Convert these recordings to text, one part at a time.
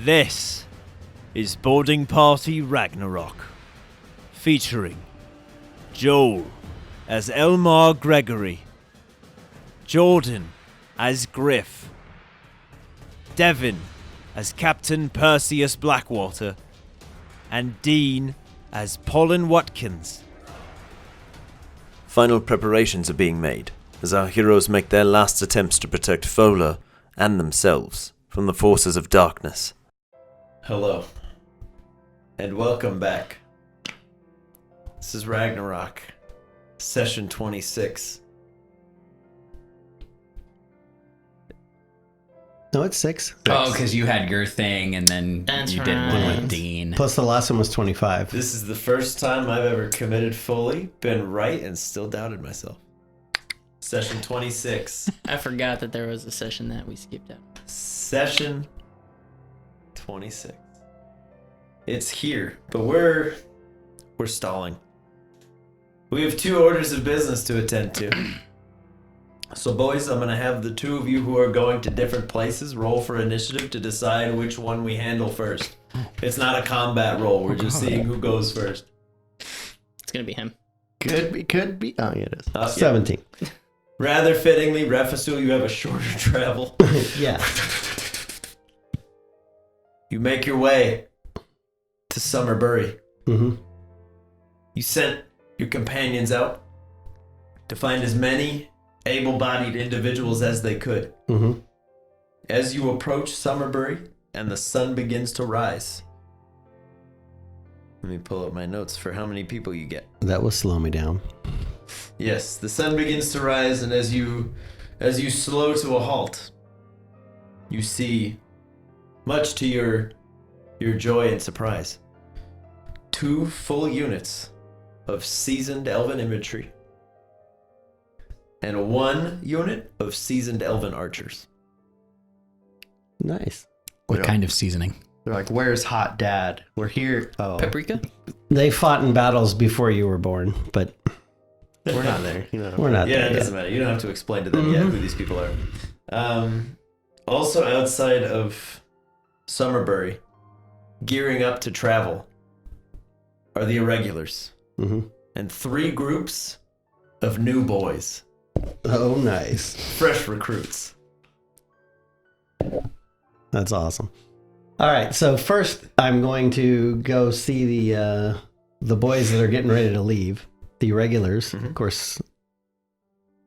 This is Boarding Party Ragnarok, featuring Joel as Elmar Gregory, Jordan as Griff, Devin as Captain Perseus Blackwater, and Dean as Polen Watkins. Final preparations are being made as our heroes make their last attempts to protect Fola and themselves from the forces of darkness. Hello, and welcome back. This is Ragnarok, session 26. No, it's 6. Oh, because you had your thing, and then That's you did one right. with Dean. Plus the last one was 25. This is the first time I've ever committed fully, been right, and still doubted myself. Session 26. I forgot that there was a session that we skipped out. Session 26. It's here, but we're stalling. We have 2 orders of business to attend to. So boys, I'm going to have the 2 of you who are going to different places roll for initiative to decide which one we handle first. It's not a combat roll, we're just seeing who goes first. It's gonna be him. Could be. Oh, yeah, it is. Yeah. 17. Rather fittingly, Refasul, you have a shorter travel. Yeah. You make your way to Summerbury. Mm-hmm. You sent your companions out to find as many able-bodied individuals as they could. Mm-hmm. As you approach Summerbury and the sun begins to rise. Let me pull up my notes for how many people you get. That will slow me down. Yes, the sun begins to rise, and as you slow to a halt, you see, much to your joy and surprise, 2 full units of seasoned elven infantry and 1 unit of seasoned elven archers. Nice. What kind of seasoning? They're like, where's hot dad? We're here. Oh, Paprika? They fought in battles before you were born, but we're not there. You know. we're not Yeah, there it yet. doesn't matter. You don't have to explain to them yet who these people are. Also outside of Summerbury, gearing up to travel, are the irregulars. Mm-hmm. And 3 groups of new boys. Oh, nice. Fresh recruits. That's awesome. All right, so first I'm going to go see the boys that are getting ready to leave, the irregulars, of course.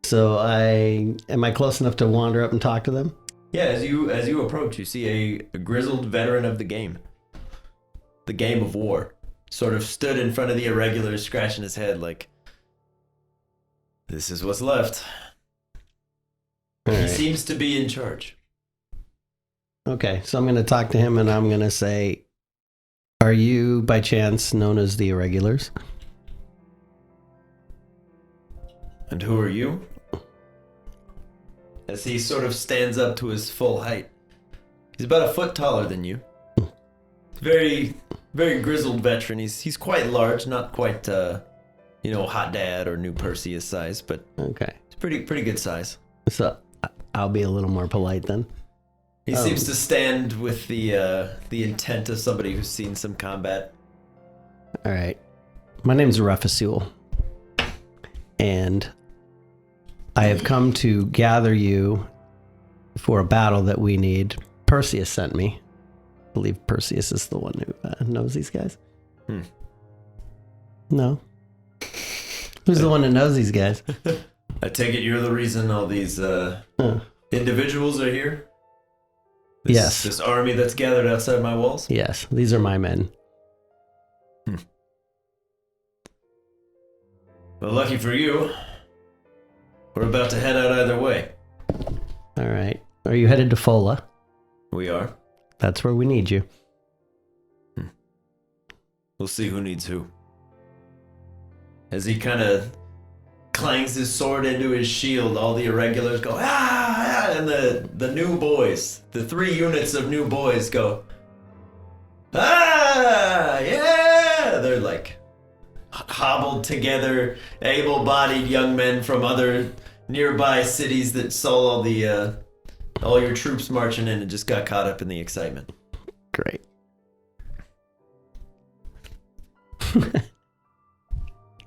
So am I close enough to wander up and talk to them? Yeah, as you approach, you see a grizzled veteran of the game of war, sort of stood in front of the irregulars, scratching his head like, this is what's left. All He right. seems to be in charge. Okay, so I'm going to talk to him and I'm going to say, are you by chance known as the irregulars? And who are you? As he sort of stands up to his full height. He's about a foot taller than you. Very, very grizzled veteran. He's quite large, not quite, hot dad or new Perseus size, but Okay, it's pretty good size. so I'll be a little more polite then. He seems to stand with the intent of somebody who's seen some combat. All right, my name's Refasul, and I have come to gather you for a battle that we need. Perseus sent me. I believe Perseus is the one who knows these guys. No. Who's the one that knows these guys? I take it you're the reason all these individuals are here? Yes. This army that's gathered outside my walls? Yes, these are my men. Well, lucky for you, we're about to head out either way. All right. Are you headed to Fola? We are. That's where we need you. We'll see who needs who. As he kind of clangs his sword into his shield, all the irregulars go, ah, and the new boys, the 3 units of new boys go, ah, yeah! They're like hobbled together, able-bodied young men from other nearby cities that saw all your troops marching in and just got caught up in the excitement. Great.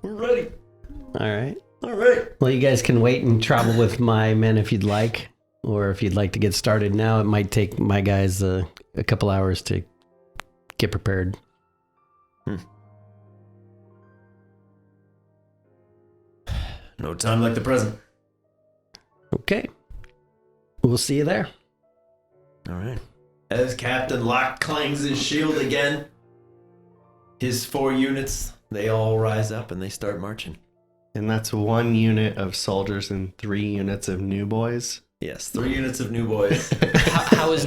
We're ready. All right. All right. Well, you guys can wait and travel with my men if you'd like, or if you'd like to get started now. It might take my guys a couple hours to get prepared. No time like the present. Okay. We'll see you there. All right. As Captain Locke clangs his shield again, his 4 units, they all rise up and they start marching. And that's 1 unit of soldiers and 3 units of new boys. Yes, 3 units of new boys. How is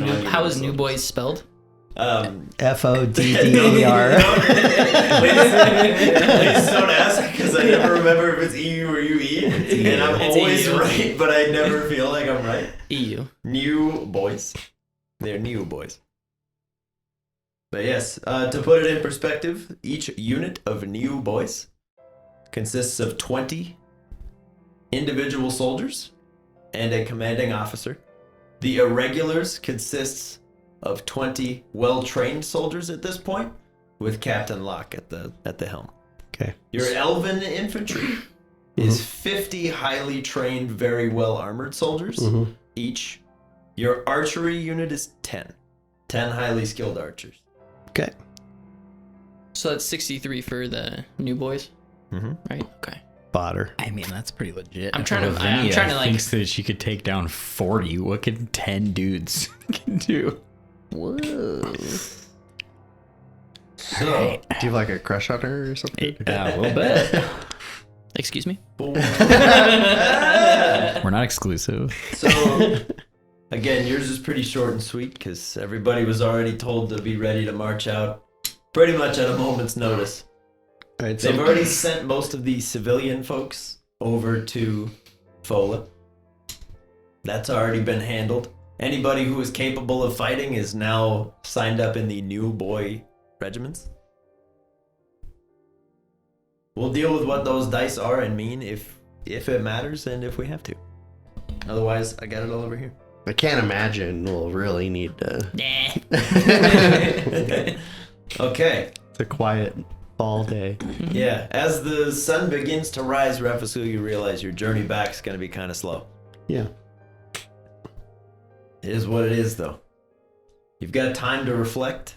new boys spelled? FODDAR. Please don't ask, because I never remember if it's EU or UE. And I'm It's always EU. right, but I never feel like I'm right. EU. New boys. They're new boys. But yes, to put it in perspective, each unit of new boys consists of 20 individual soldiers and a commanding officer. The irregulars consists of 20 well-trained soldiers at this point, with Captain Locke at the helm. Okay. Your elven infantry is 50 highly trained, very well-armored soldiers each. Your archery unit is 10 highly skilled archers. Okay. So that's 63 for the new boys, right? Okay. Fodder. I mean, that's pretty legit. I'm If trying to- I'm Lavinia trying to, like- thinks that she could take down 40. What could 10 dudes can do? Whoa. So, Do you have like a crush on her or something? Yeah, a little bit. Excuse me? We're not exclusive. so again, yours is pretty short and sweet because everybody was already told to be ready to march out pretty much at a moment's notice. All right. They've already sent most of the civilian folks over to Fola. That's already been handled. Anybody who is capable of fighting is now signed up in the new boy regiments. We'll deal with what those dice are and mean if it matters and if we have to. Otherwise, I got it all over here. I can't imagine we'll really need to. Okay. It's a quiet fall day. Yeah, as the sun begins to rise, Refasu, you realize your journey back is going to be kind of slow. Yeah. It is what it is, though. You've got time to reflect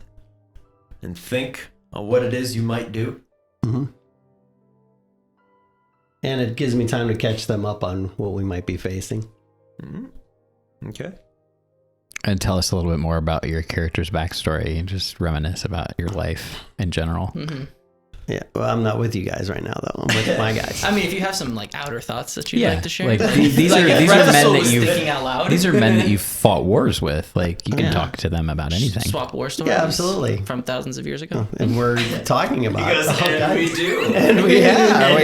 and think on what it is you might do. And it gives me time to catch them up on what we might be facing. Okay. And tell us a little bit more about your character's backstory and just reminisce about your life in general. Yeah. Well, I'm not with you guys right now, though. I'm with my guys. I mean, if you have some like outer thoughts that you'd Yeah, like to share, like, these Like, are if these are Refasul men that was you've thinking out loud. these are men that you've fought wars with. Like you can Yeah. talk to them about anything. Swap war stories. Yeah, absolutely. From thousands of years ago. And we're talking about it. and we do. And we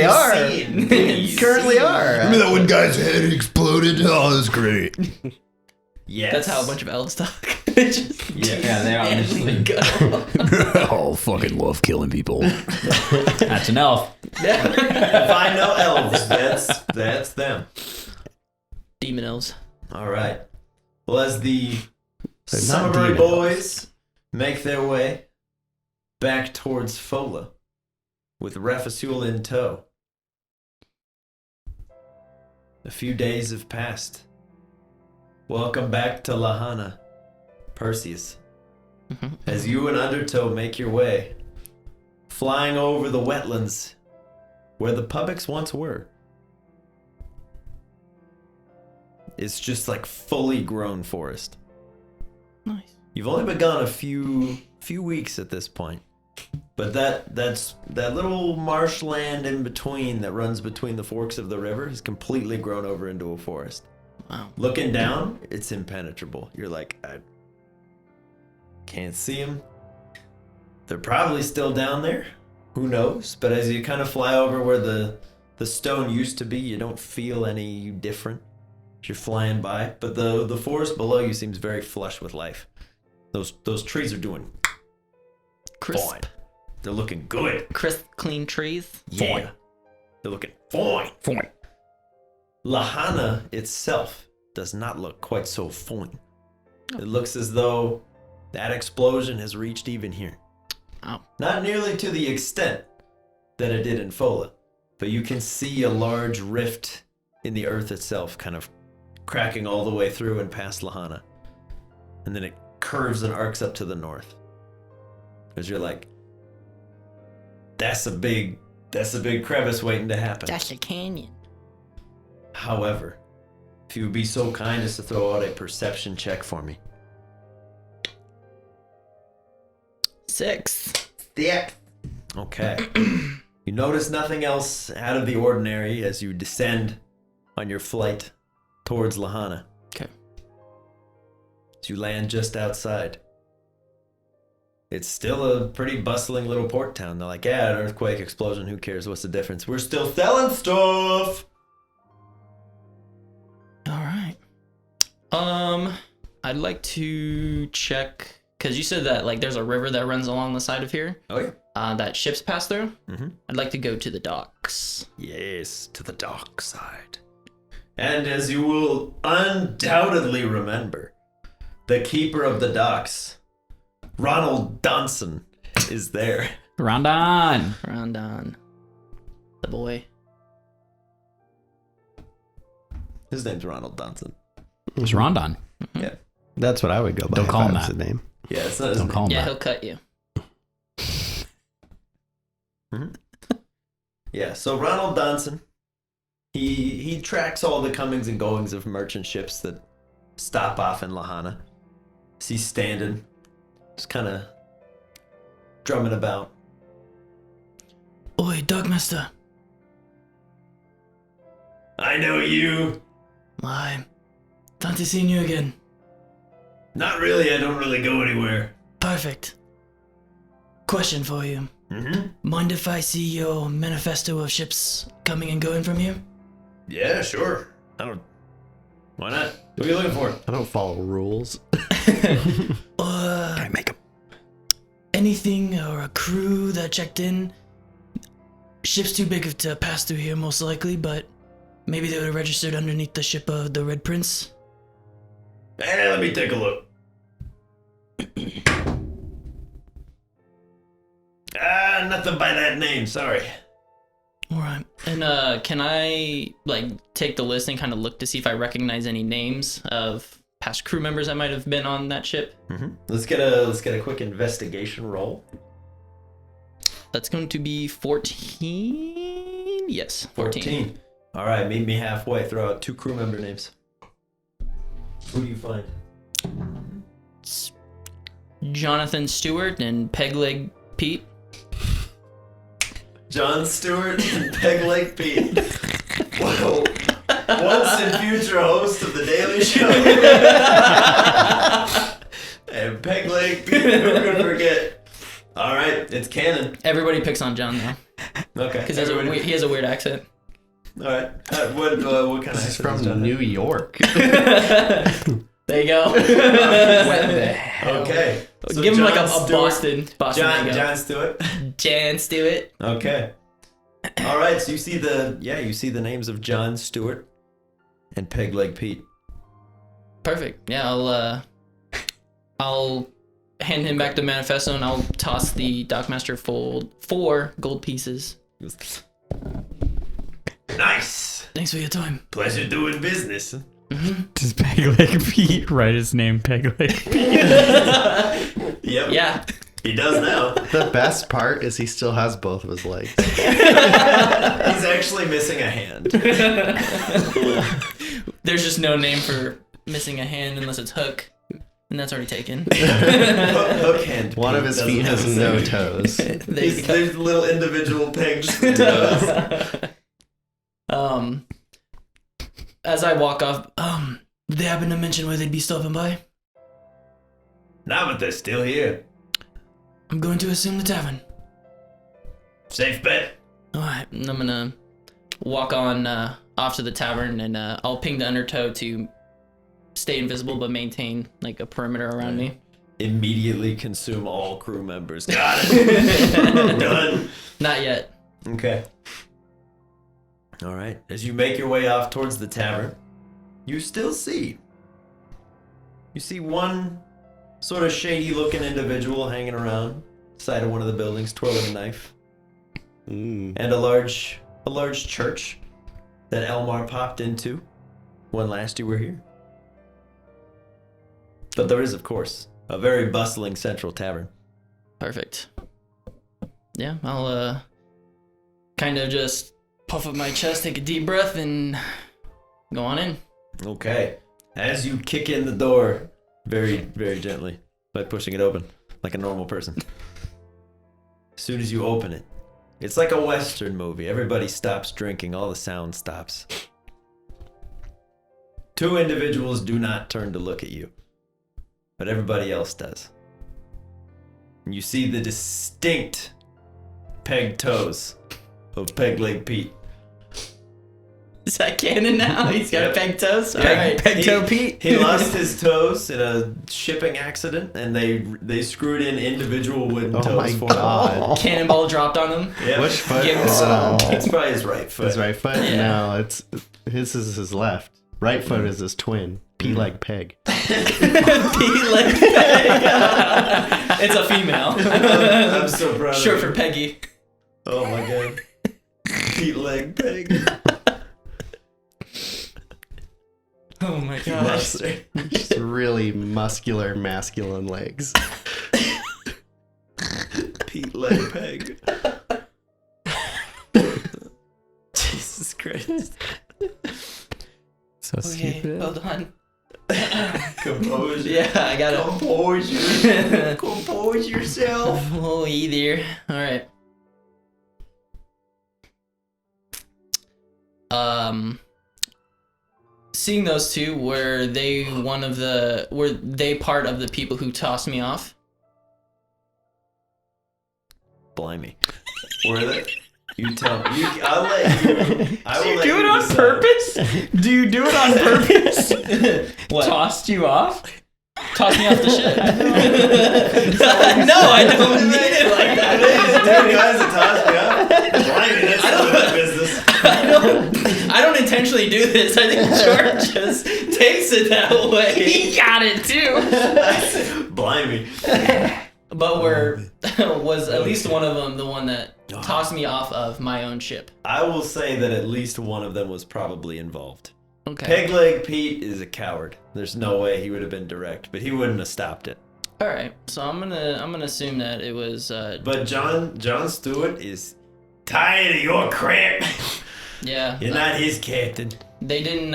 are. Scene. We currently are. that one guy's head exploded? Oh, that's great. Yes. That's how a bunch of elves talk. Just Yeah, they are and honestly. go. Oh, fucking love killing people. That's an elf. If I know elves, that's them. Demon elves. All right. Well, as the They're not Summery demon boys make their way back towards Fola with Refasul in tow, a few days have passed. Welcome back to Lahana, Perseus. As you and Undertow make your way, flying over the wetlands where the Pubics once were. It's just like fully grown forest. Nice. You've only been gone a few weeks at this point, but that little marshland in between that runs between the forks of the river has completely grown over into a forest. Wow. Looking down, it's impenetrable. You're like, I can't see them. They're probably still down there. Who knows? But as you kind of fly over where the stone used to be, you don't feel any different as you're flying by. But the forest below you seems very flush with life. Those trees are doing Crisp. fine. They're looking good. Crisp, clean trees. Yeah. They're looking fine. Fine. Lahana itself does not look quite so fine. It looks as though That explosion has reached even here. Oh. Not nearly to the extent that it did in Fola, but you can see a large rift in the earth itself, kind of cracking all the way through and past Lahana. And then it curves and arcs up to the north. Because you're like, that's a big crevice waiting to happen. That's a canyon. However, if you would be so kind as to throw out a perception check for me. 6. Yeah. Okay. You notice nothing else out of the ordinary as you descend on your flight towards Lahana. Okay. As you land just outside. It's still a pretty bustling little port town. They're like, yeah, an earthquake, explosion, who cares? What's the difference? We're still selling stuff! Alright. I'd like to check, because you said that like there's a river that runs along the side of here. Oh, yeah. That ships pass through. Mm-hmm. I'd like to go to the docks. Yes, to the dark side. And as you will undoubtedly remember, the keeper of the docks, Ronald Donson, is there. Rondon. Rondon. The boy. His name's Ronald Donson. It's Rondon. Yeah. That's what I would go by. Don't if call him I was that. the name. Yeah, it's not his Don't name. call him Yeah, that. he'll cut you. Yeah, so Ronald Donson, he tracks all the comings and goings of merchant ships that stop off in Lahana. He's standing, just kind of drumming about. Oi, Dogmaster. I know you. My. Dante seeing you again. Not really, I don't really go anywhere. Perfect. Question for you. Mm-hmm. Mind if I see your manifesto of ships coming and going from you? Yeah, sure. Why not? What are you looking for? I don't follow rules. I make him. Anything or a crew that checked in? Ship's too big to pass through here, most likely, but maybe they would have registered underneath the ship of the Red Prince. Let me take a look. Nothing by that name, sorry. Alright. And can I take the list and kind of look to see if I recognize any names of past crew members that might have been on that ship? Mm-hmm. Let's get a quick investigation roll. That's going to be 14. Yes, 14. All right, meet me halfway. Throw out 2 crew member names. Who do you find? It's Jonathan Stewart and Pegleg Pete. John Stewart and Peg Leg Pete. Whoa. Once and future host of The Daily Show. And Peg Leg Pete, who could forget? All right, it's canon. Everybody picks on John though, Okay. because he has a weird accent. All right. What kind of This is accent from is John? New York. There you go. What the hell? Okay. So Give him like a John Stewart- Boston lingo. John Stewart. Jan Stewart. Okay. All right. So you see the names of John Stewart and Peg Leg Pete. Perfect. Yeah, I'll hand him back the manifesto and I'll toss the Dockmaster fold 4 gold pieces. Nice. Thanks for your time. Pleasure doing business. Does Pegleg Pete write his name Pegleg Pete? Yep. Yeah. He does now. The best part is he still has both of his legs. He's actually missing a hand. There's just no name for missing a hand unless it's Hook, and that's already taken. Hook hand. One of his feet has no toes. There you go. There's little individual pegs for toes. As I walk off, did they happen to mention where they'd be stopping by? Nah, but they're still here. I'm going to assume the tavern. Safe bet. Alright, I'm gonna walk on off to the tavern and I'll ping the undertow to stay invisible but maintain like a perimeter around me. Immediately consume all crew members. Got it. Done. Not yet. Okay. All right. As you make your way off towards the tavern, you still see. You see one sort of shady-looking individual hanging around side of one of the buildings, twirling a knife, and a large church that Elmar popped into when last you were here. But there is, of course, a very bustling central tavern. Perfect. Yeah, I'll kind of just puff up my chest, take a deep breath, and go on in. Okay. As you kick in the door, very, very gently, by pushing it open, like a normal person. As soon as you open it, it's like a Western movie. Everybody stops drinking, all the sound stops. Two individuals do not turn to look at you, but everybody else does. And you see the distinct pegged toes of Peg Leg Pete. Is that canon now? He's got peg toes? Peg toe Pete? He lost his toes in a shipping accident, and they screwed in individual wooden toes for him. Cannonball dropped on him. Yep. Which foot Give him is it on? It's probably his right foot. His right foot? Yeah. No, it's his is his left. Right foot is his twin. P-leg peg. P-leg peg. It's a female. I'm so proud Short of for you. Peggy. Oh my god. Pete Leg Peg. Oh my gosh. Just really muscular, masculine legs. Pete Leg Peg. Jesus Christ. So Okay, stupid. hold on. Composure. Yeah, I got it. Composure. Compose yourself. Oh, either. Alright. Seeing those two, were they part of the people who tossed me off? Blimey. Were they? You tell me. I'll let you. I will let you decide. purpose? Do you do it on purpose? What? Tossed you off? Tossed me off the ship. No, I don't mean it like that. Dude, guys that tossed me up. Blimey, that's not business. I don't intentionally do this. I think George just takes it that way. He got it too. Blimey. But was at least one of them the one that tossed me off of my own ship? I will say that at least one of them was probably involved. Okay. Peg Leg Pete is a coward. There's no way he would have been direct, but he wouldn't have stopped it. All right. So I'm gonna assume that it was. But John Stewart is tired of your crap. Yeah. You're not his captain. They didn't.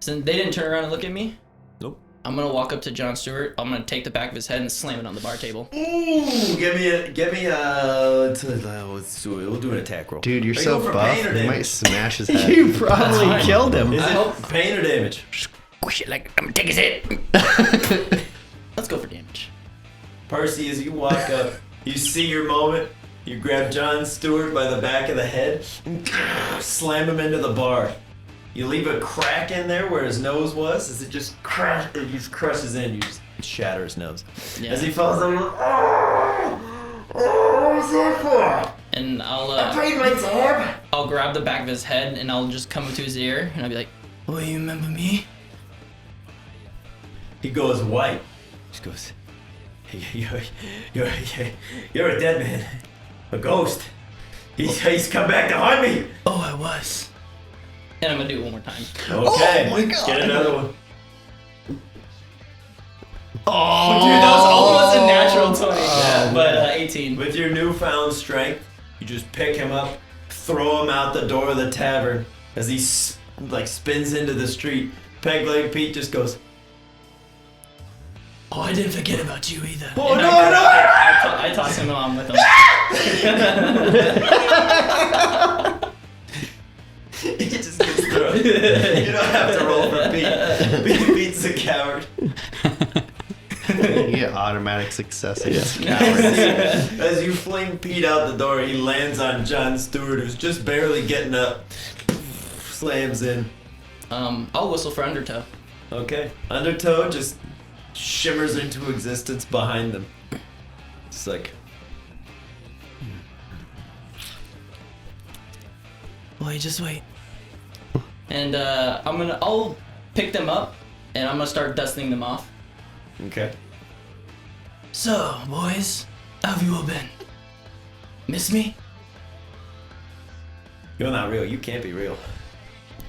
Since they didn't turn around and look at me. Nope. I'm gonna walk up to John Stewart. I'm gonna take the back of his head and slam it on the bar table. Ooh, give me a. We'll do an attack roll. Dude, you're Are you so going for buff, pain or you might damage? smash his head. You probably killed him. Is it pain or damage? Squish it like I'm gonna take his head. Let's go for damage. Percy, as you walk up, you see your moment. You grab John Stewart by the back of the head, and slam him into the bar. You leave a crack in there where his nose was. As it just crushes in, you just shatter his nose. Yeah. As he falls down, what's that for? And I'll I paid my tab. I'll grab the back of his head and I'll just come up to his ear and I'll be like, "Oh, you remember me?" He goes white. Just goes, you're a dead man, a ghost. He's come back to haunt me. Oh, I was. And I'm gonna do it one more time. Okay, Oh my God. get another one. Oh, dude, that was almost a natural 20. But 18. With your newfound strength, you just pick him up, throw him out the door of the tavern as he spins into the street. Peg Leg Pete just goes, Oh, I didn't forget about you either. Oh, And no, I toss him on with him. he just gets thrown. You don't have to roll for Pete. Pete's a coward. You get automatic success against cowards. As you fling Pete out the door, he lands on John Stewart, who's just barely getting up. Slams in. I'll whistle for Undertow. Okay. Undertow just shimmers into existence behind them. It's like, Wait, just wait. And I'll pick them up and I'm gonna start dusting them off. okay. So, boys, how have you all been? Miss me? You're not real. You can't be real.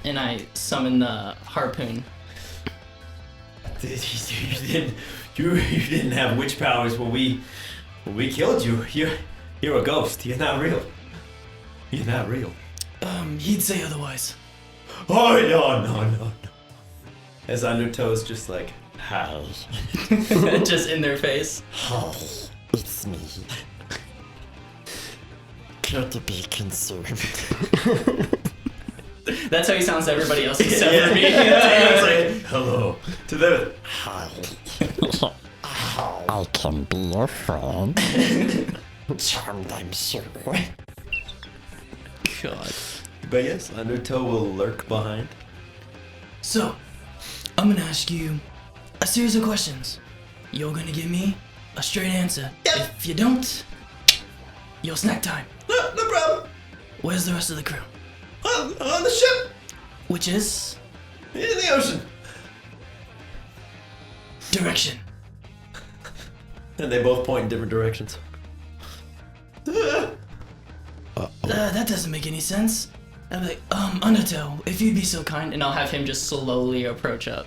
And I summon the harpoon. You didn't have witch powers when we killed you. You're a ghost. You're not real. You're not real. He'd say otherwise. Oh no. As Undertow's just like, hi. Just in their face. Hi, it's me. Care to be concerned? That's how he sounds to everybody else except for me. It's like, hello. To them. Hi. I can be your friend. Charmed, I'm sure. God. But yes, Undertow will lurk behind. So, I'm gonna ask you a series of questions. You're gonna give me a straight answer. If you don't, you'll snack time. No problem. Where's the rest of the crew? On the ship. Which is In the ocean. direction. And they both point in different directions. That doesn't make any sense. I'm like, Undertow, if you'd be so kind. And I'll have him just slowly approach up.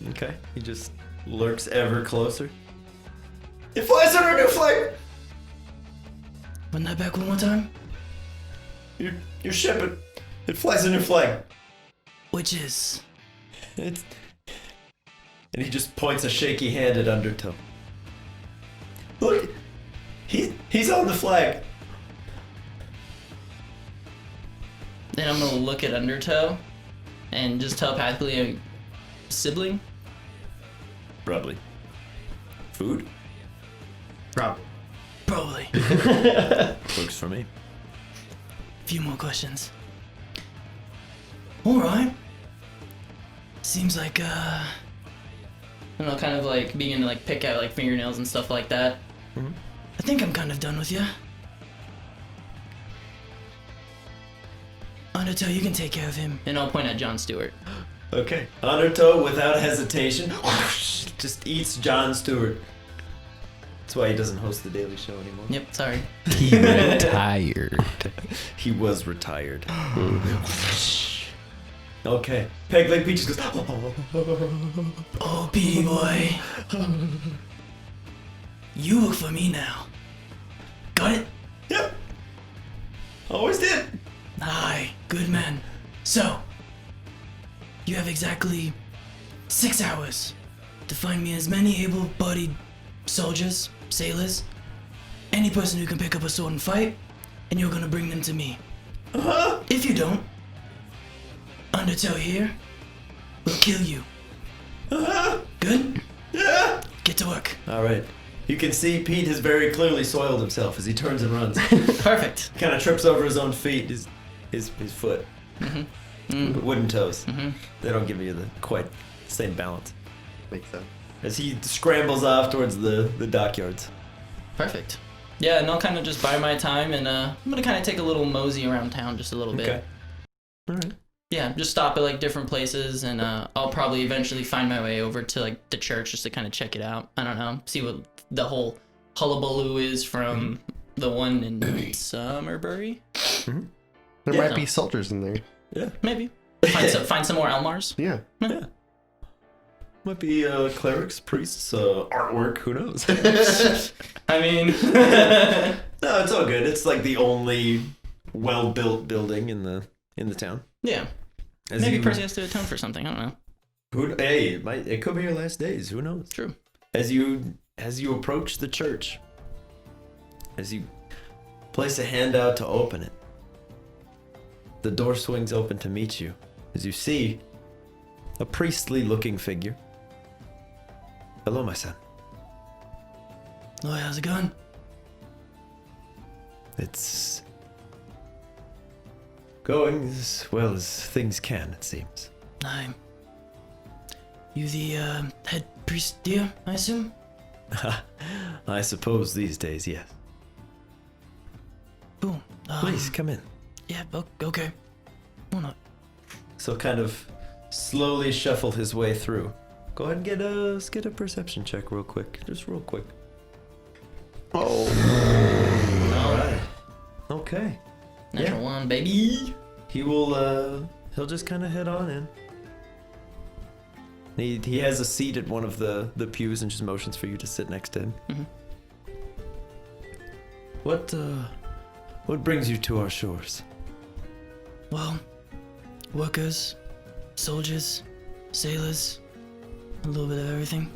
Okay. He just lurks ever closer. It flies under a new flag. Run that back one more time. Your ship, it flies a new flag. Which is It's... And he just points a shaky hand at Undertow. Look, he's on the flag. Then I'm gonna look at Undertow and just telepathically a sibling. Probably. Food? probably. Works for me. Few more questions. Alright. Seems like, I don't know, kind of like begin to like pick out like fingernails and stuff like that. I think I'm kind of done with you. Undertow, you can take care of him. And I'll point at John Stewart. Okay. Undertow, without hesitation, just eats Jon Stewart. That's why he doesn't host the Daily Show anymore. Yep, sorry. He retired. He was retired. Okay. Peg Leg Peaches goes, Oh, Petey boy. You work for me now. Got it? Yep. Always did. Aye, good man. So, you have exactly 6 hours to find me as many able-bodied soldiers, sailors, any person who can pick up a sword and fight, and you're gonna bring them to me. If you don't, Undertow here will kill you. Good? Yeah. Get to work. All right. You can see Pete has very clearly soiled himself as he turns and runs. Perfect. Kind of trips over his own feet, his foot. Wooden toes. They don't give you the quite same balance. Makes sense. As he scrambles off towards the dockyards. Perfect. Yeah, and I'll kind of just buy my time, and I'm gonna kind of take a little mosey around town just a little bit. Okay. All right. Yeah, just stop at like different places, and I'll probably eventually find my way over to like the church just to kind of check it out. I don't know, see what the whole hullabaloo is from the one in Summerbury. There might be soldiers in there. Yeah. Maybe find some more Elmars. Yeah. Yeah. Might be clerics, priests, artwork. Who knows? I mean, No, it's all good. It's like the only well-built building in the town. yeah. As Maybe you- Perseus to atone for something. I don't know. Hey, it could be your last days. Who knows? True. As you approach the church, as you place a hand out to open it, the door swings open to meet you. As you see a priestly-looking figure. Hello, my son. Oh, how's it going? It's going as well as things can, it seems. I'm... You the, head priest here, I assume? I suppose these days, yes. Boom. Please, come in. Yeah, okay. Why not? So kind of slowly shuffle his way through. Go ahead and get a perception check real quick. Just real quick. Okay. Natural one, baby. He will, he'll just kind of head on in. He has a seat at one of the pews and just motions for you to sit next to him. Mhm. What brings you to our shores? Well, workers, soldiers, sailors, a little bit of everything.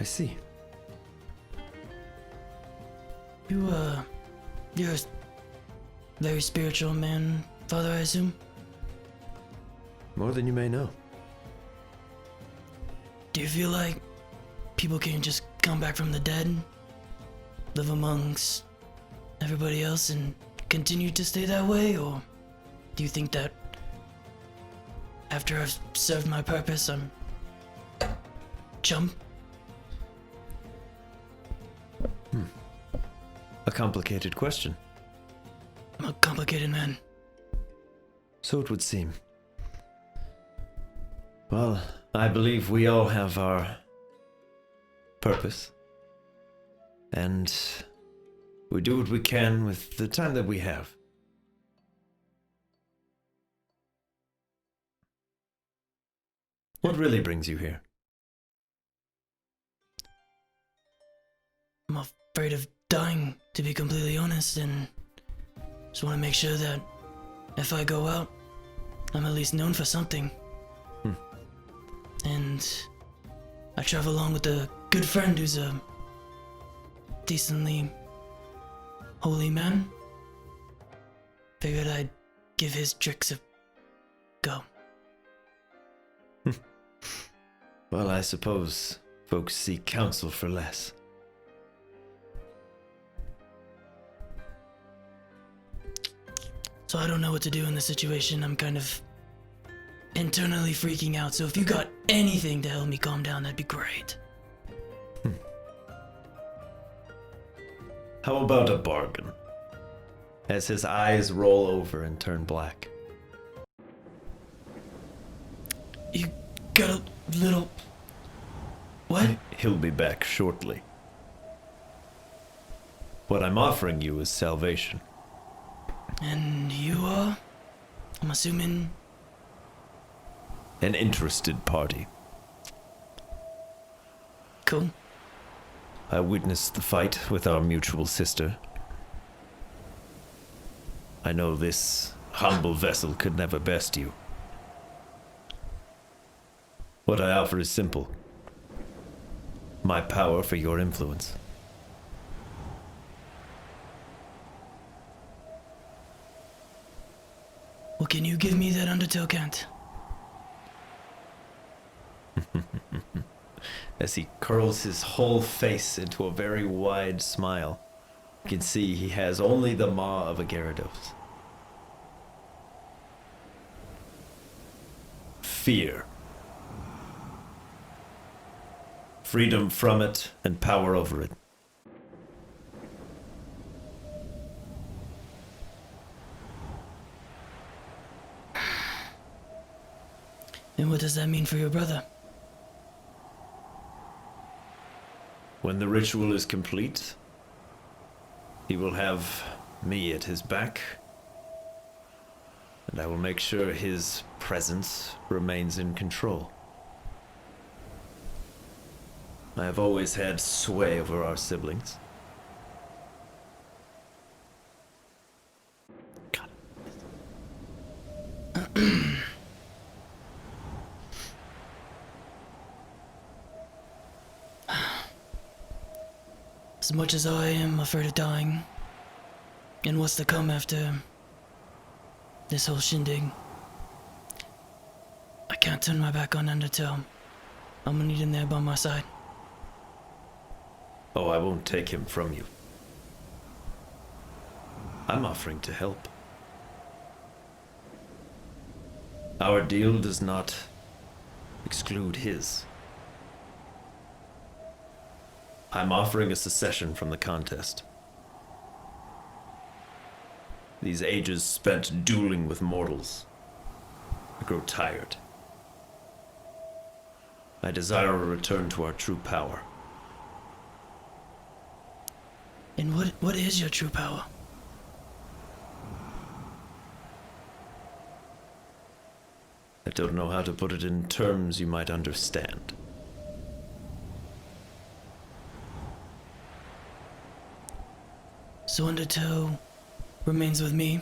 I see. You're a very spiritual man, Father, I assume? More than you may know. Do you feel like people can just come back from the dead, live amongst everybody else, and continue to stay that way? Or do you think that after I've served my purpose, I'm chump? A complicated question. I'm a complicated man. So it would seem. Well, I believe we all have our purpose. And we do what we can with the time that we have. What really brings you here? I'm afraid of dying, to be completely honest, and just want to make sure that if I go out, I'm at least known for something. And I travel along with a good friend who's a decently holy man. Figured I'd give his tricks a go. Well, I suppose folks seek counsel for less. So I don't know what to do in this situation. I'm kind of internally freaking out. So if you got anything to help me calm down, that'd be great. How about a bargain? As his eyes roll over and turn black. You got a little... What? He'll be back shortly. What I'm offering you is salvation. And you are? I'm assuming... An interested party. Cool. I witnessed the fight with our mutual sister. I know this humble vessel could never best you. What I offer is simple. My power for your influence. Well, can you give me that Undertale count? As he curls his whole face into a very wide smile, you can see he has only the maw of a Gyarados. Fear. Freedom from it and power over it. And what does that mean for your brother? When the ritual is complete, he will have me at his back, and I will make sure his presence remains in control. I have always had sway over our siblings. God. As much as I am afraid of dying, and what's to come after this whole shindig, I can't turn my back on Undertale. I'm gonna need him there by my side. Oh, I won't take him from you. I'm offering to help. Our deal does not exclude his. I'm offering a secession from the contest. These ages spent dueling with mortals, I grow tired. I desire a return to our true power. And what is your true power? I don't know how to put it in terms you might understand. So Undertow remains with me,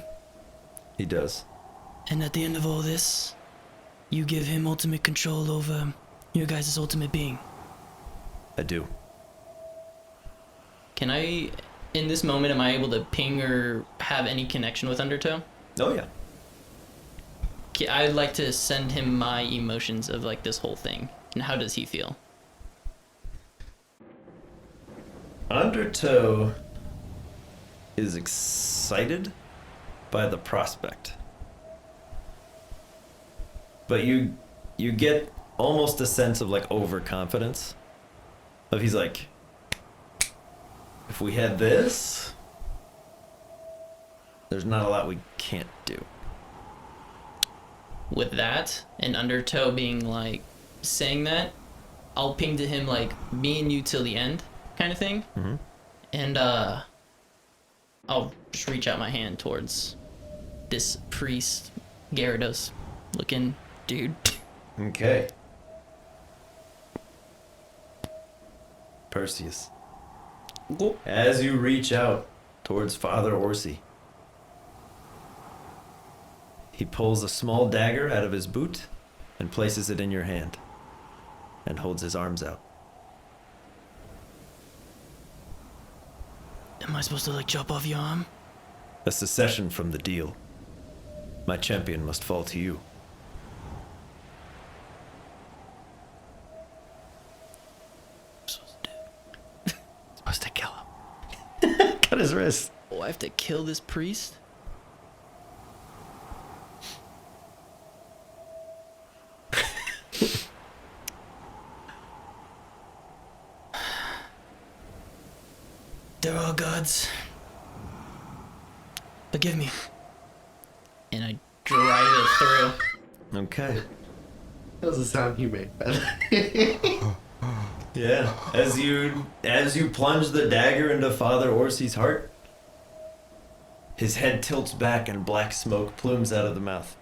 He does. and at the end of all this, you give him ultimate control over your guys' ultimate being. I do. Can I, in this moment, am I able to ping or have any connection with Undertow? Oh, yeah. I'd like to send him my emotions of like this whole thing. And how does he feel? Undertow is excited by the prospect. But you get almost a sense of like overconfidence. Of he's like, if we had this, there's not a lot we can't do. With that, and Undertow being like saying that, I'll ping to him like me and you till the end kind of thing. Mm-hmm. And I'll just reach out my hand towards this priest, Gyarados looking dude. Okay. Perseus. As you reach out towards Father Orsi, he pulls a small dagger out of his boot and places it in your hand and holds his arms out. Am I supposed to like chop off your arm? A secession from the deal. My champion must fall to you. Supposed to kill him. Cut his wrist. Oh, I have to kill this priest? They're all gods. Forgive me. And I drive it through. Okay. That was the sound you made. Yeah. As you plunge the dagger into Father Orsi's heart, his head tilts back and black smoke plumes out of the mouth.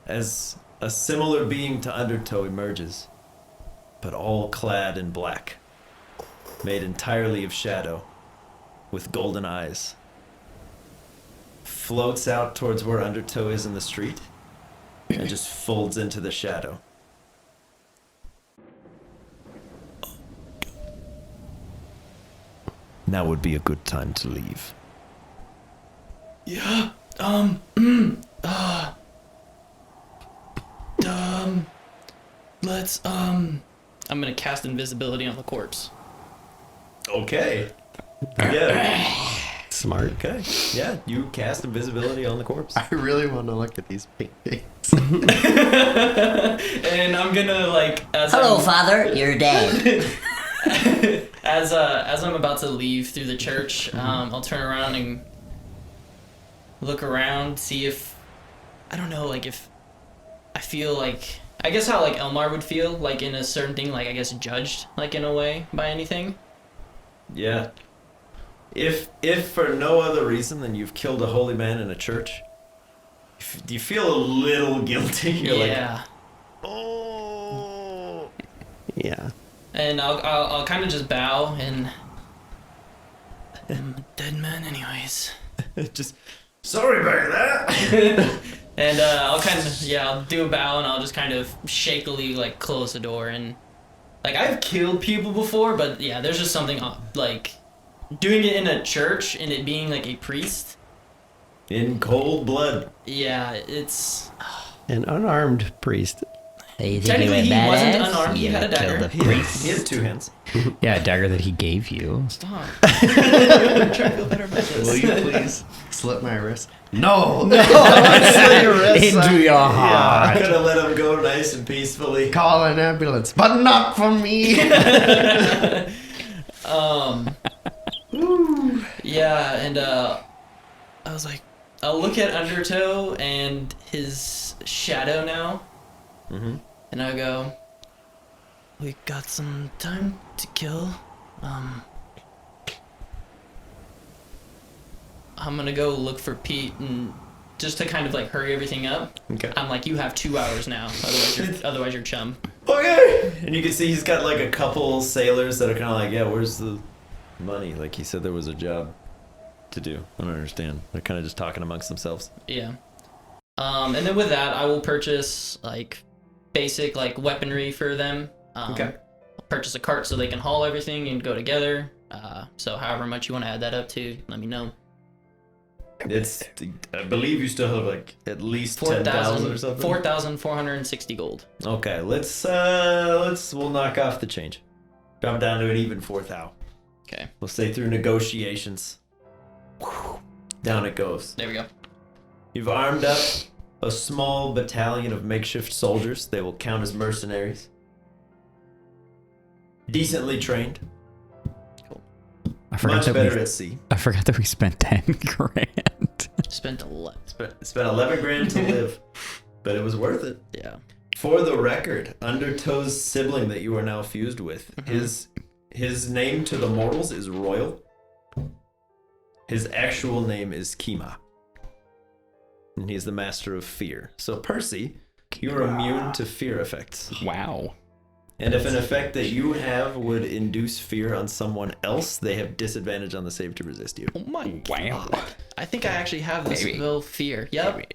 As a similar being to Undertow emerges, but all clad in black, made entirely of shadow, with golden eyes, floats out towards where Undertow is in the street, and just folds into the shadow. Now would be a good time to leave. Yeah. Let's I'm gonna cast invisibility on the corpse. Okay. Yeah. Smart. Okay. Yeah, you cast invisibility on the corpse. I really want to look at these paintings. And I'm gonna like as Hello, I'm, Father. You're dead. as I'm about to leave through the church, I'll turn around and look around, see if I don't know, like if I feel like I guess how like Elmar would feel like in a certain thing, like I guess judged like in a way by anything. Yeah. If for no other reason than you've killed a holy man in a church, you feel a little guilty. You're Yeah. like, oh. Yeah. And I'll kind of just bow and I'm a dead man anyways. Just sorry about that. and I'll kind of I'll do a bow and I'll just kind of shakily like close the door. And like I've killed people before, but yeah, there's just something like doing it in a church and it being like a priest. In cold blood. Yeah, it's An unarmed priest. Hey, you think technically you he went wasn't badass? unarmed. He You had a killed dagger. a priest. He has two hands. Yeah, a dagger that he gave you. Stop. I'm trying to feel better about this. Will you please slip my wrist? No! Into your heart. I'm gonna let him go nice and peacefully. Call an ambulance, but not for me! Yeah, and I was like, I'll look at Undertow and his shadow now, and I go, We got some time to kill. I'm gonna go look for Pete and just to kind of like hurry everything up. Okay. I'm like, you have 2 hours now. Otherwise you're chum. Okay. And you can see he's got like a couple sailors that are kind of like, yeah, where's the money? Like he said there was a job to do. I don't understand. They're kind of just talking amongst themselves. Yeah. And then with that, I will purchase like basic like weaponry for them. Okay. I'll purchase a cart so they can haul everything and go together. So however much you want to add that up to, let me know. It's, I believe you still have like at least 10,000 or something. 4,460 gold. Okay, we'll knock off the change. Drop down to an even 4,000. Okay. We'll say through negotiations. Down it goes. There we go. You've armed up a small battalion of makeshift soldiers. They will count as mercenaries. Decently trained. I forgot Much that better at sea. I forgot that we spent 10 grand. Spent a lot. Spent 11 grand to live, but it was worth it. Yeah. For the record, Undertow's sibling that you are now fused with, his name to the mortals is Royal. His actual name is Kima. And he's the master of fear. So Percy, you are immune to fear effects. Wow. And if an effect that you have would induce fear on someone else, they have disadvantage on the save to resist you. Oh my god. I think I actually have this spell fear. Yep.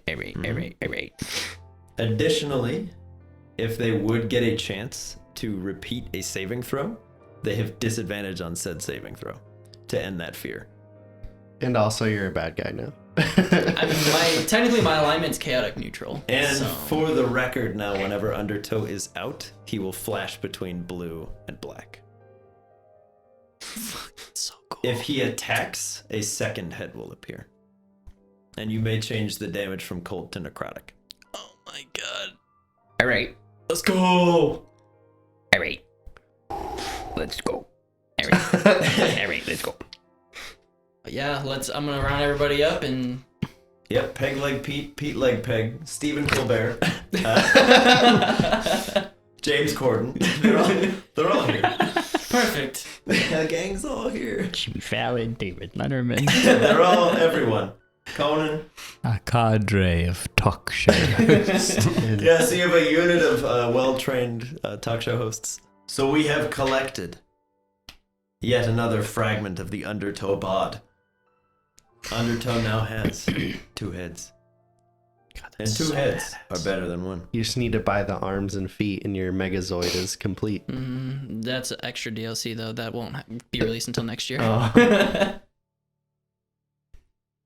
Additionally, if they would get a chance to repeat a saving throw, they have disadvantage on said saving throw to end that fear. And also, you're a bad guy now. I mean, technically my alignment's chaotic neutral. And so. for the record now, whenever Undertow is out, he will flash between blue and black. So cool. If he attacks, a second head will appear. And you may change the damage from cold to necrotic. Oh my god. All right. Let's go! All right. Let's go. All right. All right, let's go. Yeah, I'm gonna round everybody up and... Yep, Peg Leg Pete, Pete Leg Peg, Stephen Colbert, James Corden. They're all here. Perfect. The gang's all here. Jimmy Fallon, David Letterman. They're all everyone. Conan. A cadre of talk show hosts. Yeah, so you have a unit of well-trained talk show hosts. So we have collected yet another fragment of the Undertow bod. Undertow now has 2 heads. God, And 2 heads are better than 1. You just need to buy the arms and feet, and your Megazoid is complete. That's extra DLC though. That won't be released until next year. Oh.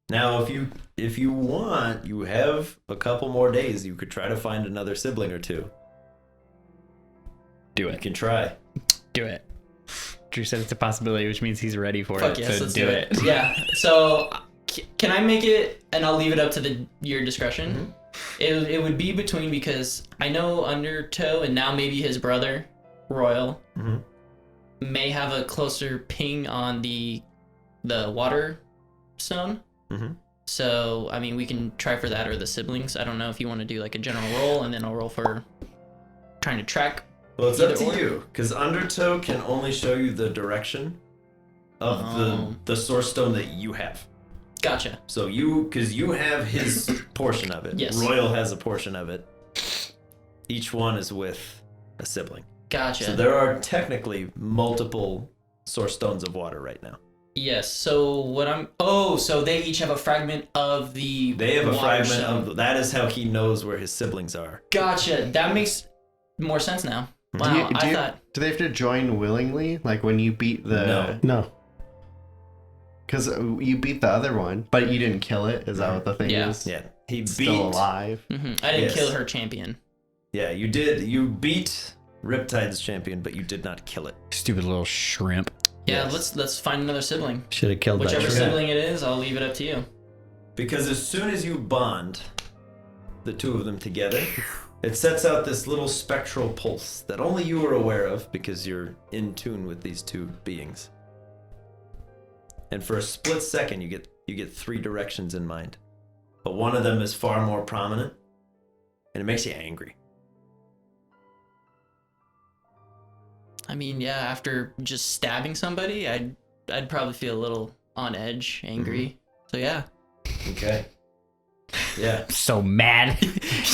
Now, if you want, you have a couple more days. You could try to find another sibling or 2. Do You it. can try. Do it. Drew said it's a possibility, which means he's ready for Fuck it. yes, So let's do it. Yeah. So can I make it, and I'll leave it up to your discretion. It would be between, because I know Undertow and now maybe his brother Royal may have a closer ping on the water stone. So I mean, we can try for that, or the siblings. I don't know if you want to do like a general roll, and then I'll roll for trying to track. Well, it's up Either to or. you, because Undertow can only show you the direction of the source stone that you have. Gotcha. So because you have his portion of it. Yes. Royal has a portion of it. Each one is with a sibling. Gotcha. So there are technically multiple source stones of water right now. Yes. So so they each have a fragment of the. They have a water fragment stone. of. That is how he knows where his siblings are. Gotcha. That makes more sense now. Wow. I thought. Do they have to join willingly? Like when you beat the... No. Because you beat the other one, but you didn't kill it. Is that what the thing Yeah. is? Yeah, he It's beat. still alive. I didn't Yes. kill her champion. Yeah, you did. You beat Riptide's champion, but you did not kill it. Stupid little shrimp. Yeah. Yes. Let's find another sibling. Should have killed Whichever that. sibling it is, I'll leave it up to you. Because as soon as you bond the 2 of them together, it sets out this little spectral pulse that only you are aware of because you're in tune with these 2 beings. And for a split second, you get 3 directions in mind, but one of them is far more prominent, and it makes you angry. I mean, yeah. After just stabbing somebody, I'd probably feel a little on edge, angry. So yeah, Okay. Yeah. So mad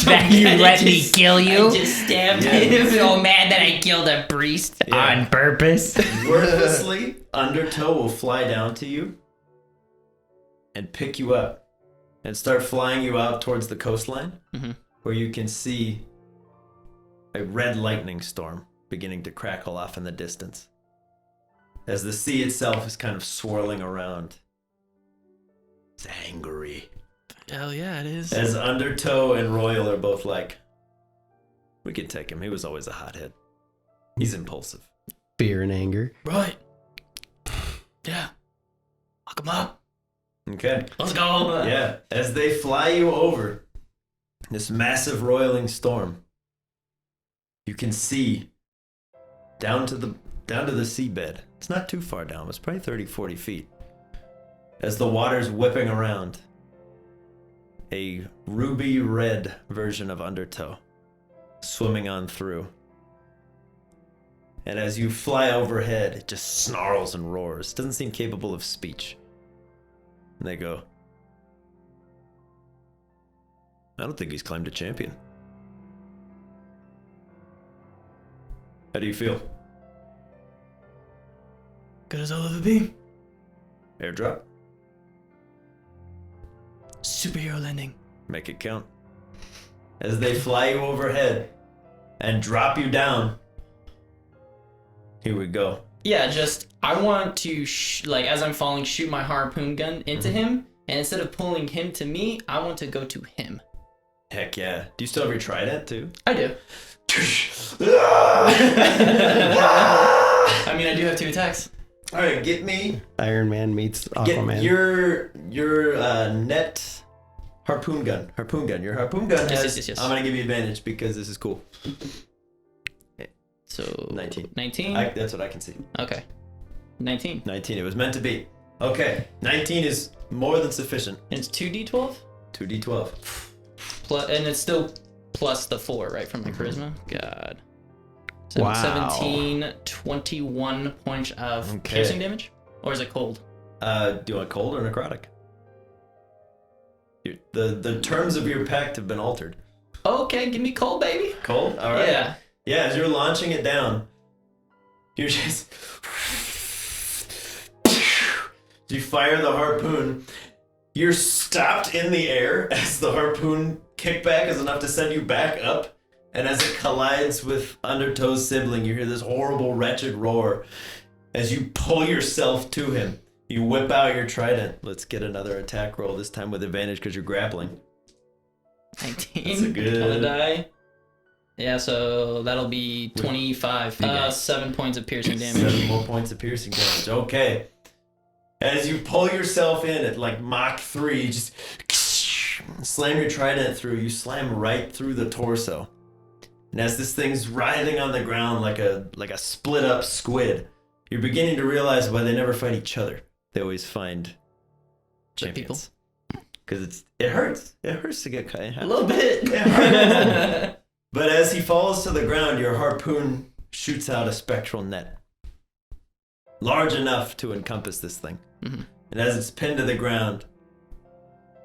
that you let me kill you. I just stabbed Yeah. him. So mad that I killed a priest Yeah. on purpose. Worthlessly, Undertow will fly down to you and pick you up and start flying you out towards the coastline, where you can see a red lightning storm beginning to crackle off in the distance as the sea itself is kind of swirling around. It's angry. Hell yeah, it is. As Undertow and Royal are both like, we can take him. He was always a hothead. He's impulsive. Fear and anger. Right. Yeah. Lock him up. Okay. Let's go. Yeah. As they fly you over this massive roiling storm, you can see down to the seabed. It's not too far down. It's probably 30, 40 feet. As the water's whipping around, a ruby red version of Undertow swimming on through. And as you fly overhead, it just snarls and roars. It doesn't seem capable of speech. And they go, I don't think he's climbed a champion. How do you feel? Good as I'll ever be. Airdrop? Superhero landing. Make it count. As they fly you overhead and drop you down. Here we go. Yeah, just I want to like as I'm falling, shoot my harpoon gun into him, and instead of pulling him to me, I want to go to him. Heck yeah. Do you still have your trident too? I do. I mean, I do have 2 attacks. All right, get me. Iron Man meets Aquaman. Get your net harpoon gun. Harpoon gun. Your harpoon gun has. Yes. I'm gonna give you advantage because this is cool. So 19. 19. That's what I can see. Okay. 19. 19. It was meant to be. Okay. 19 is more than sufficient. And it's 2d12. 2d12. Plus, and it's still plus the 4, right, from my charisma. God. So Wow. 17, 21 points of Okay. piercing damage, or is it cold? Do you want cold or necrotic? The terms of your pact have been altered. Okay, give me cold, baby. Cold? All right. Yeah. Yeah, as you're launching it down, you're just... You fire the harpoon. You're stopped in the air as the harpoon kickback is enough to send you back up. And as it collides with Undertow's sibling, you hear this horrible, wretched roar. As you pull yourself to him, you whip out your trident. Let's get another attack roll, this time with advantage because you're grappling. 19 That's a good- on the die. Yeah, so that'll be 25. 7 points of piercing damage. 7 more points of piercing damage. Okay. As you pull yourself in at like Mach 3, just slam your trident through. You slam right through the torso. And as this thing's writhing on the ground like a split up squid, you're beginning to realize why they never fight each other. They always find champions. Because it hurts. It hurts to get cut in half. A little bit. It hurts. But as he falls to the ground, your harpoon shoots out a spectral net. Large enough to encompass this thing. Mhm. And as it's pinned to the ground,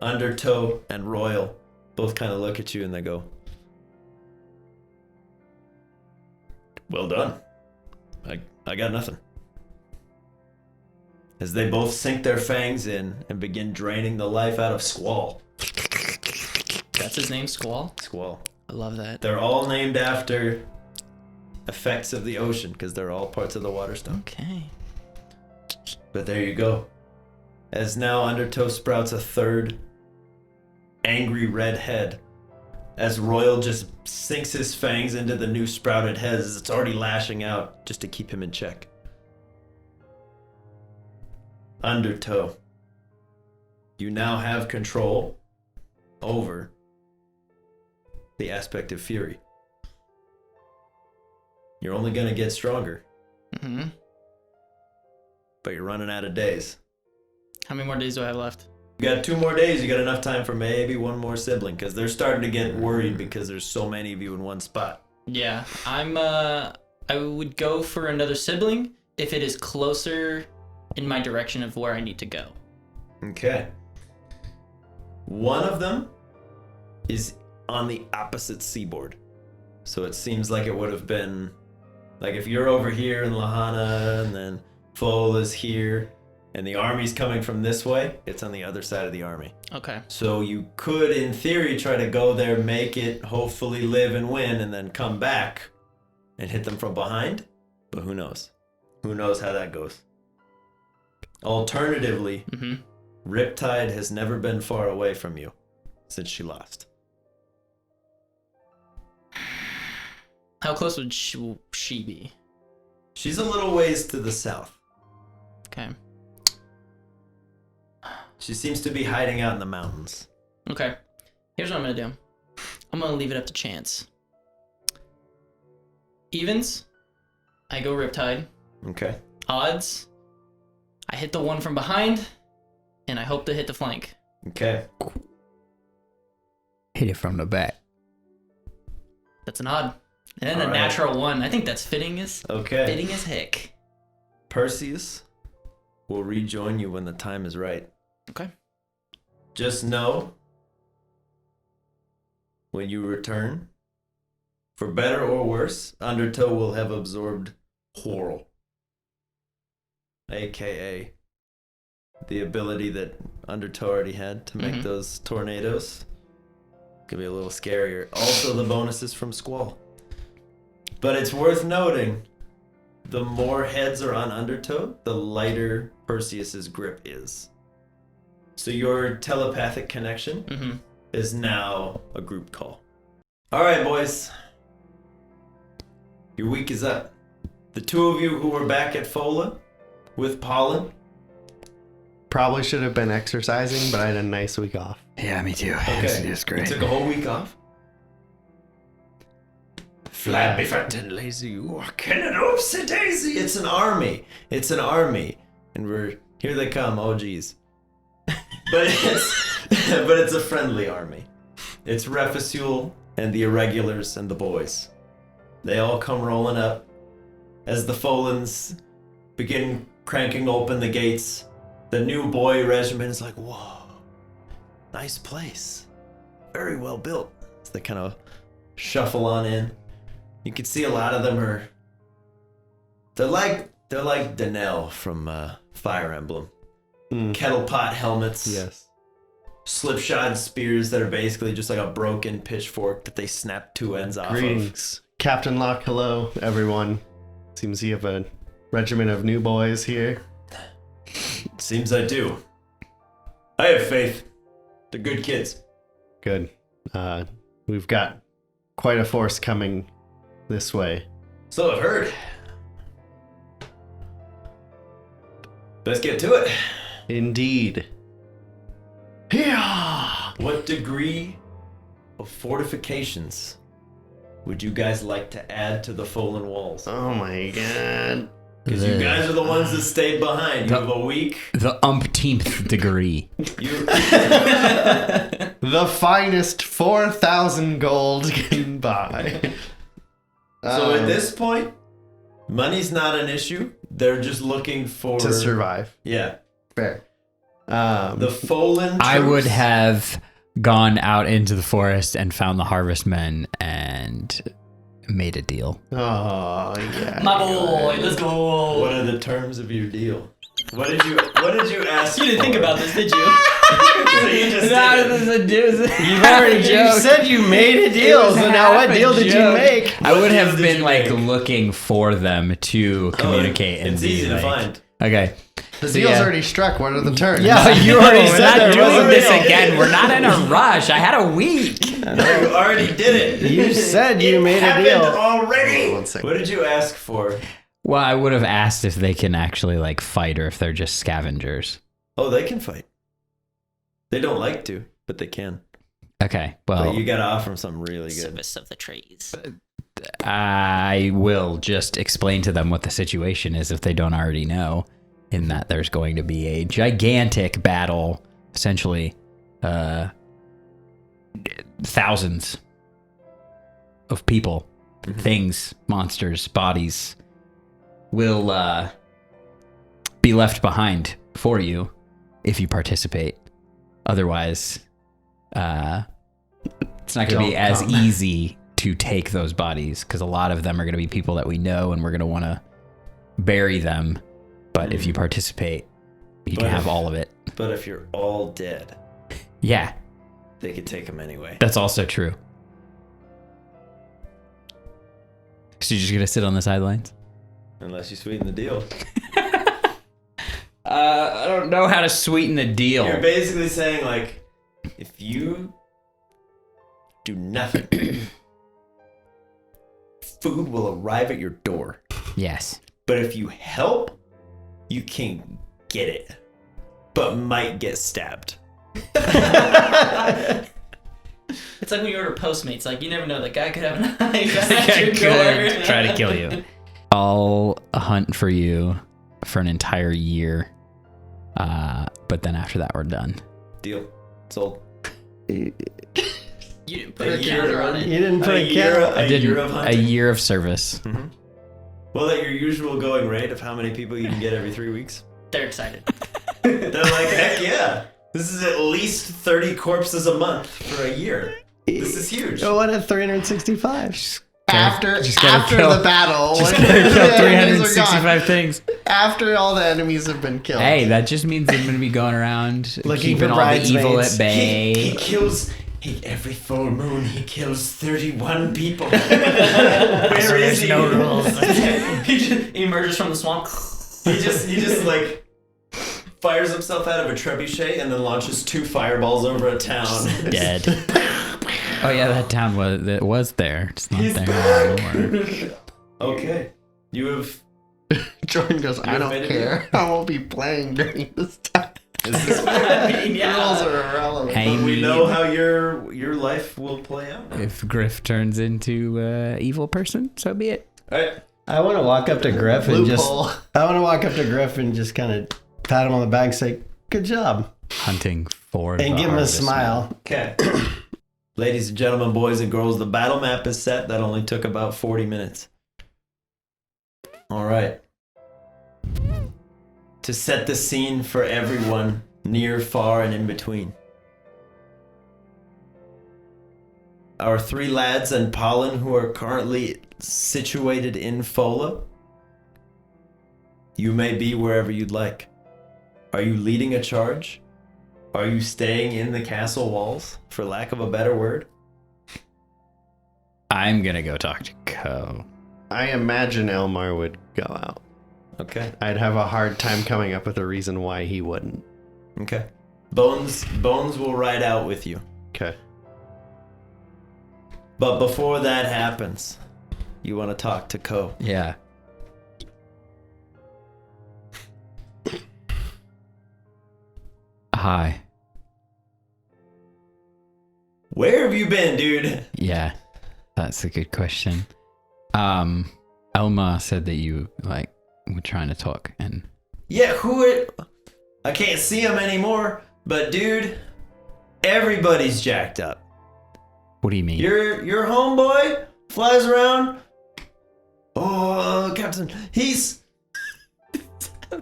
Undertow and Royal both kind of look at you and they go, well done. I got nothing. As they both sink their fangs in and begin draining the life out of Squall. That's his name, Squall? Squall. I love that. They're all named after effects of the ocean because they're all parts of the Waterstone. Okay. But there you go. As now Undertow sprouts a third angry red head. As Royal just sinks his fangs into the new sprouted head as it's already lashing out just to keep him in check. Undertow. You now have control over the aspect of fury. You're only going to get stronger, Mm-hmm. but you're running out of days. How many more days do I have left? You got 2 more days, you got enough time for maybe one more sibling, because they're starting to get worried because there's so many of you in one spot. Yeah, I would go for another sibling if it is closer in my direction of where I need to go. Okay. One of them is on the opposite seaboard. So it seems like it would have been, like if you're over here in Lahana and then Foal is here and the army's coming from this way, it's on the other side of the army. Okay. So you could, in theory, try to go there, make it, hopefully live and win, and then come back and hit them from behind. But who knows? Who knows how that goes? Alternatively, Riptide has never been far away from you since she lost. How close would she be? She's a little ways to the south. Okay. She seems to be hiding out in the mountains. Okay. Here's what I'm gonna do. I'm gonna leave it up to chance. Evens, I go Riptide. Okay. Odds, I hit the one from behind, and I hope to hit the flank. Okay. Hit it from the back. That's an odd. And then All a right. natural one. I think that's fitting as heck. Perseus will rejoin you when the time is right. Okay. Just know, when you return, for better or worse, Undertow will have absorbed Whirl, aka the ability that Undertow already had to make those tornadoes. Could be a little scarier. Also, the bonuses from Squall. But it's worth noting, the more heads are on Undertow, the lighter Perseus's grip is. So your telepathic connection is now a group call. All right, boys. Your week is up. The two of you who were back at Fola with Polen. Probably should have been exercising, but I had a nice week off. Yeah, me too. Okay. It's great. You took a whole week off. Flabby, fat, and lazy, you are killing oopsie daisy. It's an army. It's an army. And here they come. Oh, geez. But it's a friendly army. It's Refisul and the Irregulars and the boys. They all come rolling up as the Folens begin cranking open the gates. The new boy regiment is like, whoa, nice place. Very well built. So they kind of shuffle on in. You can see a lot of them are, they're like Danelle from Fire Emblem. Kettle pot helmets. Yes. Slipshod spears that are basically just like a broken pitchfork that they snap two ends off of. Greetings. Captain Locke, hello, everyone. Seems you have a regiment of new boys here. Seems I do. I have faith. They're good kids. Good. We've got quite a force coming this way. So I've heard. Let's get to it. Indeed. Yeah. What degree of fortifications would you guys like to add to the Folen walls? Oh my god. Because you guys are the ones that stayed behind. You have a week. The umpteenth degree. The finest 4,000 gold can buy. So at this point, money's not an issue. They're just looking for to survive. Yeah. Fair. The Folen troops. I would have gone out into the forest and found the harvestmen and made a deal. Oh yeah. My boy, let's go. What are the terms of your deal? What did you ask? You didn't think about this, did you? So you just did it. You've already you said you made a deal, so now what deal did you make? I would have deals did been you like make? looking for them to communicate and It's be easy to like, find. Okay. The So, deal's yeah. already struck. What are the terms? Yeah, you already We're said not there doing wasn't this a deal. again. We're not in a rush. I had a week. You already did it. You said you made a Happened deal. already. 1 second. What did you ask for? Well, I would have asked if they can actually like fight or if they're just scavengers. Oh, they can fight. They don't like to, but they can. Okay. Well, But you gotta offer them something really good. Service of the trees. I will just explain to them what the situation is if they don't already know, in that there's going to be a gigantic battle, essentially thousands of people, things, monsters, bodies will be left behind for you if you participate. Otherwise, it's not going to be as easy to take those bodies because a lot of them are going to be people that we know and we're going to want to bury them. But if you participate, you can have all of it. But if you're all dead, yeah, they could take them anyway. that's also true. So you're just going to sit on the sidelines? Unless you sweeten the deal. I don't know how to sweeten the deal. You're basically saying, like, if you do nothing, food will arrive at your door. Yes. But if you help, you can get it, but might get stabbed. It's like when you order Postmates. Like, you never know. The guy could have a knife at I your could door. try to kill you. I'll hunt for you for an entire year. But then after that, we're done. Deal. Sold. You didn't put a counter on it. You didn't put a counter. I did year of a hunting. year of service. Mm-hmm. Well, at your usual going rate of how many people you can get every 3 weeks. They're excited. They're like, heck yeah. This is at least 30 corpses a month for a year. This is huge. Oh, what at 365? After gotta kill- the battle, Just when gotta the kill enemies are gone. 365 things. After all the enemies have been killed. Hey, that just means I'm gonna be going around Looking keeping for all the evil bridesmaids. at bay. He kills... every full moon, he kills 31 people. So Where is there's he? no rules. He emerges from the swamp. He just like fires himself out of a trebuchet and then launches 2 fireballs over a town. Dead. Oh yeah, that town was there. It's not there anymore. Okay. You have... Jordan goes, I don't made it care. I won't be playing during this time. Is this fair? I mean, yeah. Rules are irrelevant. Hey, But we know how your life will play out. if Griff turns into an evil person, so be it. All right. I want to walk up to Griff and Loophole. just kind of pat him on the back and say, "Good job," Hunting for and the give him a harvest smile. Okay. Ladies and gentlemen, boys and girls, the battle map is set. That only took about 40 minutes. All right. To set the scene for everyone, near, far, and in between. Our 3 lads and Polen, who are currently situated in Fola. You may be wherever you'd like. Are you leading a charge? Are you staying in the castle walls, for lack of a better word? I'm gonna go talk to Ko. I imagine Elmar would go out. Okay. I'd have a hard time coming up with a reason why he wouldn't. Okay. Bones will ride out with you. Okay. But before that happens, you want to talk to Ko. Yeah. Hi. Where have you been, dude? Yeah, that's a good question. Elmar said that you were trying to talk, and Yeah, I can't see him anymore, but dude, everybody's jacked up. what do you mean? Your homeboy flies around. Oh, Captain, he's a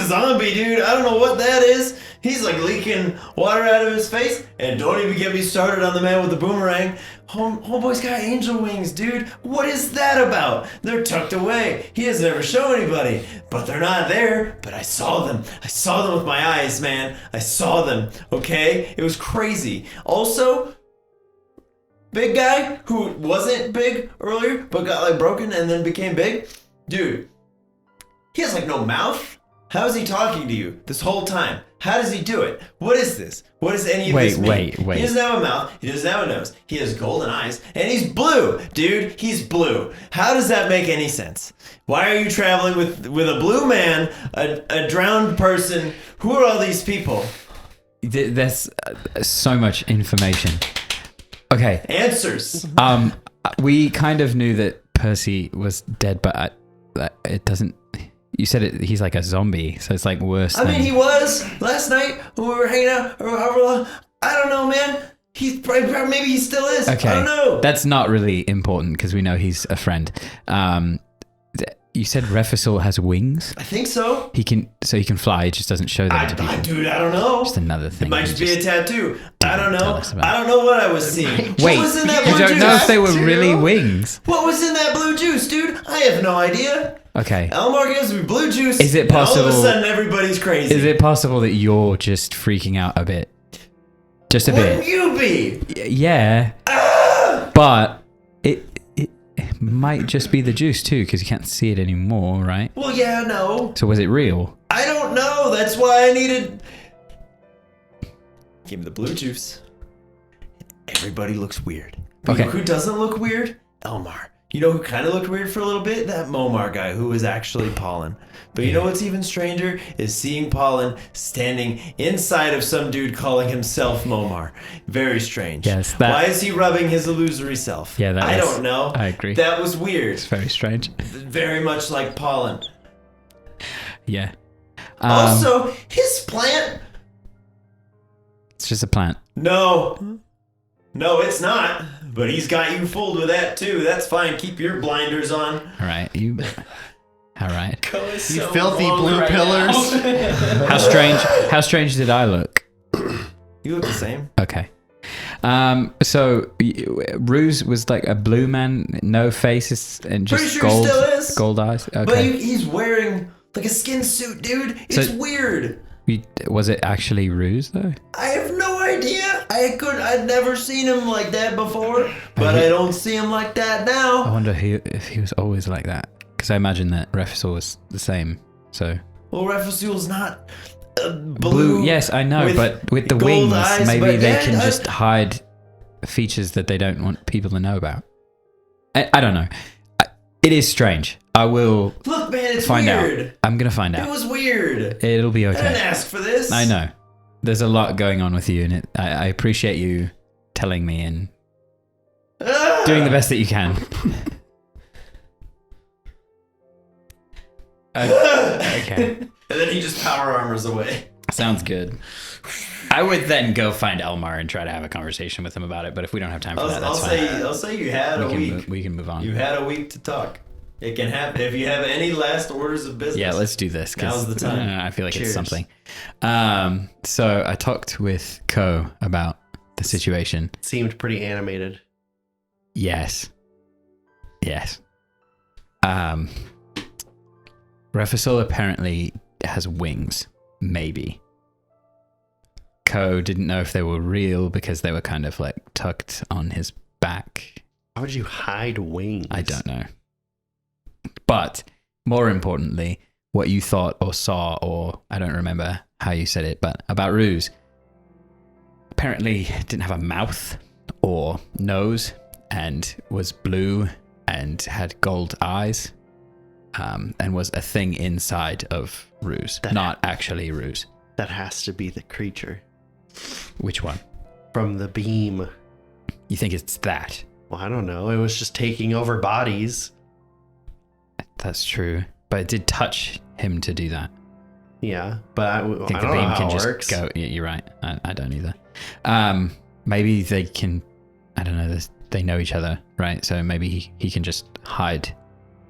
zombie, dude. I don't know what that is. He's like leaking water out of his face, and don't even get me started on the man with the boomerang. Homeboy's got angel wings, dude. What is that about? They're tucked away. He has never shown anybody, but they're not there. But I saw them. I saw them with my eyes, man. I saw them. Okay, it was crazy. Also, big guy who wasn't big earlier, but got like broken and then became big, dude. He has like no mouth. How is he talking to you this whole time? How does he do it? What is this? What does any of this mean? Wait. He doesn't have a mouth. He doesn't have a nose. He has golden eyes. And he's blue. Dude, he's blue. How does that make any sense? Why are you traveling with a blue man, a drowned person? Who are all these people? There's so much information. Okay. Answers. We kind of knew that Percy was dead, but it doesn't... You said he's like a zombie, so it's like worse. I mean, he was last night when we were hanging out, or however long. I don't know, man. He's probably maybe he still is. Okay. I don't know. That's not really important because we know he's a friend. You said Refisul has wings. I think so. He can fly. He just doesn't show them to people. Dude, I don't know. Just another thing. It might just be a tattoo. I don't tell know. us about I don't know what I was seeing. Wait, what was in that you blue don't juice? know if they were really wings. What was in that blue juice, dude? I have no idea. Okay. Elmar gives me blue juice. Is it and all of a possible- sudden, everybody's crazy. Is it possible that you're just freaking out a bit? Just a Wouldn't bit. you be? Yeah. But it might just be the juice too, because you can't see it anymore, right? Well, yeah, no. So was it real? I don't know. That's why I needed. Give me the blue juice. Everybody looks weird. But Okay. You know who doesn't look weird? Elmar. You know who kind of looked weird for a little bit? That Momar guy who was actually Polen. But you know what's even stranger is seeing Polen standing inside of some dude calling himself Momar. Very strange. Yes, that- Why is he rubbing his illusory self? Yeah, that I is- don't know. I agree. That was weird. It's very strange. Very much like Polen. Yeah. Also, his plant. It's just a plant. No, it's not. But he's got you fooled with that too. That's fine. Keep your blinders on. All right. All right. You filthy blue pillars. How strange did I look? You look the same. Okay. So Ruse was like a blue man, no faces, and just Pretty sure gold, he still is. gold eyes. But Okay. he's wearing like a skin suit, dude. It's So- weird. Was it actually Ruse though? I have no idea. I'd never seen him like that before, but I don't see him like that I now. wonder if he was always like that. Because I imagine that Refisul was the same. So Well, Refisul's not blue. Yes, I know, with but with the gold wings, eyes, maybe but they yeah, can just hide features that they don't want people to know about. I don't know. It is strange. I will Look, man, it's find weird. out. I'm gonna find It out. was weird. It'll be I didn't okay. ask for this. I know. There's a lot going on with you, and I appreciate you telling me and doing the best that you can. Okay. And then he just power armors away. Sounds good. I would then go find Elmar and try to have a conversation with him about it, but if we don't have time for that, that's fine. I'll say you had a week. We can move on. You had a week to talk. It can happen. If you have any last orders of business. Yeah, let's do this. 'Cause, Now's the time. I feel like Cheers. it's something. So I talked with Ko about the situation. Seemed pretty animated. Yes. Refisul apparently has wings. Maybe. Ko didn't know if they were real because they were kind of like tucked on his back. Why would you hide wings? I don't know. But more importantly, what you thought or saw, or I don't remember how you said it, but about Ruse. Apparently didn't have a mouth or nose and was blue and had gold eyes, and was a thing inside of Ruse, not actually Ruse. That has to be the creature Which one? from the beam. You think it's that? Well, I don't know. It was just taking over bodies. That's true. But it did touch him to do that. Yeah, but I I think don't the know beam how can it just works. go. Yeah, you're right. I don't either. Maybe they can. I don't know. They know each other, right? So maybe he can just hide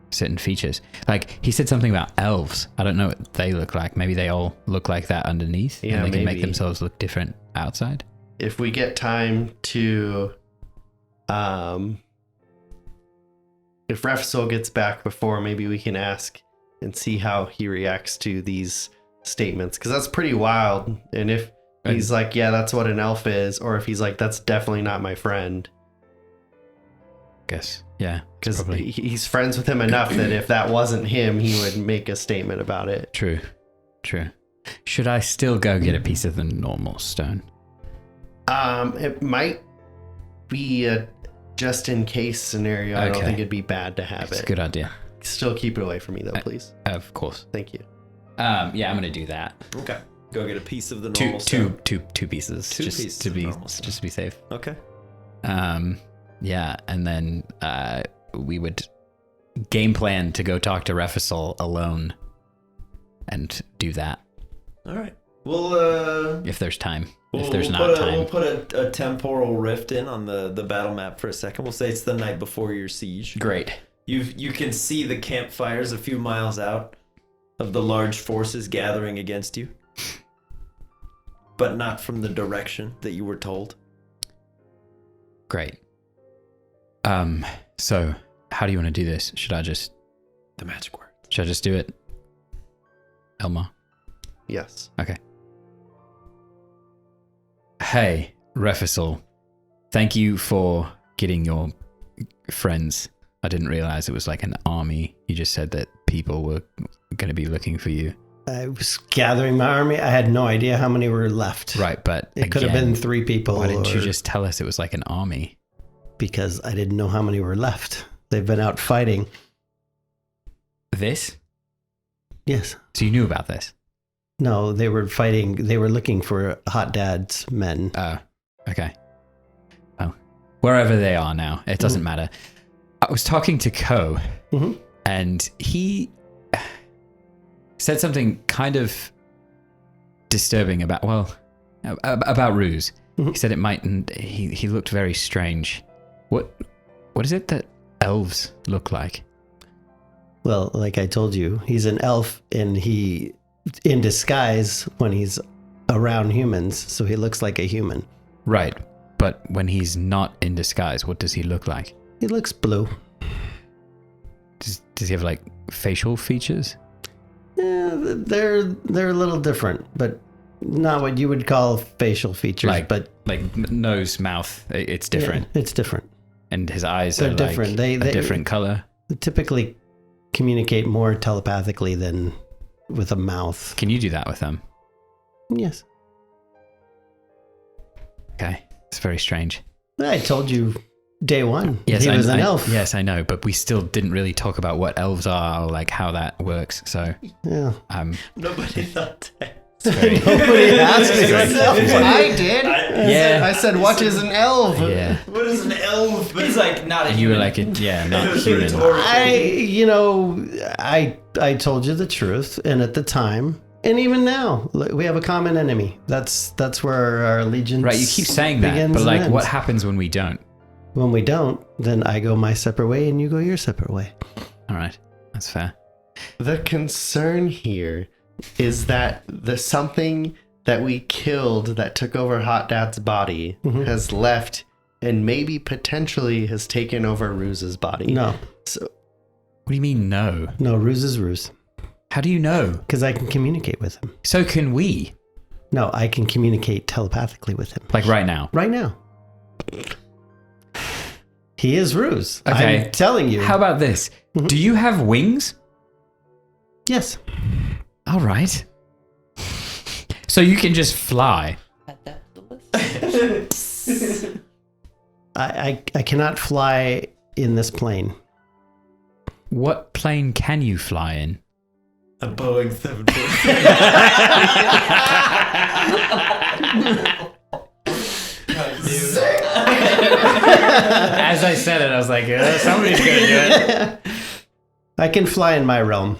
certain features. Like he said something about elves. I don't know what they look like. Maybe they all look like that underneath, Yeah, and they can make maybe. themselves look different outside. If we get time to, if Refsol gets back before, maybe we can ask and see how he reacts to these statements, because that's pretty wild. And if he's like, yeah, that's what an elf is, or if he's like, that's definitely not my friend, Guess. Yeah. because probably he's friends with him enough that if that wasn't him, he would make a statement about it. true. Should I still go get a piece of the normal stone? It might be a just in case scenario. I don't Okay. think it'd be bad to have It's it. a good idea. Still keep it away from me though, please. Of course. Thank you. Yeah, I'm gonna do that. Okay. Go get a piece of the Two normal stone. pieces. Two just pieces to of be normal stone. just to be safe. Okay. Yeah, and then we would game plan to go talk to Refisol alone and do that All right. We'll if there's time. We'll, If there's we'll not put time. we'll put a temporal rift in on the battle map for a second. We'll say it's the night before your siege. Great. You can see the campfires a few miles out of the large forces gathering against you, but not from the direction that you were told. Great. So how do you want to do this? Should I just The magic word. Should I just do it? Elmar? Yes. Okay. Hey, Refisul. Thank you for getting your friends. I didn't realize it was like an army. You just said that people were going to be looking for you. I was gathering my army. I had no idea how many were left. Right, but It could have been 3 people. Why didn't you or- just tell us it was like an army? Because I didn't know how many were left. They've been out fighting. This? Yes. So you knew about this? No, they were fighting. They were looking for Hot Dad's men. Oh, okay. Oh, wherever they are now, it doesn't matter. I was talking to Ko, Mhm. and he said something kind of disturbing about Ruse. He said it mightn't. He looked very strange. What is it that elves look like? Well, like I told you, he's an elf and he in disguise when he's around humans, so he looks like a human. Right, but when he's not in disguise, what does he look like? He looks blue. Does he have like facial features? Yeah, they're a little different, but not what you would call facial features. But nose, mouth, it's different. Yeah, it's different. And his eyes They're are different. Like a different color. They typically communicate more telepathically than with a mouth. Can you do that with them? Yes. Okay, it's very strange. I told you day one. Yes, he was an elf. Yes, I know, but we still didn't really talk about what elves are or like how that works. So, Yeah. Nobody thought that. Nobody asked me myself. I did. Yeah. I said, what is an elf? Yeah. What is an elf? He's like, not a And you were human. like, not It was human. rhetorical. I told you the truth, and at the time, and even now, we have a common enemy. That's where our allegiance. Right, you keep saying that, begins but and like, ends. what happens when we don't? When we don't, then I go my separate way, and you go your separate way. All right, that's fair. The concern here is that the something that we killed that took over Hot Dad's body Mhm. has left and maybe potentially has taken over Ruse's body. No, So What do you mean no? no, Ruse is Ruse, How do you know? because I can communicate with him. So can we? No, I can communicate telepathically with him Like right now? right now. He is Ruse. Okay. I'm telling you. How about this? Mhm. Do you have wings? Yes. All right. So you can just fly. I cannot fly in this plane. What plane can you fly in? A Boeing 747. As I said it, I was like, somebody's going to do it. I can fly in my realm,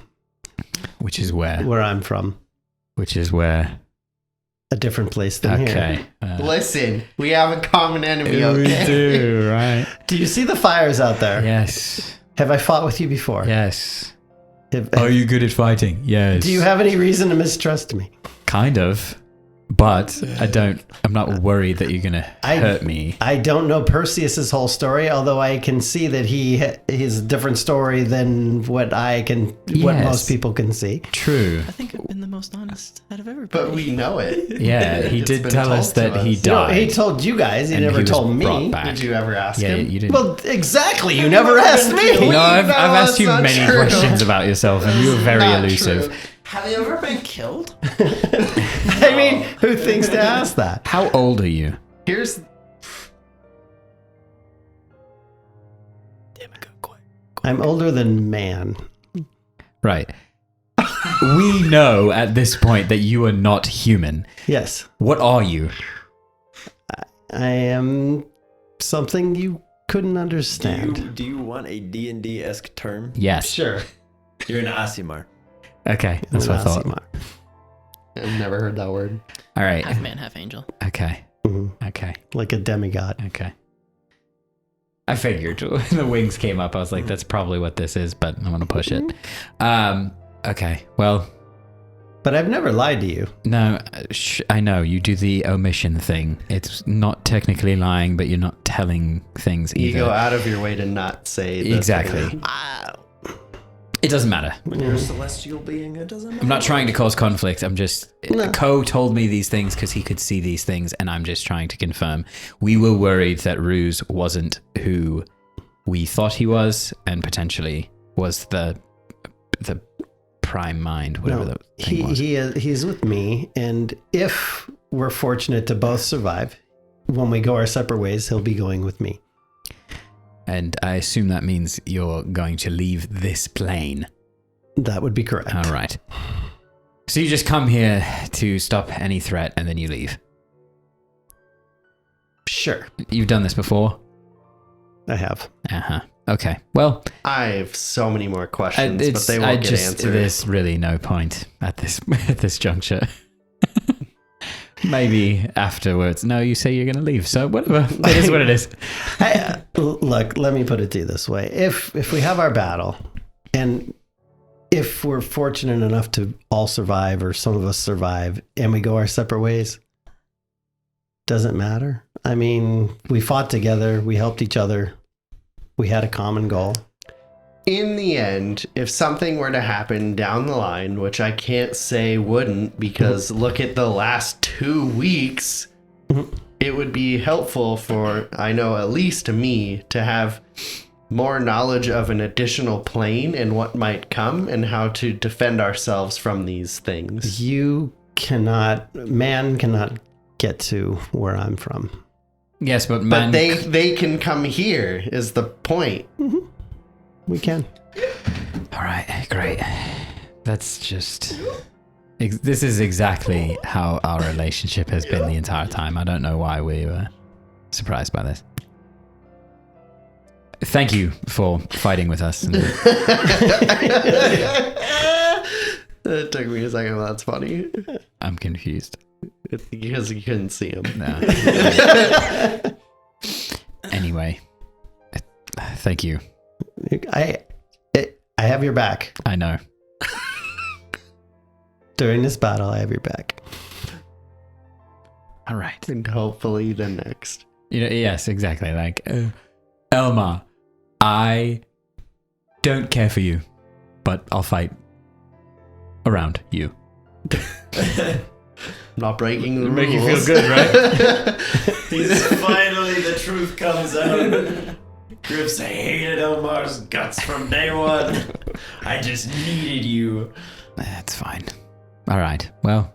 Which is where? where I'm from. Which is where? A different place than here. Okay. listen, we have a common enemy, okay? do, right? Do you see the fires out there? Yes. Have I fought with you before? Yes. Have- Are you good at fighting? Yes. do you have any reason to mistrust me? Kind of. But I'm not worried that you're going to I- hurt me. I don't know Perseus's whole story, although I can see that he's a different story than what Yes. most people can see. True. I think I've been the most honest out of everybody. But we know it. Yeah, he It's did been tell us told to that he us. No, died. he told you guys. He and never he was told brought me. back. Did you ever ask Yeah, him? you didn't. Well, exactly. You never asked me. No, I've No, asked you that's not many true. questions about yourself, and you were very Not elusive. true. have you ever been killed? I mean, who thinks to ask that? How old are you? Here's I'm older than man. Right. We know at this point that you are not human. Yes, What are you? I am something you couldn't understand. Do you want a D&D-esque term? Yes. Sure. You're an Asimar. Okay, that's what I thought. I've never heard that word. All right. Half man, half angel. Okay. Mhm. Okay. Like a demigod. Okay. I figured when the wings came up, I was like, that's probably what this is, but I'm going to push it. Okay, well. But I've never lied to you. No, I know. You do the omission thing. It's not technically lying, but you're not telling things either. You go out of your way to not say the Exactly. thing. It doesn't matter. When you're a celestial being, it doesn't matter. I'm not trying to cause conflict. I'm just... Ko told me these things because he could see these things, and I'm just trying to confirm. We were worried that Ruse wasn't who we thought he was, and potentially was the prime mind, whatever the thing was. He's with me, and if we're fortunate to both survive, when we go our separate ways, he'll be going with me. And I assume that means you're going to leave this plane. That would be correct. All right. So you just come here to stop any threat, and then you leave. Sure. You've done this before? I have. Uh-huh. Okay. Well, I have so many more questions, but they won't get answered. There's really no point at this juncture. Maybe afterwards. No, you say you're going to leave, so whatever. It is what it is. Look, let me put it to you this way. If we have our battle, and if we're fortunate enough to all survive, or some of us survive, and we go our separate ways, doesn't matter. I mean, we fought together. We helped each other. We had a common goal. In the end, if something were to happen down the line, which I can't say wouldn't, because look at the last 2 weeks, it would be helpful for, I know at least to me, to have more knowledge of an additional plane and what might come and how to defend ourselves from these things. Man cannot get to where I'm from. Yes, but they can come here is the point. Mm-hmm. We can. All right, great. That's just... This is exactly how our relationship has been the entire time. I don't know why we were surprised by this. Thank you for fighting with us. It took me a second, but that's funny. I'm confused. It's because you couldn't see him. No. Anyway, thank you. I have your back. I know. During this battle, I have your back. All right. And hopefully the next. Yes, exactly. Like, Elmar, I don't care for you, but I'll fight around you. Not breaking the rules. Make you feel good, right? Finally, the truth comes out. Griff's hated Elmar's guts from day one. I just needed you. That's fine. All right. Well,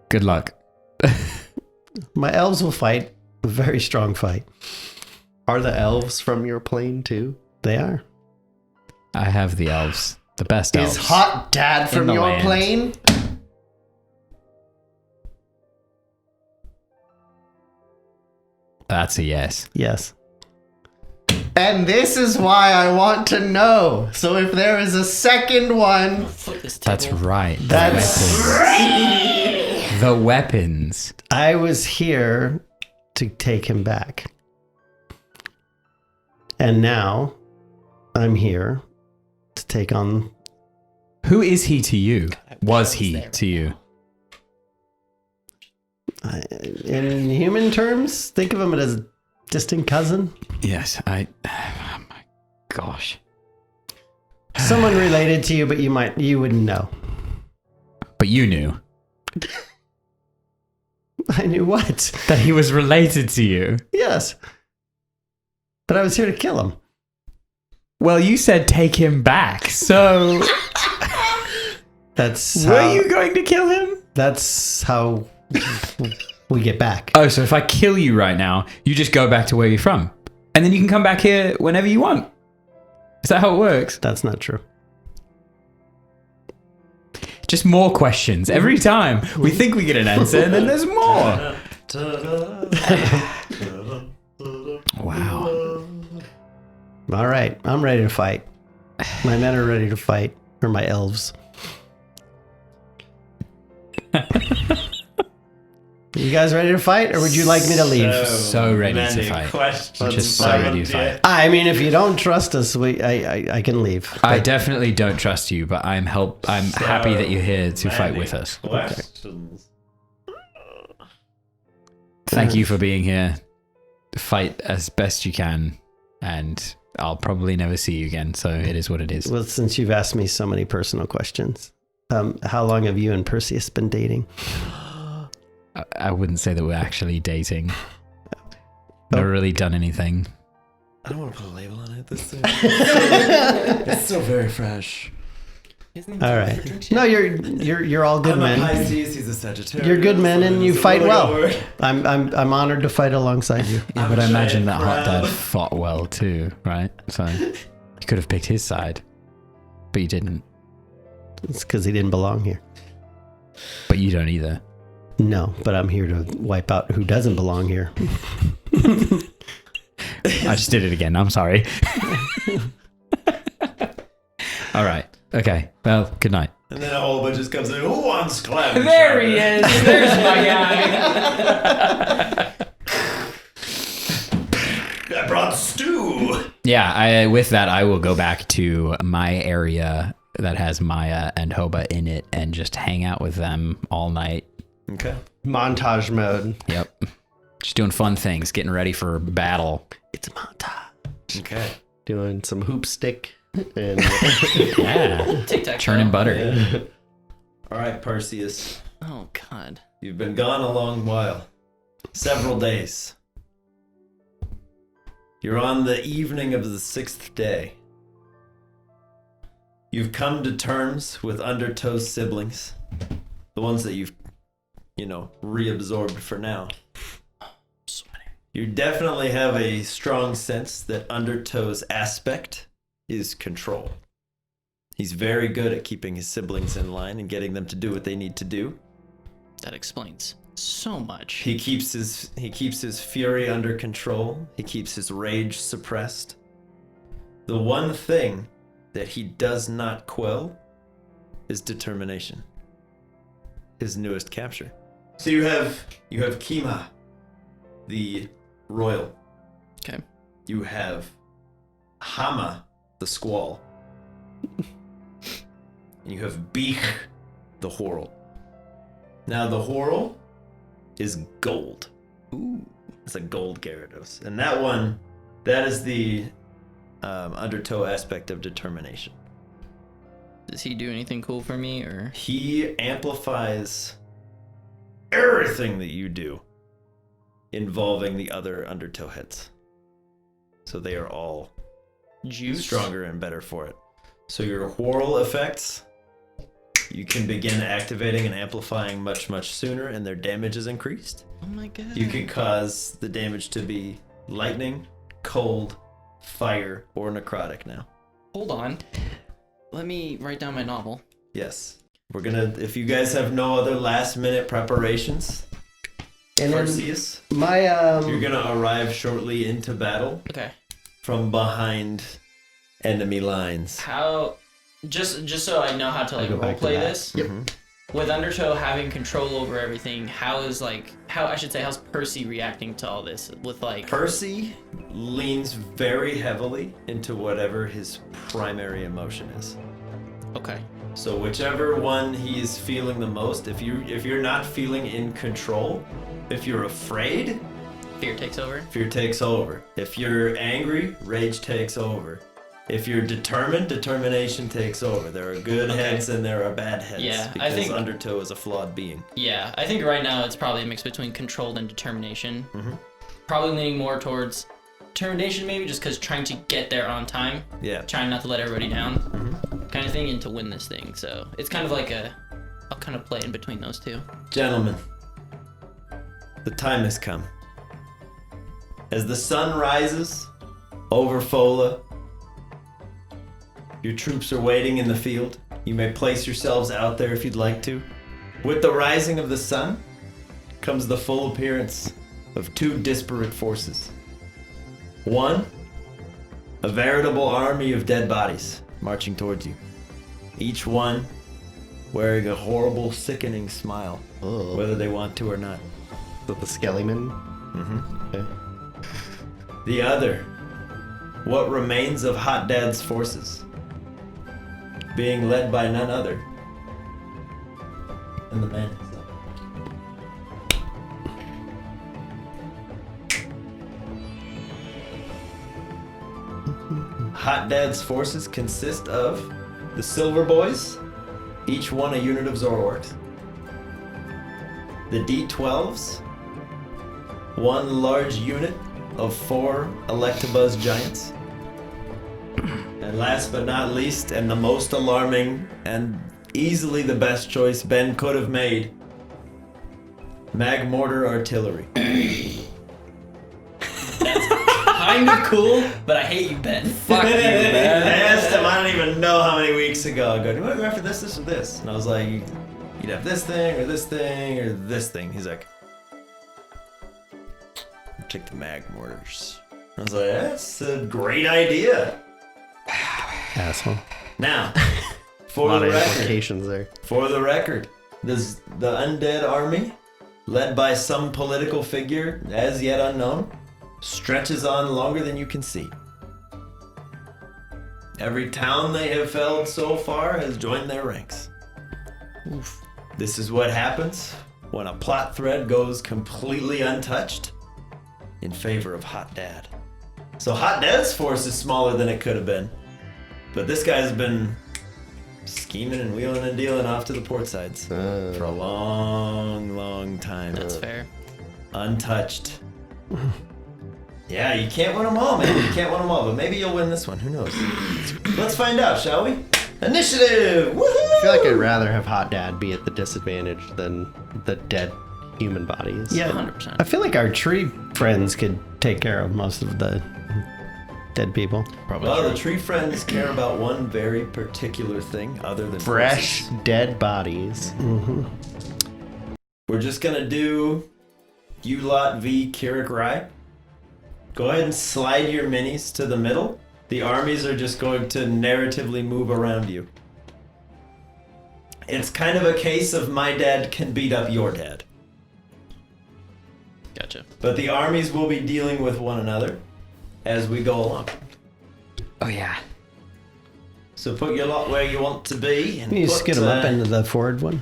good luck. My elves will fight a very strong fight. Are the elves from your plane too? They are. I have the elves. The best elves. Is Hot Dad from your land. plane? That's a yes. Yes. And this is why I want to know. So if there is a second one... Flip this table. That's right. That's the weapons. I was here to take him back. And now I'm here to take on... Who is he to you? Was he to you? In human terms, think of him as a distant cousin. Yes, oh my gosh. Someone related to you, but you wouldn't know. But you knew. I knew what? That he was related to you. Yes. But I was here to kill him. Well, you said take him back, so... Were you going to kill him? That's how we get back. Oh, so if I kill you right now, you just go back to where you're from. And then you can come back here whenever you want. Is that how it works? That's not true. Just more questions. Every time we think we get an answer, and then there's more. Wow. All right. I'm ready to fight. My men are ready to fight. Or my elves. You guys ready to fight, or would you like me to leave? So ready to many fight. questions. Just so ready to fight. I mean, if you don't trust us, I can leave. I definitely don't trust you, but I'm happy that you're here to fight with us. Questions. Thank you for being here. Fight as best you can, and I'll probably never see you again, so it is what it is. Well, since you've asked me so many personal questions, how long have you and Perseus been dating? I wouldn't say that we're actually dating. Never really done anything. I don't want to put a label on it. It's still very fresh. All right. No, you're all good I'm a men. Pisces, he's a Sagittarius. You're good men, and you So fight we're well. over. I'm honored to fight alongside you. Yeah, but I imagine that Hot proud. Dad fought well too, right? So you could have picked his side, but you didn't. It's because he didn't belong here. But you don't either. No, but I'm here to wipe out who doesn't belong here. I just did it again. I'm sorry. All right. Okay. Well, good night. And then a whole bunch just comes in. Who wants clam? There he is. There's my guy. I brought stew. Yeah. With that, I will go back to my area that has Maya and Hoba in it and just hang out with them all night. Okay. Montage mode. Yep. Just doing fun things, getting ready for battle. It's a montage. Okay. Doing some hoop stick and Yeah. Tic-tac. Churning butter. Yeah. All right, Perseus. Oh God. You've been gone a long while. Several days. You're on the evening of the 6th day. You've come to terms with Undertow's siblings. The ones that you've, reabsorbed for now. So many. You definitely have a strong sense that Undertow's aspect is control. He's very good at keeping his siblings in line and getting them to do what they need to do. That explains so much. He keeps his fury under control. He keeps his rage suppressed. The one thing that he does not quell is determination. His newest capture. So you have Kima, the royal. Okay. You have Hama, the squall. And you have Beech, the Horrel. Now the Horrel is gold. Ooh. It's a gold Gyarados. And that is the Undertow aspect of determination. Does he do anything cool for me, or? He amplifies everything that you do involving the other Undertow heads. So they are all Juice? stronger and better for it. So your Whirl effects, you can begin activating and amplifying much, much sooner, and their damage is increased. Oh my God. You can cause the damage to be lightning, cold, fire, or necrotic now. Hold on. Let me write down my novel. Yes. If you guys have no other last minute preparations, And then Perseus, my you're gonna arrive shortly into battle Okay. from behind enemy lines. How? Just so I know how to like go back to roleplay that. this. Yep. With Undertow having control over everything, how's Percy reacting to all this? With like, Percy leans very heavily into whatever his primary emotion is. okay, So whichever one he is feeling the most, if you're not feeling in control, if you're afraid, fear takes over. fear takes over. If you're angry, rage takes over. If you're determined, determination takes over. There are good heads and there are bad heads. Yeah, I because think- Undertow is a flawed being. Yeah, I think right now it's probably a mix between controlled and determination. Mhm. Probably leaning more towards determination, maybe just because trying to get there on time, Yeah. trying not to let everybody down, kind of thing, and to win this thing. So it's kind of like I'll kind of play in between those two. Gentlemen, the time has come. As the sun rises over Fola, your troops are waiting in the field. You may place yourselves out there if you'd like to. With the rising of the sun comes the full appearance of two disparate forces. One, a veritable army of dead bodies marching towards you. Each one wearing a horrible, sickening smile, whether they want to or not. the Skellyman. Mm-hmm. Okay. The other. What remains of Hot Dad's forces? Being led by none other than the man himself. Hot Dad's forces consist of the Silver Boys, each one a unit of Zoroarks. The D12s, one large unit of 4 Electabuzz giants. And last but not least, and the most alarming and easily the best choice Ben could have made, Magmortar Artillery. That's kind of cool, but I hate you, Ben. Fuck you, man. I asked him, I don't even know how many weeks ago, I go, do you want to go after this, or this? And I was like, you'd have this thing, or this thing, or this thing. He's like, take the Magmortars. I was like, that's a great idea. Asshole. Now, A for lot the of record, implications there. for the record, the undead army, led by some political figure as yet unknown, stretches on longer than you can see. Every town they have felled so far has joined their ranks. Oof. This is what happens when a plot thread goes completely untouched in favor of Hot Dad. So Hot Dad's force is smaller than it could have been. But this guy's been scheming and wheeling and dealing off to the port sides for a long, long time. That's fair. Untouched. Yeah, you can't win them all, man. You can't win them all, but maybe you'll win this one. Who knows? Let's find out, shall we? Initiative! Woohoo! I feel like I'd rather have Hot Dad be at the disadvantage than the dead human bodies. Yeah, 100%. I feel like our tree friends could take care of most of the dead people. Probably Well, true. the tree friends care about one very particular thing other than Fresh horses. dead bodies. We're just gonna do U-Lot v. Kirik Rai. Go ahead and slide your minis to the middle. The armies are just going to narratively move around you. It's kind of a case of my dad can beat up your dad. Gotcha. But the armies will be dealing with one another as we go along. Oh yeah. So put your lot where you want to be. And Can you put, skid them up into the forward one?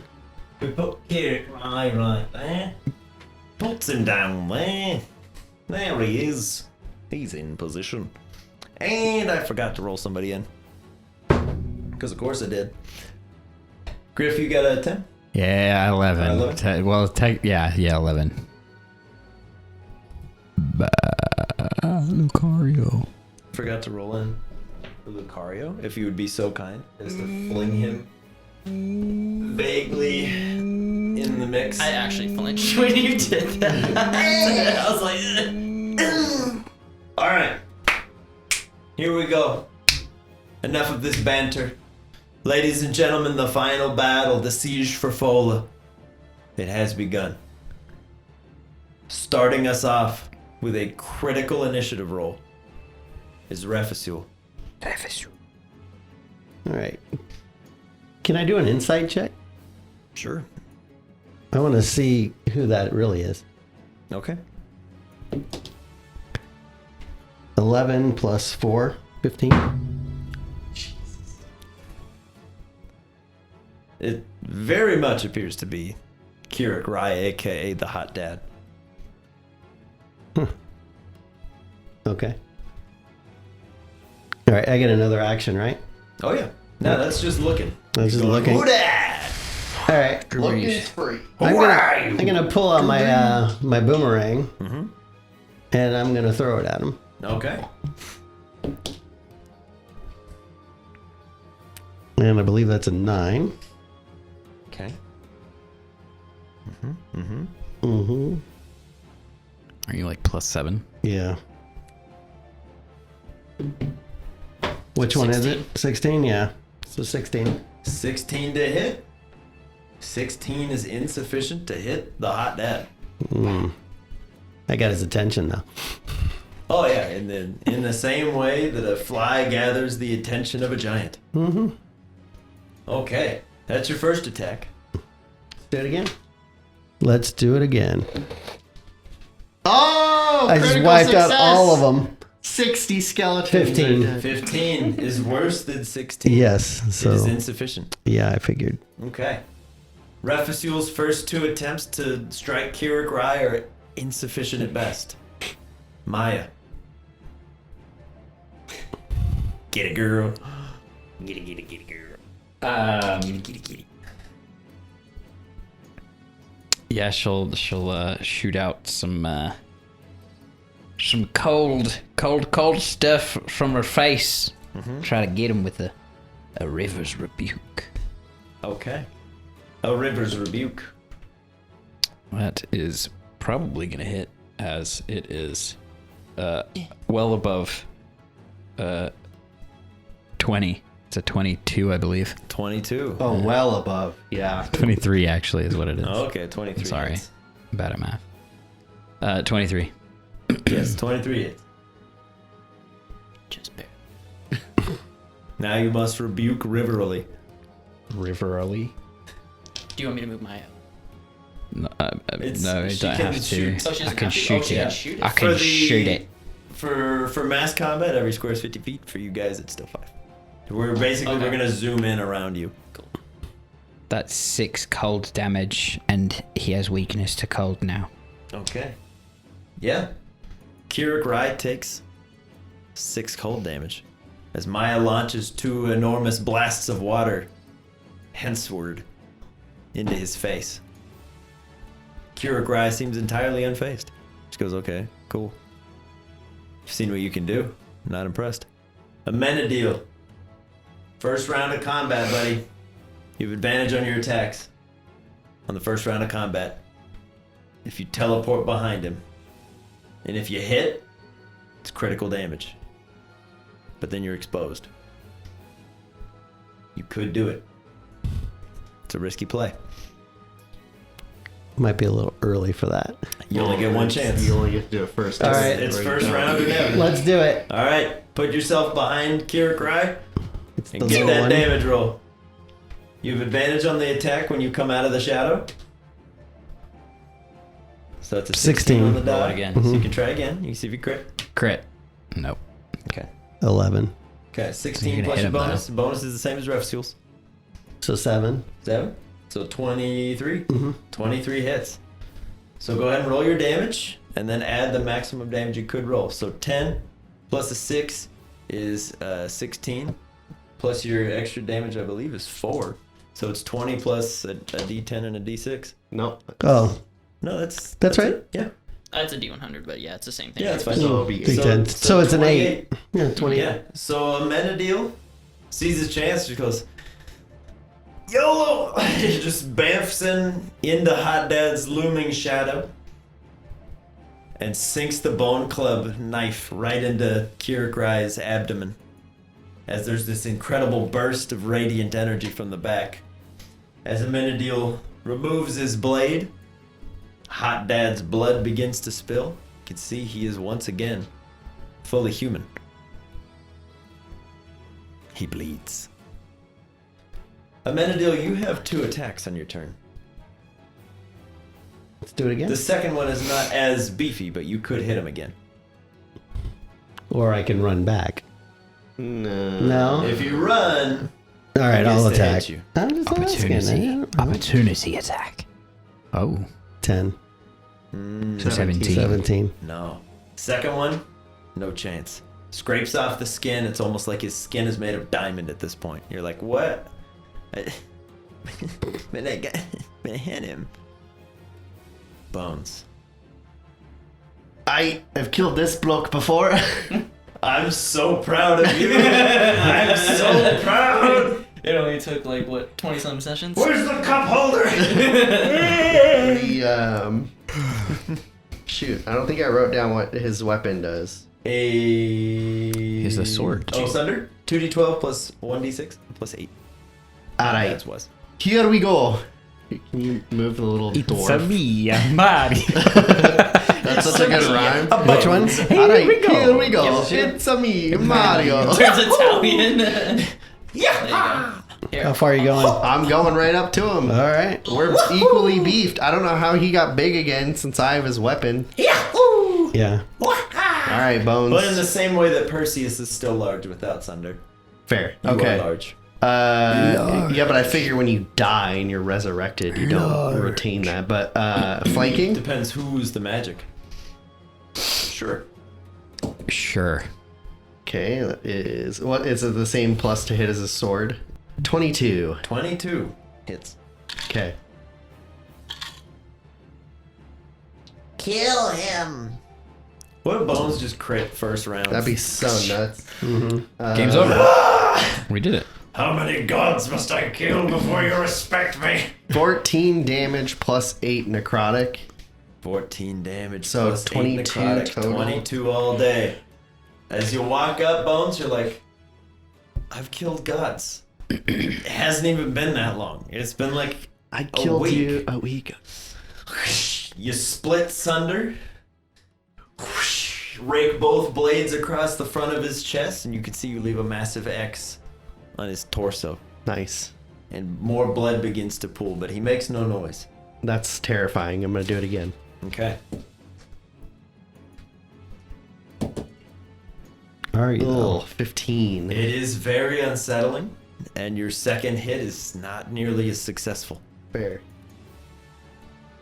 We put Kirik Rai right there. Puts him down there. There he is. He's in position. And I forgot to roll somebody in. Because of course I did. Griff, you got a 10? Yeah, 11. 11? Yeah, 11. Lucario. Forgot to roll in Lucario, if you would be so kind as to fling him vaguely in the mix. I actually flinched when you did that. I was like, Alright. Here we go. Enough of this banter. Ladies and gentlemen, the final battle, the siege for Fola. It has begun. Starting us off with a critical initiative roll is Refisul. All right. Can I do an insight check? Sure. I want to see who that really is. Okay. 11 plus 4, 15. It very much appears to be Kirik Rai, aka the Hot Dad. Okay. All right, I get another action, right? Oh yeah. No, that's just looking. I was just looking. Who All dat? right. Free. I'm gonna pull out my my boomerang, Mhm. and I'm gonna throw it at him. Okay. And I believe that's a 9. Okay. Mm-hmm. Are you like +7? Yeah. Which one is it? 16? Yeah. So 16. 16 to hit. 16 is insufficient to hit the Hot Dad. I got his attention now. Oh yeah, and then in the same way that a fly gathers the attention of a giant. Mm-hmm. Okay, that's your first attack. Do it again. Let's do it again. no! I just critical wiped out success. all of them. 60 skeletons. 15. are dead. 15 is worse than 16. Yes. It is So insufficient. yeah, I figured. Okay. Refusul's first 2 attempts to strike Kirik Rai are insufficient at best. Maya. Get it, girl. Get it, girl. Get it. Yeah, she'll shoot out some cold stuff from her face. Try to get him with a river's rebuke. Okay. A river's rebuke. That is probably gonna hit, as it is well above 20. It's a 22, I believe. 22. Oh, well above. Yeah. 23 actually is what it is. Oh, okay, 23. Sorry. hits. I'm bad at math. 23. Yes, 23 hits. Just bear. Now you must rebuke Riverly. Riverly? Do you want me to move my? No, It's- no, I she don't can have to. shoot. Oh, she I doesn't can have to- shoot oh, she it. can shoot it. I can For the- shoot it. For mass combat, every square is 50 feet. For you guys, it's still 5. We're Okay. gonna zoom in around you. That's 6 cold damage, and he has weakness to cold now. Okay. Yeah. Kirik Rai takes 6 cold damage as Maya launches 2 enormous blasts of water henseward into his face. Kirik Rai seems entirely unfazed. She goes, okay, cool. You've seen what you can do. I'm not impressed. Amenadiel. First round of combat, buddy. You have advantage on your attacks on the first round of combat. If you teleport behind him. And if you hit, it's critical damage. But then you're exposed. You could do it. It's a risky play. Might be a little early for that. You only get one chance. You only get to do it first. All right. It's first round or never. Let's do it. All right, put yourself behind Kirik Rai It's and the get little that one. damage roll. You have advantage on the attack when you come out of the shadow. So it's a 16 on the 16. die. Roll it again. So you can try again. You can see if you crit. Crit. Nope. Okay. 11. Okay, you're 16 gonna plus hit your him, bonus. Bonus is the same as Refusul's. So 7. 7. So 23. Mm-hmm. 23 hits. So go ahead and roll your damage, and then add the maximum damage you could roll. So 10 plus a 6 is 16. Plus your extra damage, I believe, is 4. So it's 20 plus a D10 and a D6. No. Oh, No, that's right. it. Yeah. That's a D100, but yeah, it's the same thing. Yeah, that's fine. So it'll be Big 10. So it's an 8. 28. Yeah, 28. Yeah. So Amenadiel sees his chance. She goes, YOLO! He just bamfs into Hot Dad's looming shadow and sinks the bone club knife right into Kirik Rai's abdomen as there's this incredible burst of radiant energy from the back. As Amenadiel removes his blade, Hot Dad's blood begins to spill. You can see he is once again fully human. He bleeds. Amenadiel, you have 2 attacks on your turn. Let's do it again. The second one is not as beefy, but you could hit him again. Or I can run back. No. No? If you run, All right, he gets I'll to attack. hit you. I'm just asking. Opportunity. Opportunity attack. Oh. 10. So 17. 17. No. Second one, no chance. Scrapes off the skin. It's almost like his skin is made of diamond at this point. You're like, what? But I hit him. Bones. I have killed this bloke before. I'm so proud of you. I'm so proud. It only took like what 20-some sessions. Where's the cup holder? Shoot, I don't think I wrote down what his weapon does. Here's the sword. Oh, Sunder? 2d12 plus 1d6 plus 8. Alright, That was. here we go. Can you move the little dwarf? me, Mario. That's such a good rhyme. Which one? Alright, here we go. Yes, sure. It's a me, Mario. Turns Italian. Yeah. How far are you going? I'm going right up to him. All right. We're equally beefed. I don't know how he got big again since I have his weapon. Yeah. All right, Bones. But in the same way that Perseus is still large without Sunder. Fair. You Okay. are large. Yeah, but I figure when you die and you're resurrected, you don't retain that. But flanking? Depends who's the magic. Sure. Sure. Okay, that is what is it the same plus to hit as a sword? 22. 22 hits. Okay. Kill him. What if Bones just crit first round? That'd be so nuts. Game's over. We did it. How many gods must I kill before you respect me? 14 damage plus 8 necrotic. 14 damage. So plus 8 22 necrotic, total. 22 all day. As you walk up, Bones, you're like, I've killed gods. It hasn't even been that long. It's been like I killed week. you a week. You split Sunder, rake both blades across the front of his chest, and you can see you leave a massive X on his torso. Nice. And more blood begins to pool, but he makes no noise. That's terrifying. I'm gonna do it again. Okay. Are you? Oh, 15. It is very unsettling, and your second hit is not nearly as successful. Fair.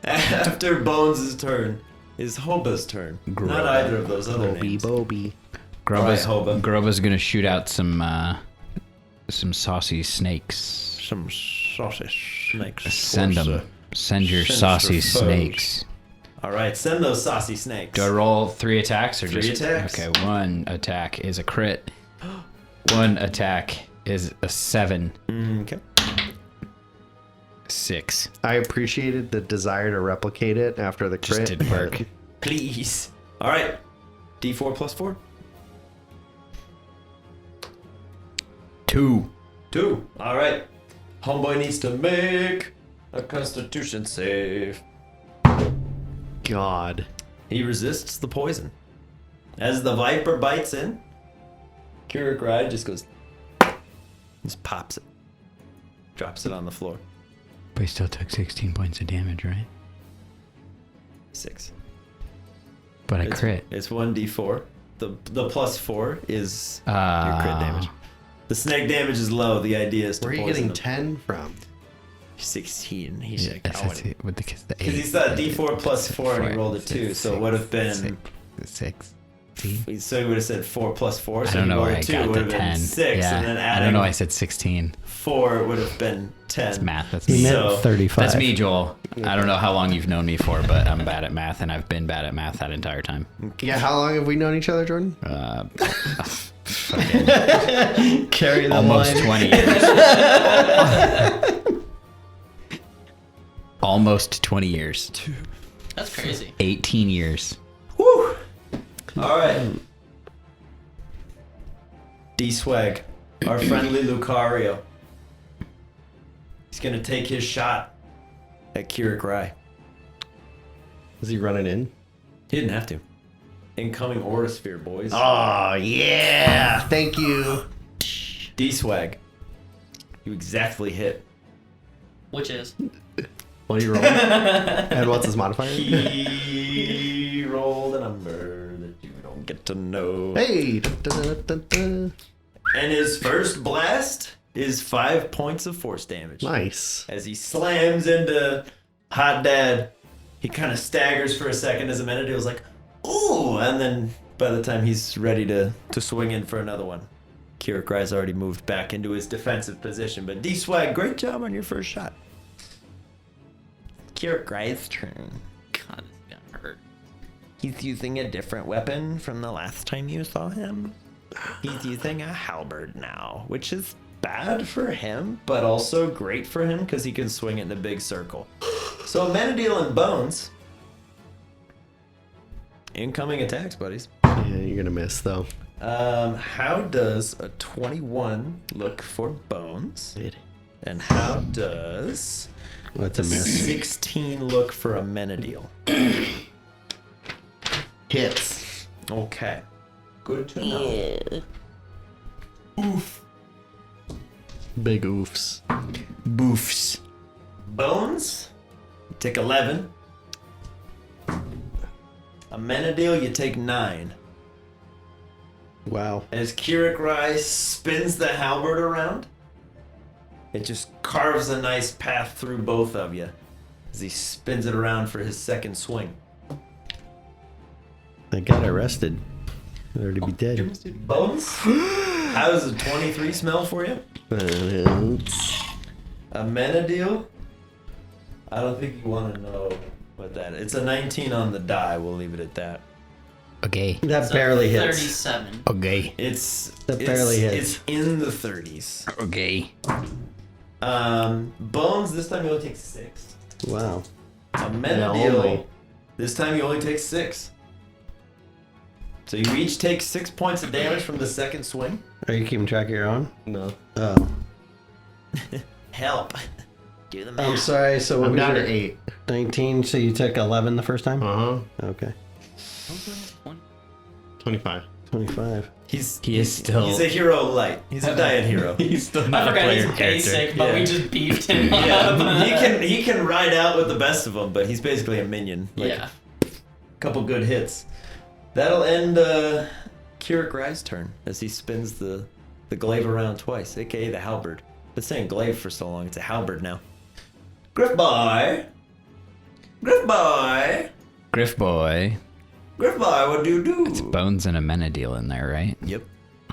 After Bones' turn is Hoba's turn. Not either of those other names. Bobby. Grova's, Right, Hoba. Grova's gonna shoot out some saucy snakes. Some sausage snakes. Send them. Send your Sinister saucy foes. snakes. All right, send those saucy snakes. Do I roll 3 attacks or 3 just attacks. Okay, 1 attack is a crit. 1 attack is a 7. Okay. 6. I appreciated the desire to replicate it after the crit. Just didn't work. Please. All right. D4 plus 4. 2. 2. All right. Homeboy needs to make a Constitution save. God. He resists the poison. As the viper bites in, Keurig just goes, just pops it, drops it on the floor. But he still took 16 points of damage, right? 6. But I crit. It's 1d4. The plus 4 is your crit damage. The snake damage is low. The idea is to Where are you poison getting him. 10 from? 16. He's like, That's it, with the 8. because he's that d4 plus 4 and he rolled a 2, so it would have been. 6. So he would have said 4 plus 4. So I don't know he rolled where a I 2 got would the have been 10. 6, Yeah, and then I adding don't know. I said 16. 4 would have been 10. That's math. That's He me. meant So, 35. That's me, Joel. I don't know how long you've known me for, but I'm bad at math, and I've been bad at math that entire time. Yeah, how long have we known each other, Jordan? Carry the Almost line. 20 years. Almost 20 years. That's crazy. 18 years. Woo! All right. D-Swag, our friendly Lucario. He's going to take his shot at Keurig Rai. Is he running in? He didn't have to. Incoming Aura Sphere, boys. Oh, yeah. Thank you. D-Swag. You exactly hit. Which is? What are you rolling? And what's his modifier? He rolled a number that you don't get to know. Hey. Dun, dun, dun, dun, dun. And his first blast is 5 points of force damage. Nice. As he slams into Hot Dad, he kind of staggers for a second as Amenadiel's like, ooh! And then by the time he's ready to swing in for another one, Keurig Rai's already moved back into his defensive position. But D-Swag, great job on your first shot. Keurig Rai's turn. God, this got hurt. He's using a different weapon from the last time you saw him. He's using a halberd now, which is bad for him, but also great for him because he can swing it in a big circle. So Amenadiel and Bones. Incoming attacks, buddies. Yeah, you're going to miss, though. How does a 21 look for Bones? And how does What's a a miss? 16 look for Amenadiel? Hits. Okay. Good to know. Oof. Big oofs. Boofs. Bones, take 11. Amenadiel, you take 9. Wow. As Kirikrai spins the halberd around, it just carves a nice path through both of you as he spins it around for his second swing. I got arrested. I'd already be dead. Bones? How does a 23 smell for you? Amenadiel? I don't think you want to know what that is. It's a 19 on the die. We'll leave it at that. Okay. That So barely hits. 37. Okay. That barely hits. It's in the 30s. Okay. Bones, this time you only take 6. Wow. Amenadiel, only. this time you only take 6. So you each take 6 points of damage from the second swing. Are you keeping track of your own? No. Oh. Help. Do the math. I'm sorry. So what I'm was down your to 8. 19? So you took 11 the first time? Uh-huh. Okay. 25. 25. He is still. He's a hero light. He's a diet hero. He's still I not a forgot player he's character. basic, but Yeah. we just beefed him Yeah, up. he can ride out with the best of them, but he's basically a minion. Like, Yeah. couple good hits. That'll end Kirikrai's turn as he spins the glaive around twice, aka the halberd. Been saying glaive for so long, it's a halberd now. Griff boy! Griff boy! Griff boy. Griff boy, what do you do? It's Bones and Amenadiel in there, right? Yep.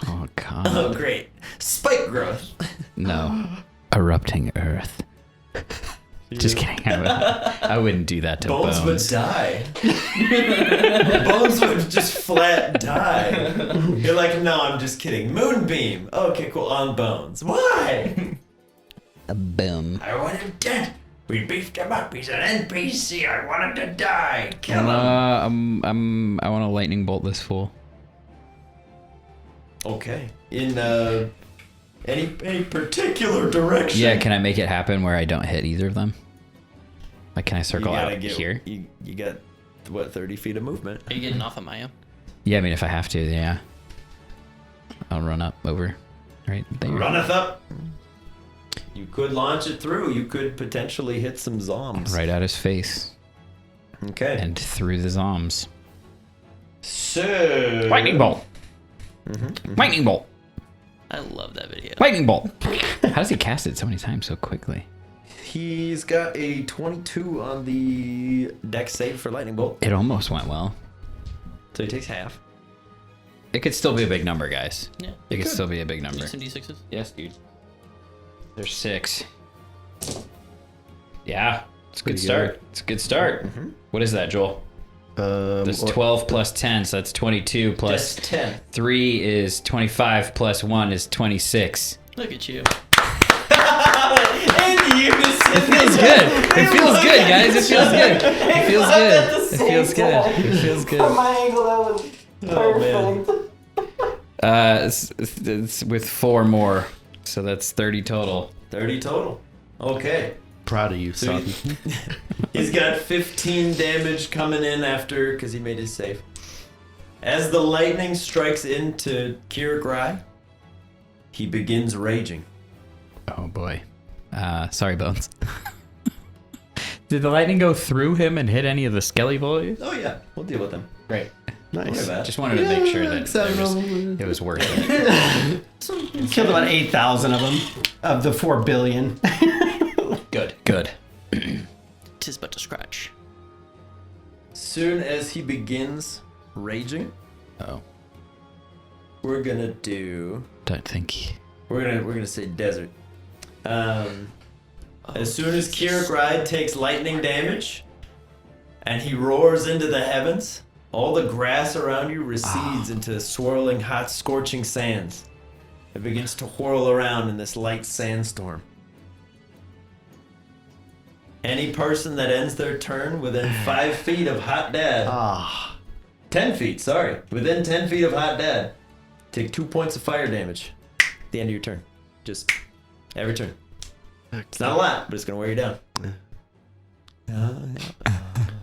Oh, God. Oh, great. Spike growth. No. Erupting Earth. Just kidding. I wouldn't do that to Bones Bones. would die. Bones would just flat die. You're like, no, I'm just kidding. Moonbeam. Okay, cool. On Bones. Why? A boom. I want him dead. We beefed him up. He's an NPC. I want him to die. Kill him. I want to lightning bolt this fool. Okay. In any particular direction? Yeah, can I make it happen where I don't hit either of them? Like, can I circle out here? You got, what, 30 feet of movement? Are you getting off of Maya? Yeah, I mean, if I have to, yeah. I'll run up over right there. Runneth up. You could launch it through. You could potentially hit some zombs. Right at his face. Okay. And through the zombs. So... Lightning bolt! Lightning bolt! I love that video. Lightning bolt! How does he cast it so many times so quickly? He's got a 22 on the dex save for lightning bolt. It almost went well. So he takes half. It could still be a big number, guys. Yeah. It could still be a big number. Need some D6s? Yes, dude. There's 6. Yeah, it's a good Pretty start. good. It's a good start. What is that, Joel? That's 12 plus 10, so that's 22 plus That's 10. 3 is 25 plus 1 is 26. Look at you. It feels good. It feels good, guys. It feels good. It feels good. It feels good. It feels good. Oh, man. It's with 4 more, so that's 30 total. 30 total. Okay. Proud of you, So son. he's got 15 damage coming in after, because he made his save. As the lightning strikes into Kirikrai, he begins raging. Oh boy. Sorry, Bones. Did the lightning go through him and hit any of the skelly boys? Oh yeah, we'll deal with him. Great. Nice. Just wanted to make sure that it was worth it. Killed about 8,000 of them, of the 4 billion. Good. Good. Tis but a scratch. Soon as he begins raging, Oh, we're gonna do. don't think. We're gonna say desert. As soon as Kirikrai takes lightning damage, and he roars into the heavens, all the grass around you recedes into swirling, hot, scorching sands. It begins to whirl around in this light sandstorm. Any person that ends their turn within 5 feet of Hot Dad, 10 feet, sorry, within 10 feet of Hot Dad, take 2 points of fire damage at the end of your turn. Just every turn. It's not a lot, but it's gonna wear you down.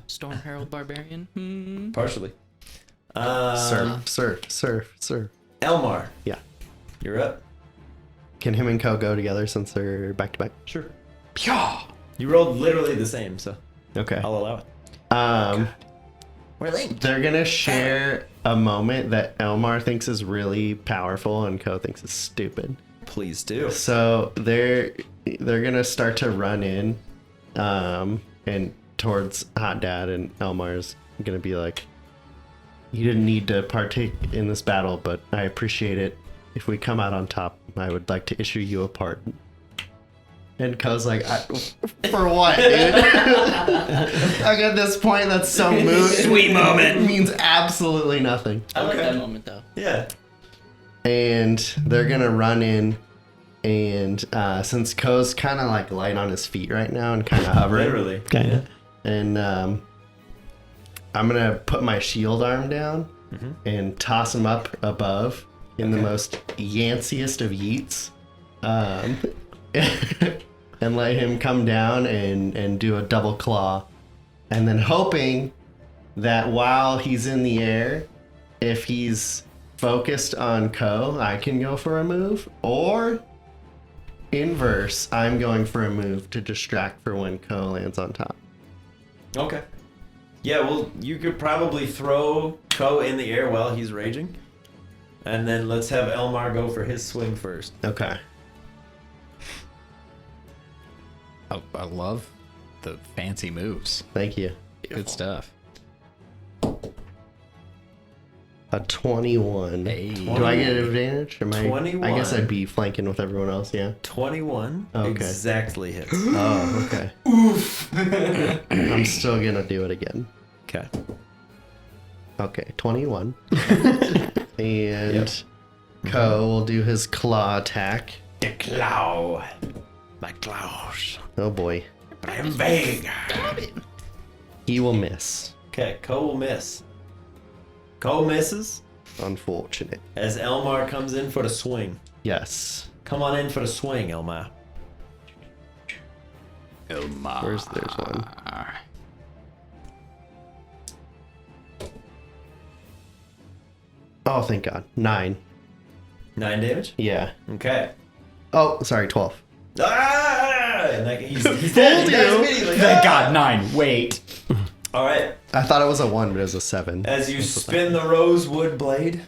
Storm Herald Barbarian. Partially. Surf. Elmar. Yeah. You're up. Can him and Ko go together since they're back to back? Sure. You rolled literally the same, so Okay. I'll allow it. They're gonna share a moment that Elmar thinks is really powerful and Ko thinks is stupid. Please do. So they're gonna start to run in, and towards Hot Dad, and Elmar's gonna be like, "You didn't need to partake in this battle, but I appreciate it. If we come out on top, I would like to issue you a pardon." And Ko's like, "For what, dude?" Like at this point, that's so moot. Sweet moment. It means absolutely nothing. I like that moment though. Yeah. And they're gonna run in, and since Ko's kind of like light on his feet right now and kind of hovering, Literally. Kinda. and I'm gonna put my shield arm down and toss him up above in the most yanciest of yeets, and let him come down and do a double claw, and then hoping that while he's in the air, if he's focused on Ko, I can go for a move, or inverse, I'm going for a move to distract for when Ko lands on top. Okay. Yeah, well, you could probably throw Ko in the air while he's raging. And then let's have Elmar go for his swing first. Okay. I love the fancy moves. Thank you. Good stuff. A 21. Hey. Do I get an advantage? Am I 21. I guess I'd be flanking with everyone else, yeah. 21 Okay. exactly hits. Oh, okay. Oof. I'm still gonna do it again. Okay. Okay, 21. And Ko will do his claw attack. The claw. My claws. Oh boy. I am vague. He will miss. Okay, Ko will miss. Ko misses Unfortunate. as Elmar comes in for the swing. Yes. Come on in for the swing, Elmar. Elmar. There's one. Oh, thank God. 9. 9 damage? Yeah. Okay. Oh, sorry, 12. Ah! And like, he's dead. He dies immediately. Thank Ah! God, 9. Wait. All right. I thought it was a 1, but it was a 7. As you spin the rosewood blade,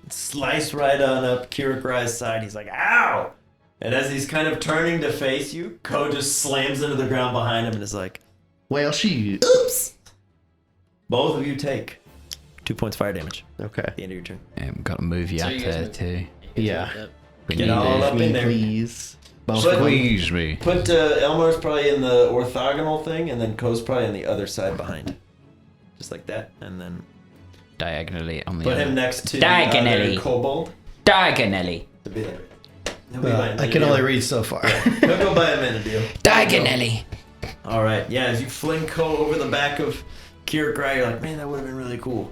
slice right on up Kirikrai's side. He's like, ow! And as he's kind of turning to face you, Ko just slams into the ground behind him and is like, Well, she. oops! Both of you take 2 points fire damage Okay. at the end of your turn. I'm gonna move you So up you guys there move- too. Yeah. We Get need all it. up in there. Please. Both But- of them. Squeeze me. Put Elmar's probably in the orthogonal thing, and then Ko's probably on the other side behind. Just like that, and then Diagonally on the put other. him next to Diagonally. the other kobold. Diagonally. To be like, he'll be by a I minute can only deal. read so far. He'll go by a minute deal. Diagonally. All right, yeah. As you fling Ko over the back of Kirikrai, you're like, man, that would have been really cool.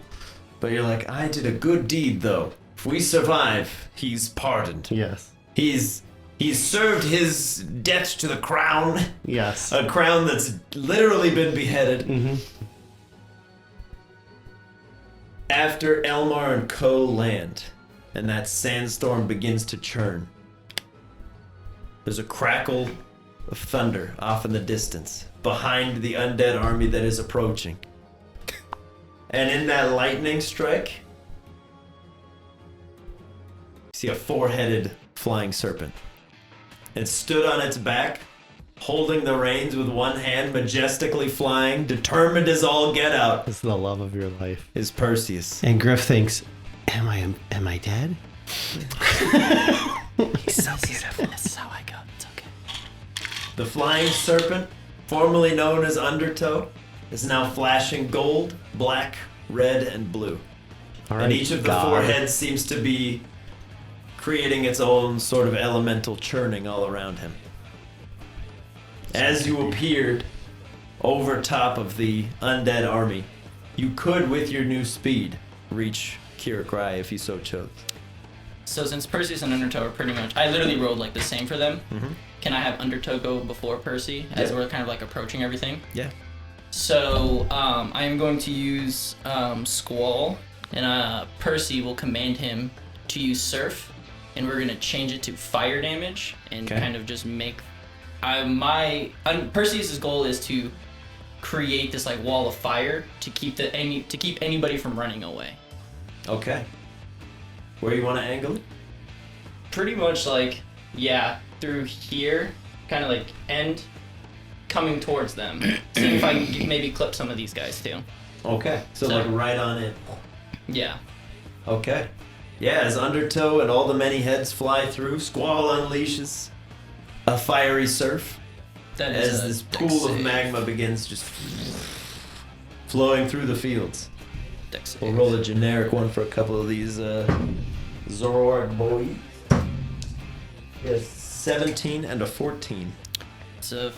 But you're like, I did a good deed, though. If we survive, he's pardoned. Yes. He's served his debt to the crown, Yes. a crown that's literally been beheaded. Mm-hmm. After Elmar and Ko land, and that sandstorm begins to churn, there's a crackle of thunder off in the distance, behind the undead army that is approaching. And in that lightning strike, you see a four-headed flying serpent. It stood on its back, holding the reins with one hand, majestically flying, determined as all get out, It's the love of your life. is Perseus. And Griff thinks, am I dead? He's so beautiful. This is how I go. It's okay. The flying serpent, formerly known as Undertow, is now flashing gold, black, red, and blue. All And each of the four heads seems to be creating its own sort of elemental churning all around him. As you appeared over top of the undead army, you could, with your new speed, reach Kirikrai if you so chose. So since Perseus and Undertow are pretty much, I literally rolled like the same for them. Mm-hmm. Can I have Undertow go before Percy as Yeah. we're kind of like approaching everything? Yeah. So I am going to use Squall, and Percy will command him to use Surf, and we're gonna change it to fire damage and Okay. kind of just make. Perseus's goal is to create this like wall of fire to keep anybody from running away. Okay. Where you want to angle it? Pretty much like, yeah, through here, kind of like end, coming towards them. See if I can maybe clip some of these guys too. Okay. So So- like right on in. Yeah. Okay. Yeah, as Undertow and all the many heads fly through, Squall unleashes a fiery surf That as is a this dex pool of save. magma begins just flowing through the fields. Dex save. We'll roll a generic one for a couple of these Zoroark boys. Yes, 17 and a 14. It's a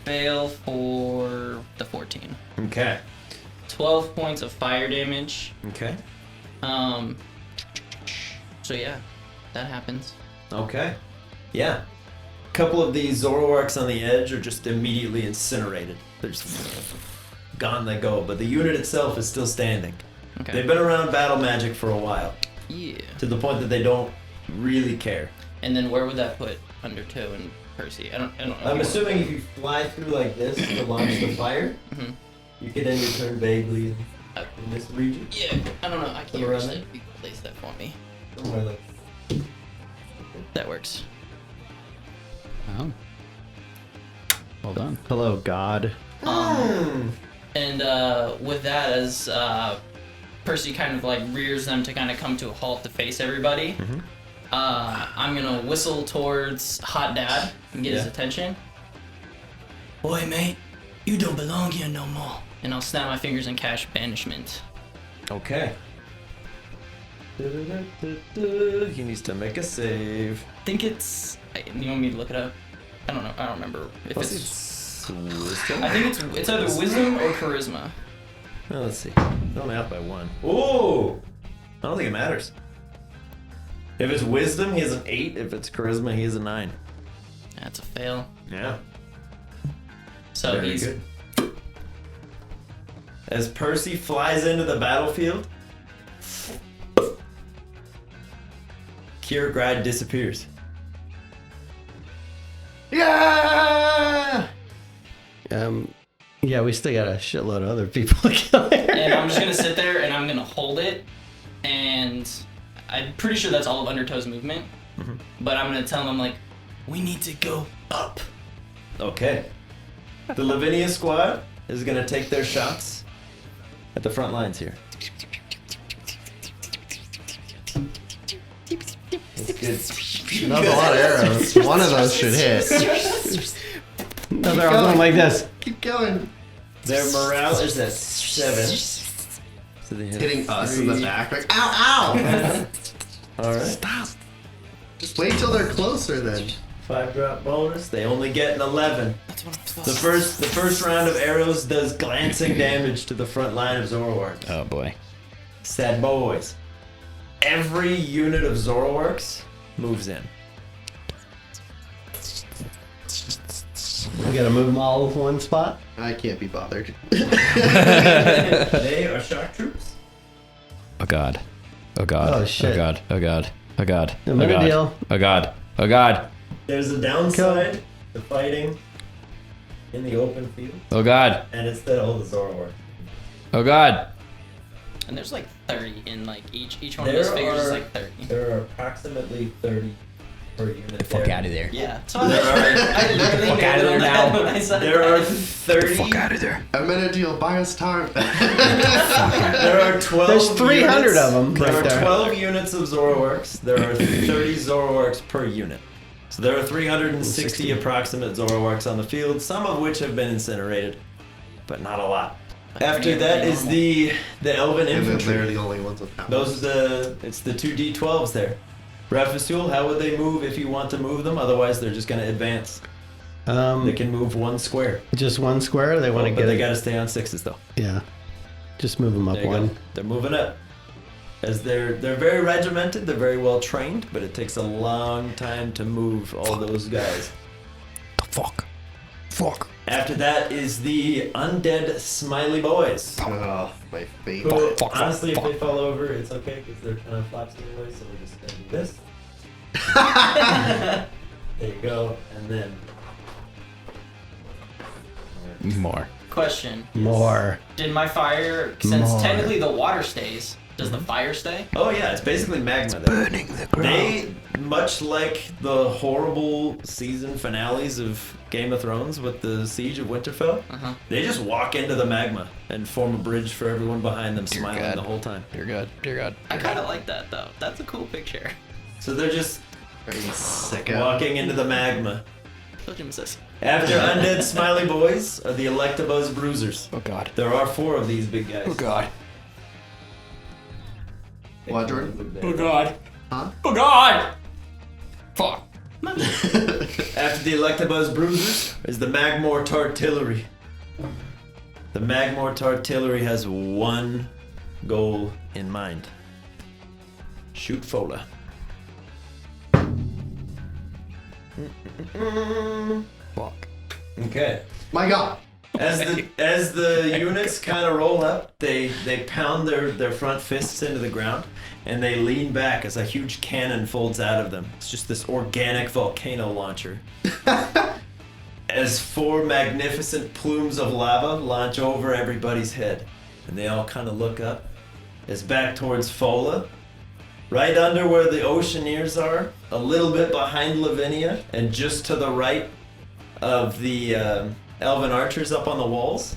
fail for the 14. Okay. 12 points of fire damage. Okay. So yeah, that happens. Okay. Yeah. A couple of these Zoroarks on the edge are just immediately incinerated. They're just gone they go, but the unit itself is still standing. Okay. They've been around battle magic for a while, Yeah. to the point that they don't really care. And then where would that put Undertow and Percy? I don't know. I'm assuming if you fly through like this to launch the fire, Mhm. you could end your turn vaguely in this region. Yeah, I don't know. I can't Somewhere reach around that. You can place that for me. Somewhere like That works. Oh. Well done. Hello, God. And with that, as Percy kind of like rears them to kind of come to a halt to face everybody, I'm gonna whistle towards Hot Dad and get his Yeah. attention. Boy, mate, you don't belong here no more. And I'll snap my fingers and cast banishment. Okay. He needs to make a save. I think it's. You want me to look it up? I don't know. I don't remember if What's it's. wisdom? I think it's either wisdom or charisma. Well, let's see. It's only out by one. Ooh! I don't think it matters. If it's wisdom, he has an 8. If it's charisma, he has a 9. That's a fail. Yeah. So Very he's. good. As Percy flies into the battlefield, Kiergrad disappears. Yeah! Yeah, we still got a shitload of other people to kill here. And I'm just gonna sit there and I'm gonna hold it, and I'm pretty sure that's all of Undertow's movement. But I'm gonna tell him, like, we need to go up. Okay. The Lavinia squad is going to take their shots at the front lines here. That's good. That was a lot of arrows. One of those should hit. No, they're all going like this. Keep going. Their morale is at 7. So they have Hitting us in the 3. back. Like, ow, ow! All right. Stop. Just wait till they're closer then. 5-drop bonus. They only get an 11. That's what I'm supposed to The first round of arrows does glancing damage to the front line of Zoroarks. Oh boy. Sad boys. Every unit of Zoroarks moves in. We gotta move them all to one spot. I can't be bothered. They are shock troops. Oh god. Oh god. Oh, shit. Oh god. Oh god. Oh god. I'm Oh gonna god. deal. Oh god. Oh god. There's a downside to fighting in the open field, Oh god. and it's that all the Zoroarks. Oh god. And there's like 30 in like each one There of those figures is are- like 30. There are approximately 30 per unit. Fuck there. out of there. Yeah. So There are- I literally Fuck nailed outta it there on the now. head when I said There that. are 30. Fuck out of there. I'm gonna deal. Buy us time. There are 12. There's 300 units. of them There right are there. 12 units of Zoroarks. There are 30 Zoroarks per unit. So there are 360 approximate Zoroarks on the field, some of which have been incinerated, but not a lot. After that is the Elven And then they're infantry. the only ones with powers. Those it's the 2 D12s there. Rafasul, how would they move if you want to move them? Otherwise, they're just going to advance. They can move 1 square. Just one square. They want to But get they it. got to stay on 6s though. Yeah. Just move them up There you one. go. They're moving up. As they're very regimented, they're very well trained, but it takes a long time to move all those guys. The fuck. Fuck. After that is the undead smiley boys. Oh, my Who, favorite. honestly, if they fall over, it's okay because they're kind of flaps anyway, so we're just gonna do this. There you go, and then More. Question. More. Did my fire, since More. technically the water stays, does the fire stay? Oh yeah, it's basically magma. Burning the ground. They, much like the horrible season finales of Game of Thrones with the Siege of Winterfell, they just walk into the magma and form a bridge for everyone behind them, smiling God. the whole time. Dear God. Dear God. I kind of like that though. That's a cool picture. So they're just Sicko. walking into the magma. Nemesis. After undead smiley boys are the Electabuzz Bruisers. Oh God. There are 4 of these big guys. Oh God. What, Jordan? Oh God. Huh? Oh God. Fuck. After the Electabuzz Bruisers is the Magmort Artillery. The Magmort Artillery has one goal in mind. Shoot Fola. Fuck. Okay. My God. As the units kind of roll up, they pound their front fists into the ground, and they lean back as a huge cannon folds out of them. It's just this organic volcano launcher. As 4 magnificent plumes of lava launch over everybody's head, and they all kind of look up. It's back towards Fola, right under where the Oceaneers are, a little bit behind Lavinia, and just to the right of the Elven archers up on the walls.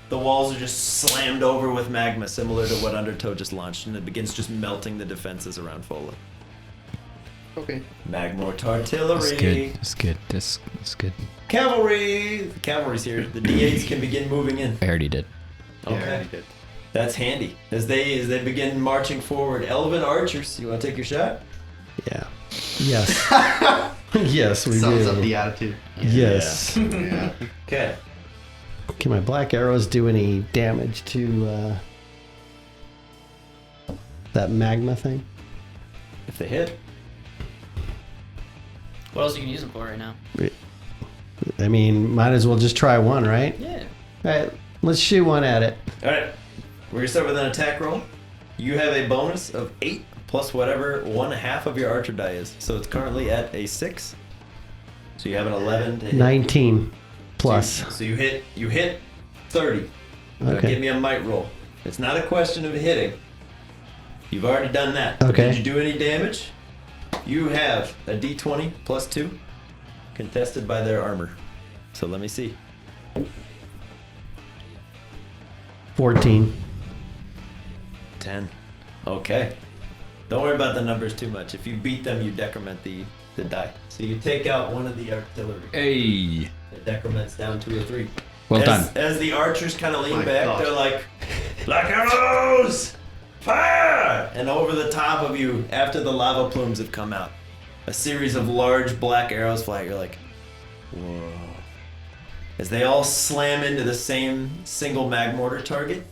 The walls are just slammed over with magma, similar to what Undertow just launched, and it begins just melting the defenses around Fola. Okay. Magmort artillery. That's good. That's good. That's good. Cavalry. The cavalry's here. The D8s can begin moving in. I already did. Okay. That's handy. As they begin marching forward, Elven archers. You want to take your shot? Yeah. Yes. Yes, we Sums do. up the attitude. Yes. Yeah. Okay. Can my black arrows do any damage to that magma thing? If they hit. What else are you gonna use them for right now? I mean, might as well just try one, right? Yeah. All right, let's shoot one at it. All right. We're gonna start with an attack roll. You have a bonus of 8 plus whatever 1/2 of your archer die is. So it's currently at a 6. So you have an 11 to hit. 19 plus. So you hit 30. Now Okay. give me a might roll. It's not a question of hitting. You've already done that. But Okay. did you do any damage? You have a D20 plus 2 contested by their armor. So let me see. 14. 10. Okay. Don't worry about the numbers too much. If you beat them, you decrement the die. So you take out one of the artillery. Hey. It decrements down to a 3. Well done. As the archers kind of lean My back, God. they're like, Black arrows! Fire! And over the top of you, after the lava plumes have come out, a series of large black arrows fly. You're like, whoa. As they all slam into the same single mag mortar target,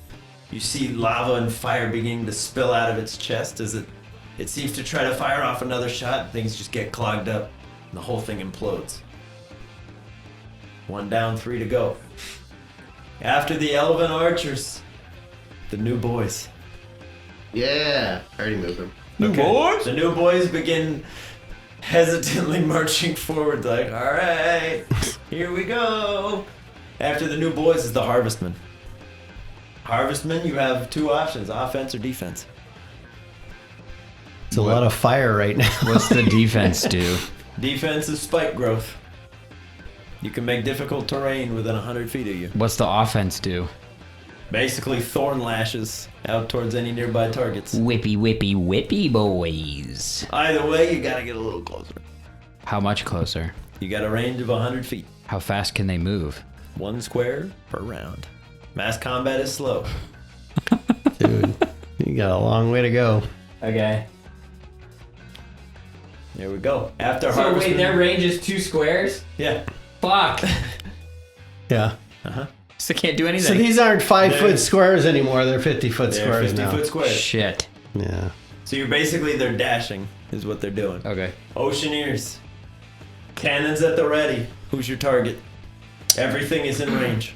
you see lava and fire beginning to spill out of its chest as it seems to try to fire off another shot. Things just get clogged up, and the whole thing implodes. 1 down, 3 to go. After the Elven archers, the new boys. Yeah. I already moved him. Boys? The new boys begin hesitantly marching forward, like, all right, here we go. After the new boys is the harvestmen. Harvestmen, you have 2 options, offense or defense. It's a lot of fire right now. What's the defense do? Defense is spike growth. You can make difficult terrain within 100 feet of you. What's the offense do? Basically, thorn lashes out towards any nearby targets. Whippy, whippy, whippy, boys. Either way, you gotta get a little closer. How much closer? You got a range of 100 feet. How fast can they move? 1 square per round. Mass combat is slow. Dude, you got a long way to go. Okay. There we go. After So harvestman. wait, their range is 2 squares? Yeah. Fuck. Yeah. So can't do So anything. these aren't 5-foot squares anymore. They're 50-foot They're squares 50 now. foot squares. Shit. Yeah. So you're basically, they're dashing, is what they're doing. Okay. Oceaneers. Cannons at the ready. Who's your target? Everything is in range.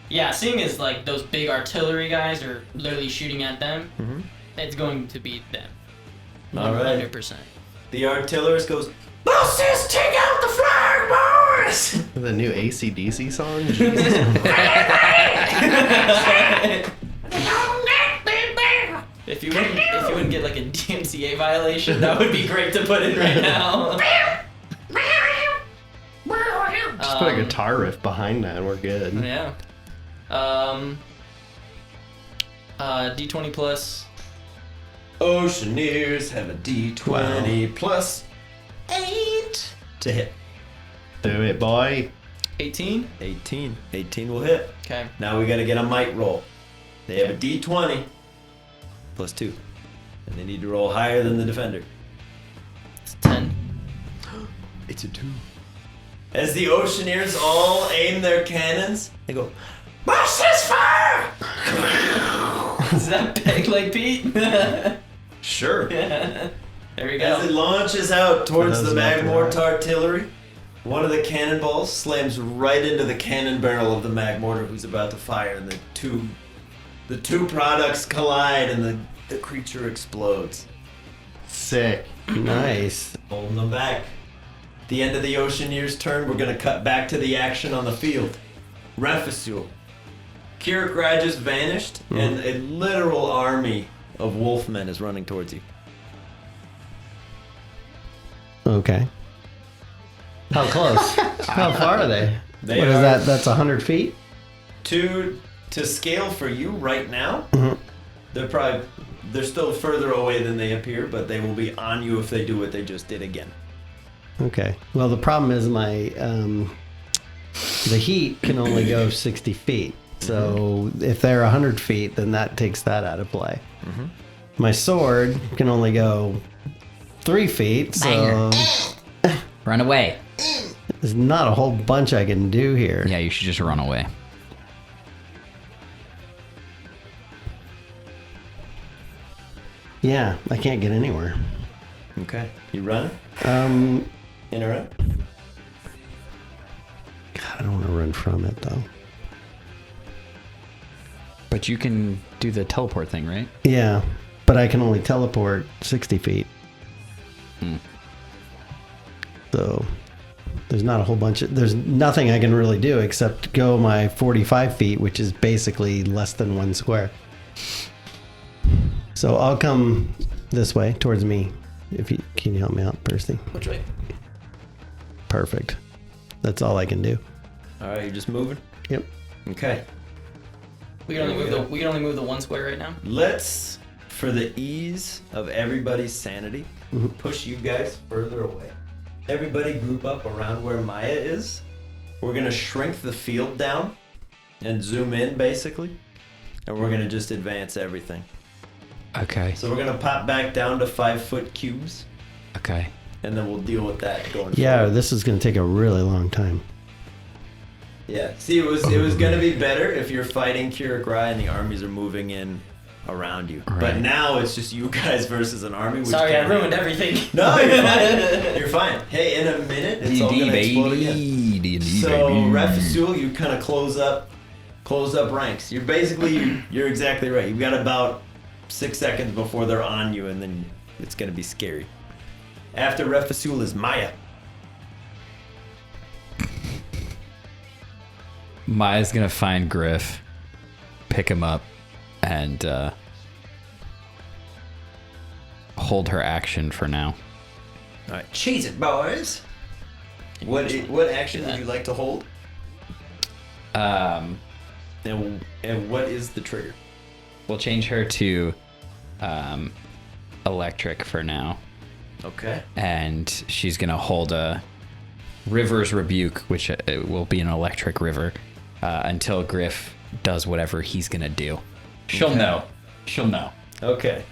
Yeah, seeing as like those big artillery guys are literally shooting at them, it's going to be them. All right. 100%. The artillerist goes, Perseus, take out the flag, Mars! The new AC/DC song? Jesus. If you wouldn't get like a DMCA violation, that would be great to put in right now. Just put a guitar riff behind that and we're good. Yeah. D20 plus. Oceaneers have a D20 plus 8 to hit. Do it, boy. 18. 18. 18 will hit. Okay. Now we gotta get a might roll. They have a D20 plus 2. And they need to roll higher than the defender. It's 10. It's a 2. As the Oceaneers all aim their cannons, they go, Monsters fire! Is that Peg like Pete? Sure. There we As it go. launches out towards For the those not Magmort right. artillery, one of the cannonballs slams right into the cannon barrel of the Magmortar who's about to fire, and the two products collide, and the creature explodes, Sick. Nice. holding them back. The end of the Oceaneers' turn, we're gonna cut back to the action on the field. Refisul. Kirik Raj has vanished, and a literal army of wolfmen is running towards you. Okay. How close? How far are they? They What is are- that? That's 100 feet? To scale for you right now, Mhm. they're still further away than they appear, but they will be on you if they do what they just did again. Okay. Well, the problem is my the heat can only go 60 feet. So if they're 100 feet, then that takes that out of play. My sword can only go 3 feet, so Run away. there's not a whole bunch I can do here. Yeah, you should just run away. Yeah, I can't get anywhere. Okay. You run? Um, In or out? God, I don't want to run from it though. But you can do the teleport thing, right? Yeah, but I can only teleport 60 feet. So there's not a whole bunch of, there's nothing I can really do except go my 45 feet, which is basically less than 1 square. So I'll come this way towards me. Can you help me out, Percy? Which way? Perfect. That's all I can do. All right, you're just moving? Yep. Okay. We can only move the 1 square right now. Let's, for the ease of everybody's sanity, push you guys further away. Everybody group up around where Maya is. We're going to shrink the field down and zoom in, basically. And we're going to just advance everything. Okay. So we're going to pop back down to 5-foot cubes, Okay. and then we'll deal with that going Yeah, forward. this is going to take a really long time. Yeah. See, it was going to be better if you're fighting Kirik Rai and the armies are moving in around you. But Right. now it's just you guys versus an army. Which Sorry, I can't- ruined everything. No, you're fine. You're fine. Hey, in a minute, it's all gonna explode again. D&D, So, baby. Refisul, you kind of close up ranks. You're basically, you're exactly right. You've got about 6 seconds before they're on you, and then it's gonna be scary. After Refisul is Maya. Maya's gonna find Griff, pick him up, and hold her action for now. All right, cheese it, boys. What action would you like to hold? And what is the trigger? We'll change her to electric for now, Okay. and she's gonna hold a River's Rebuke, which will be an electric river, until Griff does whatever he's gonna do. She'll know. She'll know. Okay.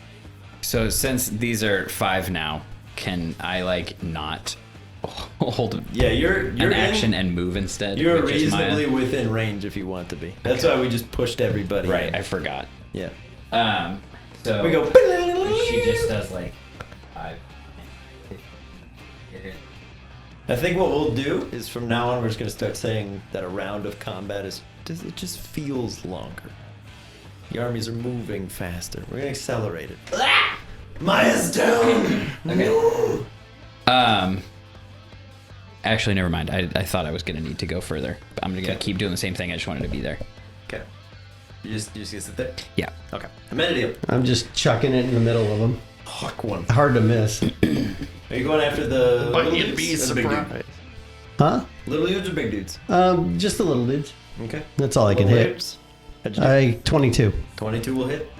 So since these are 5 now, can I not hold Yeah, you're an in- action and move instead? You're with just Maya? reasonably within range if you want to be. That's why we just pushed everybody. Right, in. I forgot. Yeah. So We go. she just does 5. I think what we'll do is from now on we're just gonna start saying that a round of combat it just feels longer. The armies are moving faster. We're gonna accelerate it. Maya's down. Okay. Actually, never mind. I thought I was gonna need to go further. But I'm gonna keep doing the same thing. I just wanted to be there. Okay. You just gonna sit there? Yeah. Okay. Amenadiel. I'm just chucking it in the middle of them. Hawk one. Hard to miss. Are you going after the But little you'd be dudes or the big dude? surprised. Huh? Little dudes or big dudes? Just the little dudes. Okay. That's all I can Little hit. waves. How'd you do? 22. 22 will hit.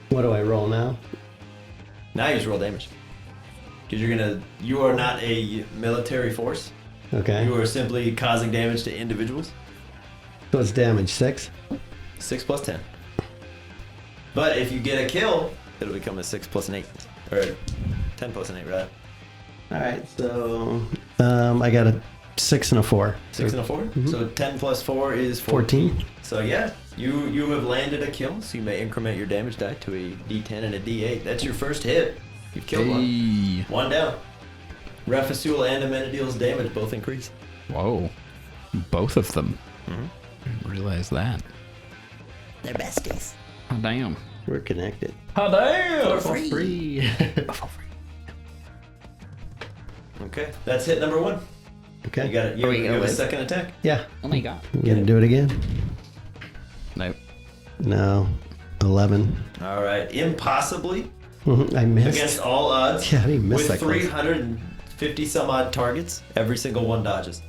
What do I roll now? Now you just roll damage. Because you are not a military force. Okay. You are simply causing damage to individuals. So it's damage 6. 6 plus 10. But if you get a kill, it'll become a 6 plus an 8. Or 10 plus an 8, rather. All right. So I got a 6 and a 4. 6 and a 4? So 10 plus 4 is 14. So yeah, you have landed a kill, so you may increment your damage die to a d10 and a d8. That's your first hit. You've killed one. One down. Refasul and Amenadiel's damage both increase. Whoa. Both of them. Didn't realize that. They're besties. Oh, damn. We're connected. Oh, damn. For free. Okay, that's hit number 1. Okay. You got it. You have a second attack. Yeah. Oh my god. I'm gonna do it again. Nope. No. 11. All right, impossibly I missed. against all odds. Yeah, I didn't miss with that close. 350 some odd targets, every single one dodges.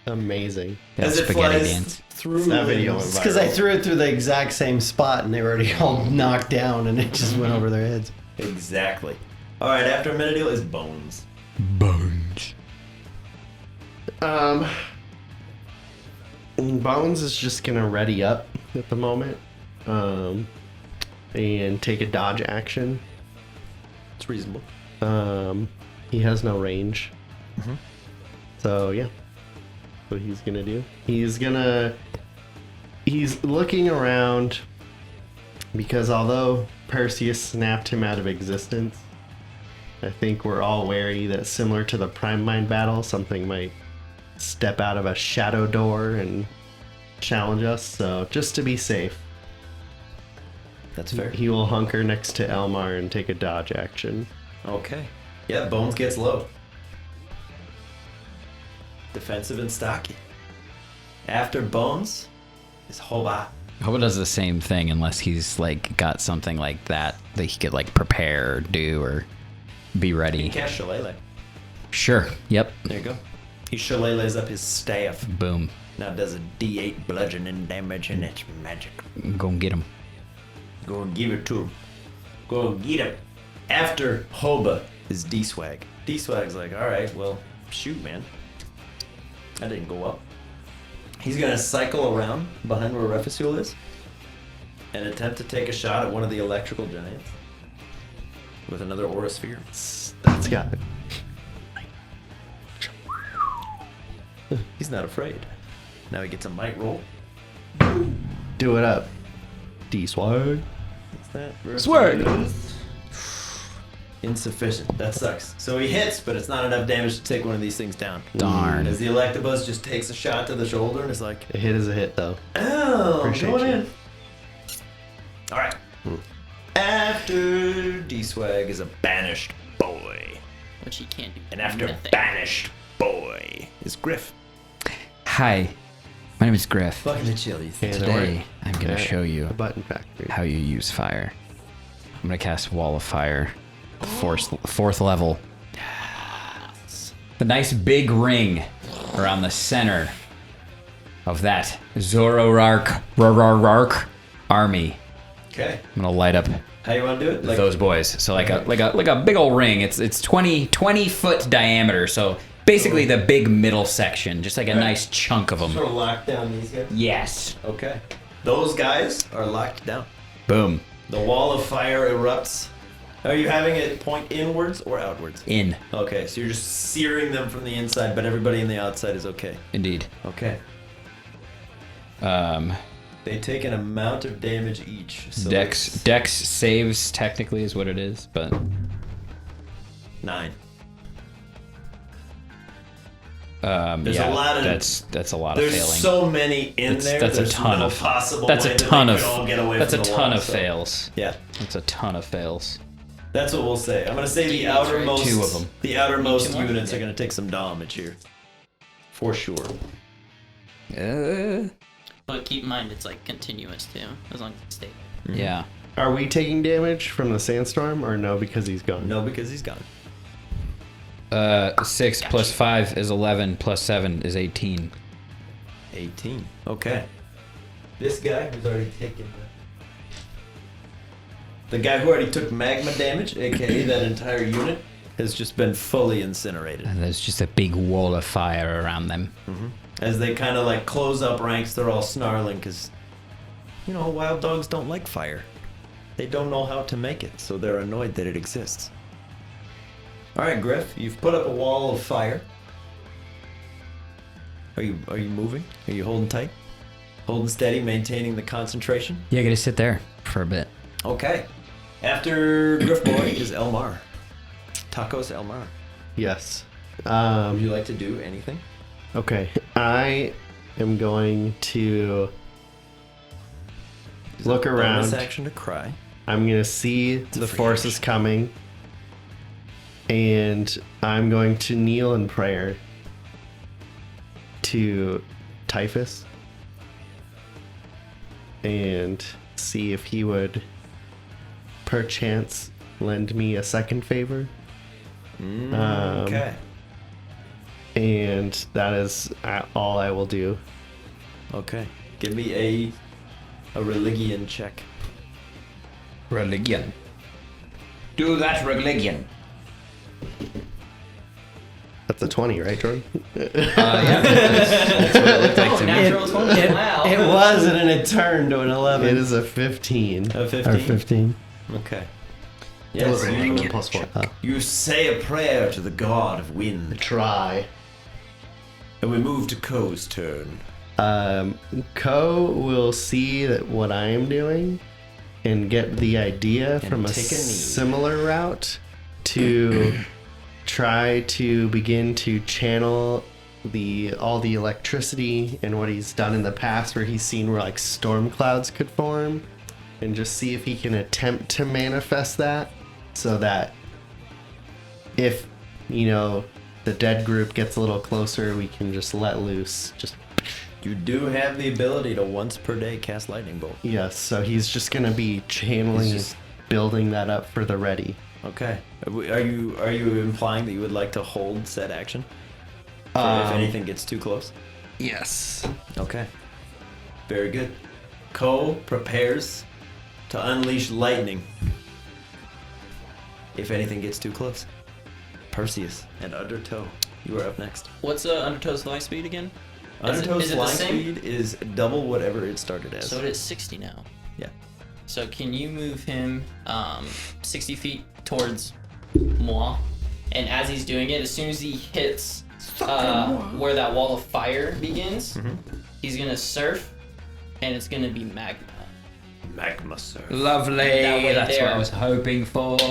Amazing. As it spaghetti flies dance. through That video limbs. went It's because I viral. threw it through the exact same spot and they were already all knocked down and it just went over their heads. Exactly. All right, after Amenadiel is Bones. Bones. Bones is just gonna ready up at the moment, and take a dodge action. It's reasonable. He has no range, so yeah. What he's gonna do? He's looking around because although Perseus snapped him out of existence, I think we're all wary that similar to the Prime Mind battle, something might step out of a shadow door and challenge us. So just to be safe, That's fair. he will hunker next to Elmar and take a dodge action. Okay. Yeah, Bones gets low. Defensive and stocky. After Bones is Hoba. Hoba does the same thing unless he's like got something like that he could like prepare or do or be You ready. cast Shillelagh. Sure. Yep. There you go. He Shillelaghs up his staff. Boom. Now does a d8 bludgeoning damage and it's magic. Go and get him. Go and give it to him. Go and get him. After Hoba is D-Swag. D-Swag's like, alright, well, shoot, man. That didn't go up. He's gonna cycle around behind where Refasul is and attempt to take a shot at one of the electrical giants with another aura sphere. That's got it. He's not afraid. Now he gets a might roll. Do it up. D-Swag. What's that? Swag. Insufficient. That sucks. So he hits, but it's not enough damage to take one of these things down. Darn. As the Electabuzz just takes a shot to the shoulder and is like, A hit is a hit, though. oh, Appreciate going you. in. All right. After D-Swag is a banished boy. Which he can't do. And after nothing. banished boy is Griff. Hi. My name is Griff. Fucking the chilies. And Today, I'm going to Okay. show you A button factory. how you use fire. I'm going to cast Wall of Fire. Fourth level. The nice big ring around the center of that Zoroark army. Okay. I'm going to light up How you want to do it? those boys. So like a big old ring. It's 20 foot diameter. So basically the big middle section, just like a nice chunk of them. Sort of lock down these guys. Yes. Okay. Those guys are locked down. Boom. The wall of fire erupts. Are you having it point inwards or outwards? In. Okay, so you're just searing them from the inside, but everybody on the outside is okay. Indeed. Okay. They take an amount of damage each. So Dex saves technically is what it is, but 9. there's a lot of- that's a lot of There's failing. so many in there. That's a there's ton no of possible that's way a that ton they of could all get away that's a from the ton wall, of so- fails. Yeah. That's a ton of fails. That's what we'll say. I'm gonna say the That's right. outermost. 2 of them. The outermost 2 more? units are gonna take some damage here, for sure. But keep in mind, it's like continuous too, as long as it's stable. Yeah. Are we taking damage from the sandstorm or no because he's gone? No, because he's gone. 6 plus 5 is 11, plus 7 is 18. 18. Okay. This guy who's already taken the guy who already took magma damage, aka that entire unit, has just been fully incinerated. And there's just a big wall of fire around them. As they kind of like close up ranks, they're all snarling because, you know, wild dogs don't like fire. They don't know how to make it, so they're annoyed that it exists. All right, Griff, you've put up a wall of fire. Are you moving? Are you holding tight? Holding steady, maintaining the concentration? Yeah, gotta sit there for a bit. Okay. After Griff Boy is Elmar. Tacos Elmar. Yes. Would you like to do anything? Okay. I am going to look Bonus around. action to cry. I'm going to see the forces coming. And I'm going to kneel in prayer to Typhus. And see if he would perchance lend me a second favor. Okay. And that is all I will do. Okay. Give me a religion check. Religion. Do that religion. That's a 20, right, Jordan? Yeah. That's what it looked like to me. Natural 20. Wow. It was, and then it turned to an 11. It is a 15. A 15. Or 15. Okay. Yes, Plus 4. you say a prayer to the god of wind. Try. And we move to Ko's turn. Ko will see that what I am doing and get the idea from a take a knee. similar route to try to begin to channel all the electricity and what he's done in the past where he's seen where like storm clouds could form and just see if he can attempt to manifest that so that if, you know, the dead group gets a little closer, we can just let loose. Just You do have the ability to once per day cast lightning bolt. yes, so he's just gonna be channeling, building that up for the ready. Okay. Are you implying that you would like to hold said action? If anything gets too close? Yes. Okay. Very good. Ko prepares to unleash lightning. If anything gets too close. Perseus and Undertow, you are up next. What's Undertow's flying speed again? Undertow's is it the flying same? speed is double whatever it started as. So it is 60 now. Yeah. So can you move him 60 feet towards moi? And as he's doing it, as soon as he hits where that wall of fire begins, he's gonna surf, and it's gonna be magma. Magma surf. Lovely. That way That's what there. I was hoping for. We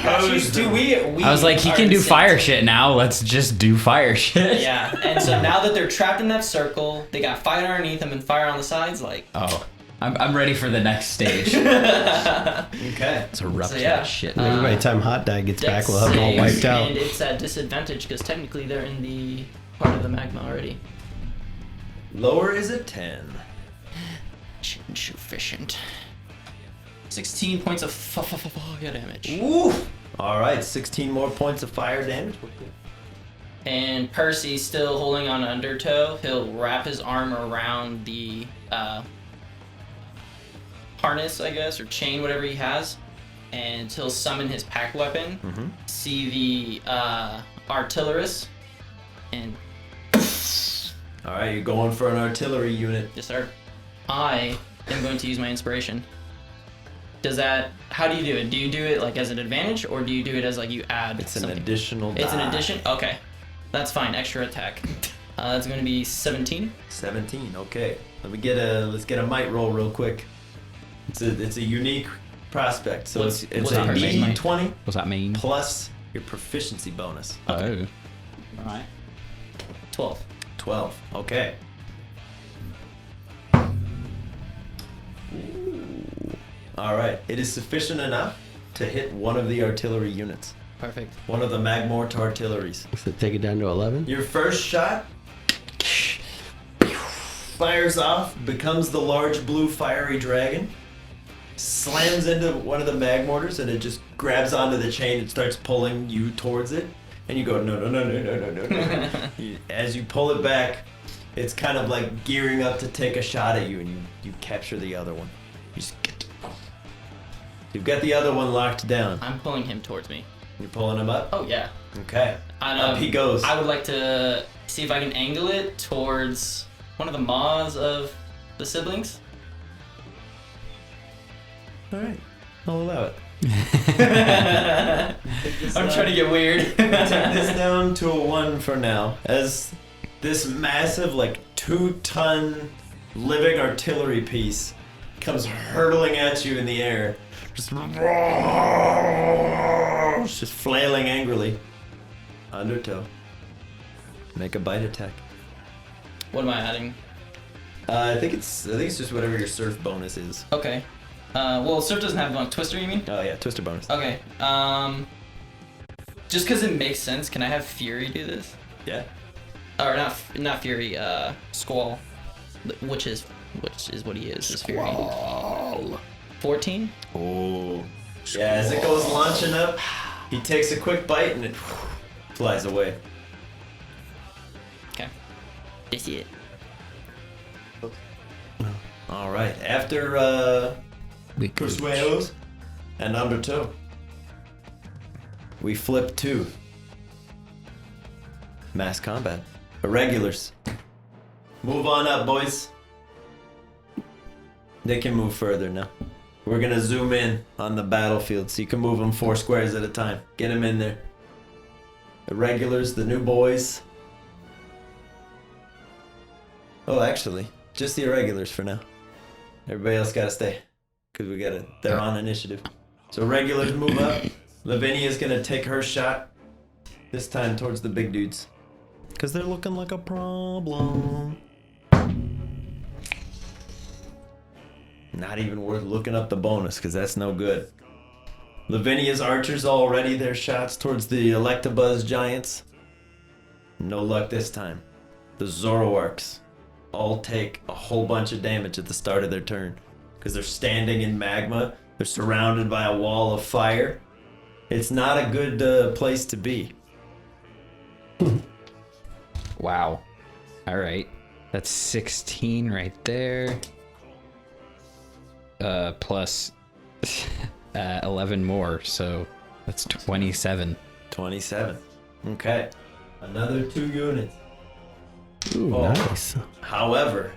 I was like, he are can do the same fire team. shit now. Let's just do fire shit. Yeah, and so now that they're trapped in that circle, they got fire underneath them and fire on the sides. Like, Oh, I'm ready for the next stage. Okay. It's erupt So, yeah. that shit. Maybe by the time Hot Dad gets back, Dex we'll have them all save, wiped out. And it's at disadvantage because technically they're in the part of the magma already. Lower is a 10. Insufficient. 16 points of fire damage. Woo! Alright, 16 more points of fire damage. And Percy's still holding on to Undertow. He'll wrap his arm around the harness, I guess, or chain, whatever he has, and he'll summon his pack weapon. See the artillerist, and Alright, you're going for an artillery unit. yes, sir. I am going to use my inspiration. Does that? How do you do it? Do you do it like as an advantage, or do you do it as like you add? It's an something? additional die. It's an addition. Okay, that's fine. Extra attack. That's going to be 17. 17, okay. Let's get a might roll real quick. It's a unique prospect. So What's it's that a Percy's might? D20 What's that mean? plus your proficiency bonus. Oh. All right. 12. 12. Okay. All right. It is sufficient enough to hit one of the artillery units. Perfect. One of the Magmort artilleries. So take it down to 11. Your first shot fires off, becomes the large blue fiery dragon, slams into one of the Magmortars, and it just grabs onto the chain and starts pulling you towards it. And you go, no. As you pull it back, it's kind of like gearing up to take a shot at you, and you capture the other one. You've got the other one locked down. I'm pulling him towards me. You're pulling him up? Oh, yeah. Okay. Up he goes. I would like to see if I can angle it towards one of the maws of the siblings. All right. I'll allow it. I'm trying to get weird. Take this down to a 1 for now. As this massive, like, 2-ton living artillery piece comes hurtling at you in the air. Just flailing angrily. Undertow. Make a bite attack. What am I adding? I think it's just whatever your surf bonus is. Okay. Well, Surf doesn't have one. Twister, you mean? Oh yeah, twister bonus. Okay. Just because it makes sense, can I have Fury do this? Yeah. Or not Fury. Squall, which is what he is. Fury. 14. Oh. Yeah, as it goes launching up, he takes a quick bite and it flies away. Okay. This is it. All right. After Perseus and Undertow, we flip to mass combat. Irregulars. Move on up, boys. They can move further now. We're gonna zoom in on the battlefield so you can move them 4 squares at a time. Get them in there. Irregulars, the new boys. Oh, actually, just the irregulars for now. Everybody else gotta stay. Because they're on initiative. So regulars move up. Lavinia's gonna take her shot. This time towards the big dudes. Because they're looking like a problem. Not even worth looking up the bonus, because that's no good. Lavinia's archers all ready their shots towards the Electabuzz giants. No luck this time. The Zoroarks all take a whole bunch of damage at the start of their turn. Because they're standing in magma. They're surrounded by a wall of fire. It's not a good place to be. Wow. All right. That's 16 right there. Plus 11 more, so that's 27. 27. Okay. Another 2 units. Ooh, nice. However,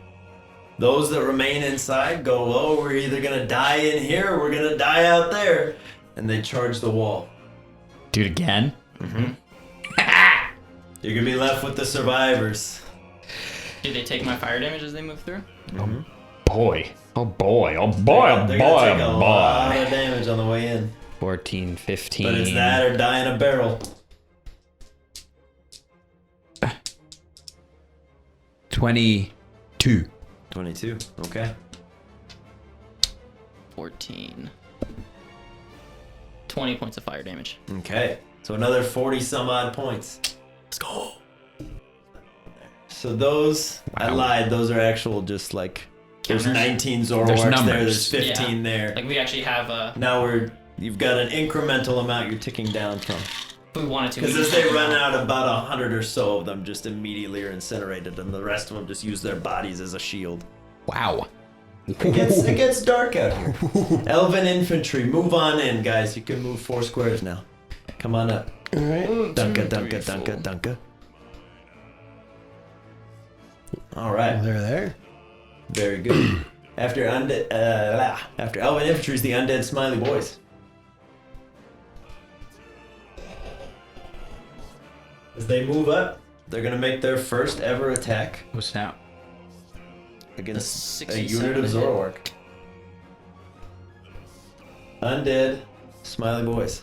those that remain inside go, oh, we're either going to die in here or we're going to die out there. And they charge the wall. Do it again? Mm-hmm. You're going to be left with the survivors. Did they take my fire damage as they move through? Mm-hmm. Boy. Oh boy. Oh boy. Oh They're boy. going to take a Oh lot boy. of damage on the way in. 14, 15. But it's that or die in a barrel. 22. 22. Okay. 14. 20 points of fire damage. Okay. So another 40 some odd points. Let's go. So those, I lied, those are actual just like, there's Counters. 19 There's Zoroarks there, numbers. there's 15 there. Like we actually have a. Now you've got an incremental amount you're ticking down from. If we wanted to. Because we as could they take run them out, about 100 or so of them just immediately are incinerated, and the rest of them just use their bodies as a shield. Wow. It gets dark out here. Elven infantry, move on in, guys. You can move 4 squares now. Come on up. All right. Dunka. All right. Well, they're there. Very good. After Elven infantry is the undead smiley boys. As they move up, they're gonna make their first ever attack What's that? against The a unit of 67 to hit. Zoroark. Undead smiley boys.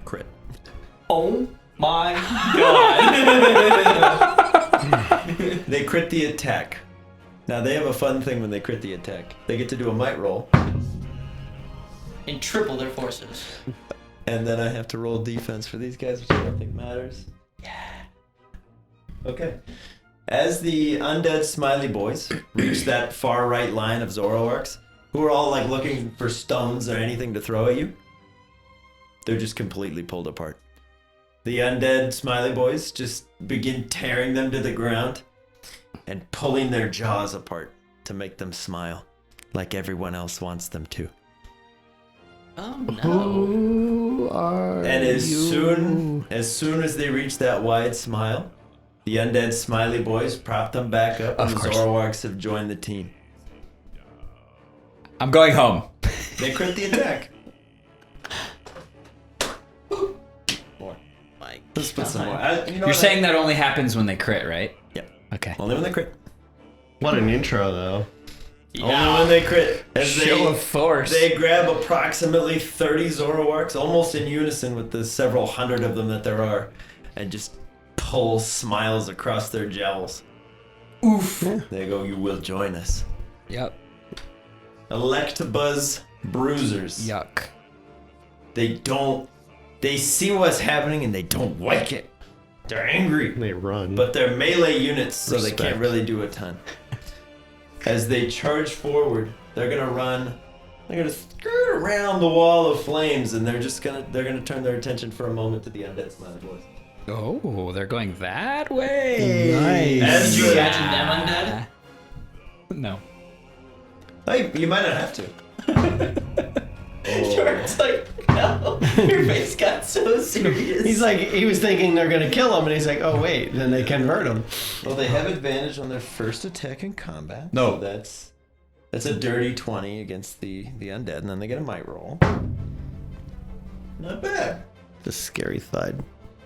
Crit. Oh my god. They crit the attack. Now they have a fun thing when they crit the attack. They get to do a might roll. and triple their forces. And then I have to roll defense for these guys, which I don't think matters. Yeah. Okay. As the undead smiley boys reach that far right line of Zoroarks, who are all like looking for stones or anything to throw at you, they're just completely pulled apart. The undead smiley boys just begin tearing them to the ground and pulling their jaws apart to make them smile like everyone else wants them to. Oh no. Who are And as you? soon as they reach that wide smile, the undead smiley boys prop them back up, and the Zoroarks have joined the team. I'm going home. They crit the attack. More. Let's put some more. You're saying that only happens when they crit, right? Yep. Okay. Only when they crit. What an intro, though. Only when they crit. As Show of force. They grab approximately 30 Zoroarks, almost in unison with the several hundred of them that there are, and just pull smiles across their jowls. Oof. They go, you will join us. Yep. Electabuzz bruisers. Yuck. They see what's happening and they don't like it. They're angry. They run. But they're melee units, so they Respect. can't really do a ton. As they charge forward, they're gonna skirt around the wall of flames, and they're gonna turn their attention for a moment to the undead smiley boys. Oh, they're going that way. Nice. As Did you you imagine them undead? No. Hey, you might not have to. Jordan's like, no. Your face got so serious. He's like, he was thinking they're gonna kill him, and he's like, oh wait, then they convert him. Well, they have advantage on their first attack in combat. No. So that's a dirty 20 against the undead, and then they get a might roll. Not bad. The scary thought.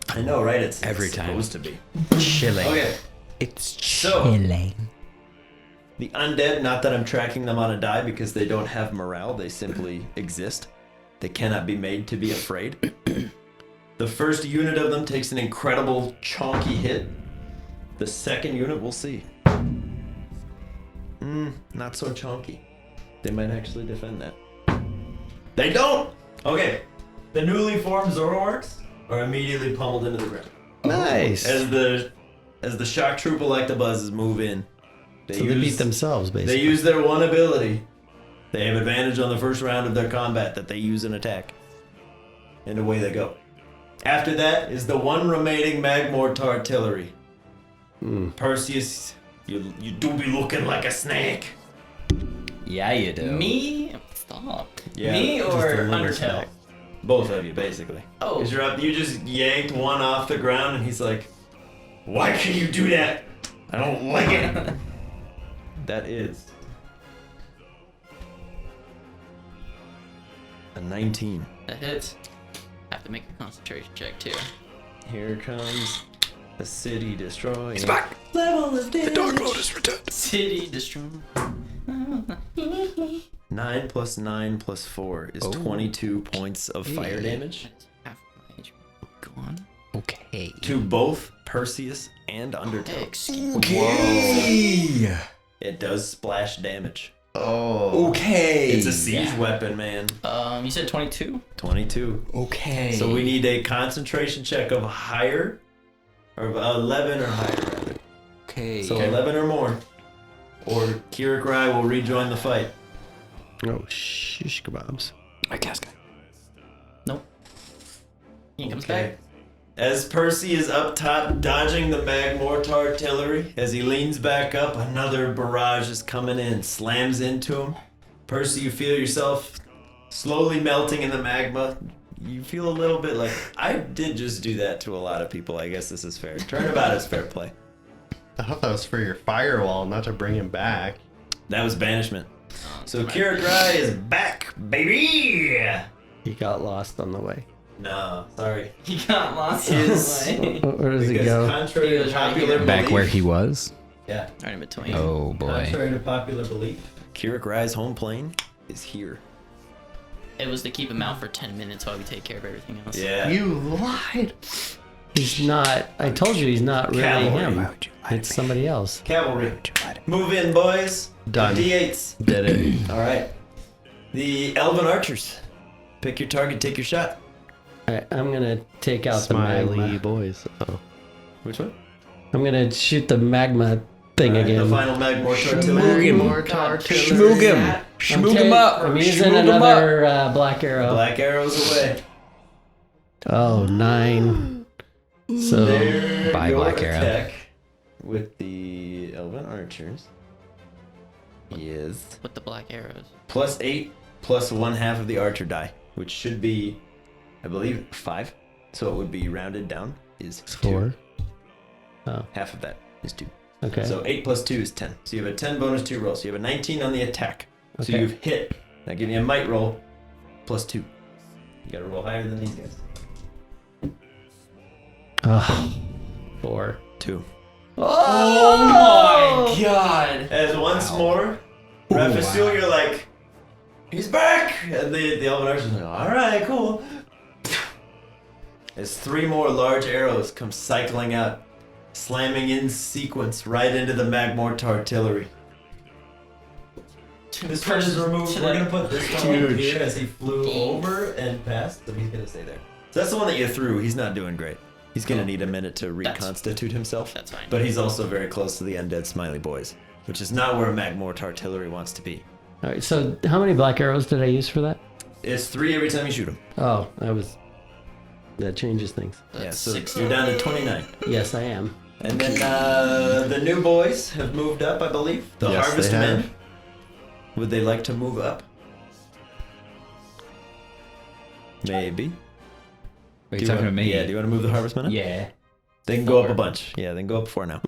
I know, right? It's Every time. supposed to be. Chilling. Okay. It's So- chilling. The undead, not that I'm tracking them on a die because they don't have morale, they simply exist. They cannot be made to be afraid. The first unit of them takes an incredible chonky hit. The second unit, we'll see. Not so chonky. They might actually defend that. They don't! Okay. The newly formed Zoroarks are immediately pummeled into the ground. Nice. As the shock troop Electabuzzes move in. So they beat themselves, basically. They use their one ability. They have advantage on the first round of their combat that they use an attack. And away they go. After that is the one remaining Magmort artillery. Perseus, you do be looking like a snake. Yeah, you do. Me? Stop. Yeah, Me just or a little Undertale? snack. Both of you, basically. Oh. 'Cause you're up, you just yanked one off the ground, and he's like, "Why can you do that? I don't like it." That is a 19. That hits. Have to make a concentration check too. Here comes a city destroying. He's back. Level of damage. The Dark Lord is returned. City destroy. 9 plus 9 plus 4 is 22 points of fire damage Half of my HP. Go on. Okay. to both Perseus and Undertale. Excuse Okay. It does splash damage. Oh. Okay. It's a siege weapon, man. You said 22? 22. Okay. So we need a concentration check of higher, or of 11 or higher, rather. Okay. So 11 or more, or Kirikai will rejoin the fight. Oh, shish kebabs. My cast guy. Nope. He comes Okay. back. As Percy is up top dodging the Magmort artillery, as he leans back up, another barrage is coming in, slams into him. Percy, you feel yourself slowly melting in the magma. You feel a little bit like, I did just do that to a lot of people. I guess this is fair. Turnabout is fair play. I thought that was for your firewall, not to bring him back. That was banishment. So Kirikai is back, baby! He got lost on the way. No, sorry. He got lost on the way. Where does he Because go? contrary He to was right popular here. Back belief, where he was. yeah. Right in between. Oh boy. Contrary to popular belief, Kirikai's home plane is here. It was to keep him out for 10 minutes while we take care of everything else. Yeah. You lied. He's not. I told you he's not really Cavalry. him. It's somebody else. Cavalry. Move in, boys. Done. D8s. Did it. All right. The Elven Archers Pick your target, take your shot. All right, I'm gonna take out Smiley the magma. boys. Oh. Which one? I'm gonna shoot the magma thing Alright, again. The final Magmore Tortilla. Schmoog him. Schmoog him up. I'm using Schmoog him up. another black arrow. Black arrows away. Oh, 9. So Bye, Your Black Arrow. attack with the Elven Archers is With the black arrows. +8 plus 1/2 of the Archer die, which should be, I believe, 5. So it would be rounded down is 4. 2. Oh, Half of that is 2. okay. So 8 plus 2 is 10. So you have a 10 bonus to your roll. So you have a 19 on the attack. So Okay. you've hit. Now give me a might roll plus 2. You gotta roll higher than these guys. 4. 2. Oh my god! As once more, Raphael, you're like, he's back! And the Elven Archers are like, alright, cool. As 3 more large arrows come cycling out, slamming in sequence right into the Magmort artillery. This one is removed. We're gonna put this one over here as he flew over and passed, so he's gonna stay there. So that's the one that you threw. He's not doing great. He's gonna need a minute to reconstitute himself. That's fine. But he's also very close to the undead smiley boys, which is not where Magmort artillery wants to be. All right. So how many black arrows did I use for that? It's 3 every time you shoot him. Oh, that changes things. Yeah, so 6. you're down to 29. Yes, I am. And then the new boys have moved up, I believe. The Yes, Harvest they have. Men. Would they like to move up? Maybe. Are Do you you talking wanna- to me? Yeah, do you want to move the Harvest Men up? Yeah. They can go up a 4. bunch. Yeah, they can go up 4 now.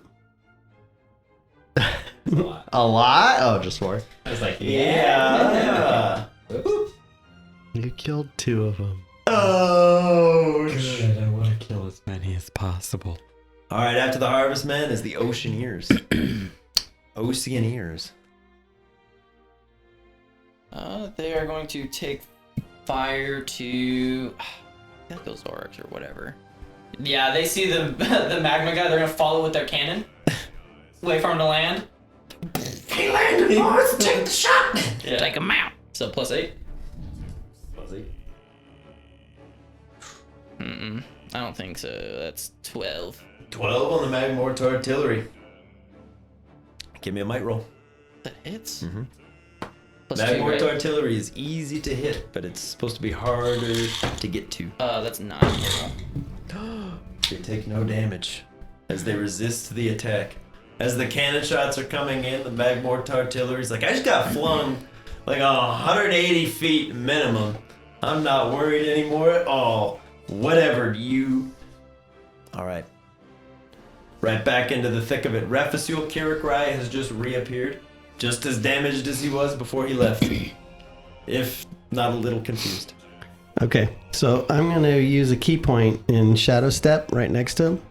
A lot? Oh, just 4. I was like, Yeah. You killed 2 of them. Oh, Good. I want to kill as many as possible. All right, after the Harvest Men is the Oceaneers. Oceaneers. They are going to take fire to I think those orcs or whatever. Yeah, they see the the magma guy. They're gonna follow with their cannon. Wait for him to land. He landed, boys. Take the shot. Yeah. Take him out. So +8. Fuzzy. I don't think so. That's 12. 12 on the Magmort artillery. Give me a might roll. That hits. Mhm. +2, Magmort right? artillery is easy to hit, but it's supposed to be harder to get to. That's 9. They take no damage as they resist the attack. As the cannon shots are coming in, the Magmort artillery's like, I just got flung like 180 feet minimum. I'm not worried anymore at all. Whatever, you. Alright. Right back into the thick of it. Raphael Kirikrai has just reappeared, just as damaged as he was before he left. If not a little confused. Okay, so I'm going to use a key point in Shadow Step right next to him.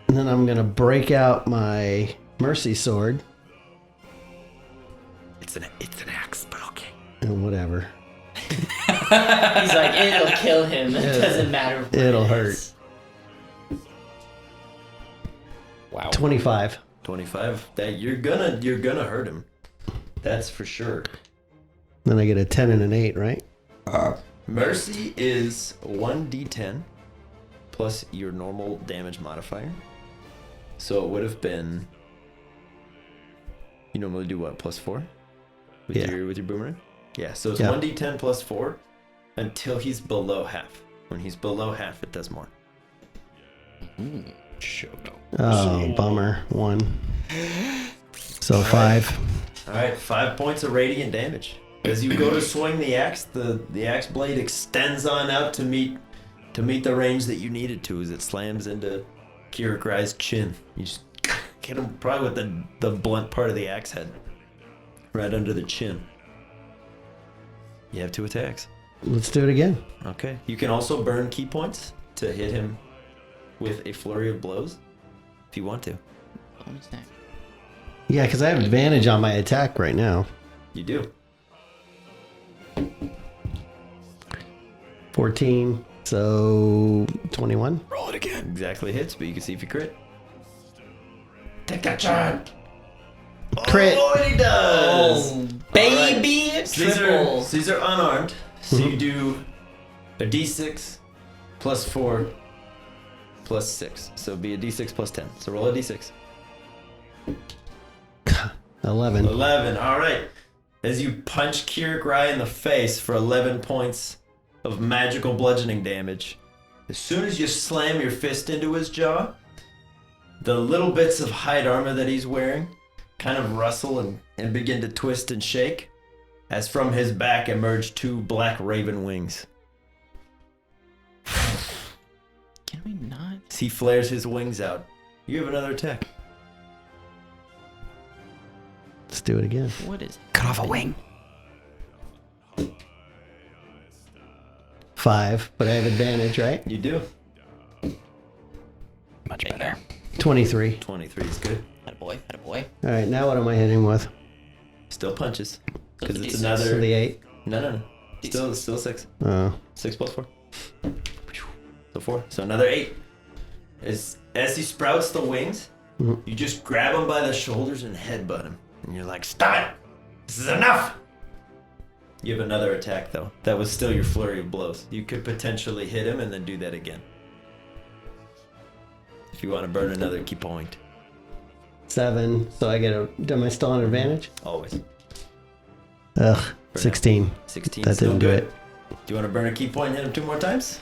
And then I'm going to break out my Mercy Sword. It's an axe, but okay. And whatever. He's like, it'll kill him. It doesn't matter. What It'll it hurt. is. Wow. 25. 25. That you're gonna hurt him. That's for sure. Then I get a 10 and an 8, right? Mercy is 1d10 plus your normal damage modifier. So it would have been. You normally do what? +4 with Yeah. your boomerang. Yeah. So it's Yeah. 1d10 plus 4 until he's below half. When he's below half, it does more. Oh, bummer. 1. So 5. All right, 5 points of radiant damage. As you go to swing the axe, the axe blade extends on out to meet the range that you need it to as it slams into Kirikrai's chin. You just hit him probably with the blunt part of the axe head, right under the chin. You have 2 attacks. Let's do it again. Okay. You can also burn key points to hit him with a flurry of blows, if you want to. Bonus attack. Yeah, because I have advantage on my attack right now. You do. 14. So 21. Roll it again. Exactly hits, but you can see if you crit. Take that shot. Crit. Oh, he does. Oh, baby! These are Triple. unarmed, So you do a d6 plus 4 plus 6. So it'd be a d6 plus 10. So roll a d6. 11. 11. All right. As you punch Kirirai in the face for 11 points of magical bludgeoning damage, as soon as you slam your fist into his jaw, the little bits of hide armor that he's wearing kind of rustle and begin to twist and shake, as from his back emerge 2 black raven wings. Can we not? As he flares his wings out, you have another attack. Let's do it again. What is? Cut off a wing. 5, but I have advantage, right? You do. Much better. 23. 23 is good. Attaboy, attaboy. All right, now what am I hitting with? Still punches. Because it's D6. another. So the 8. No. Still 6. Oh. 6 plus 4. So 4. So another 8. As he sprouts the wings, you just grab him by the shoulders and headbutt him. And you're like, stop it! This is enough! You have another attack, though. That was still your flurry of blows. You could potentially hit him and then do that again. If you want to burn another key point. 7. So I get a. Am I still on advantage? Always. Ugh. 16. 16. That still didn't do good. it. Do you want to burn a key point and hit him 2 more times?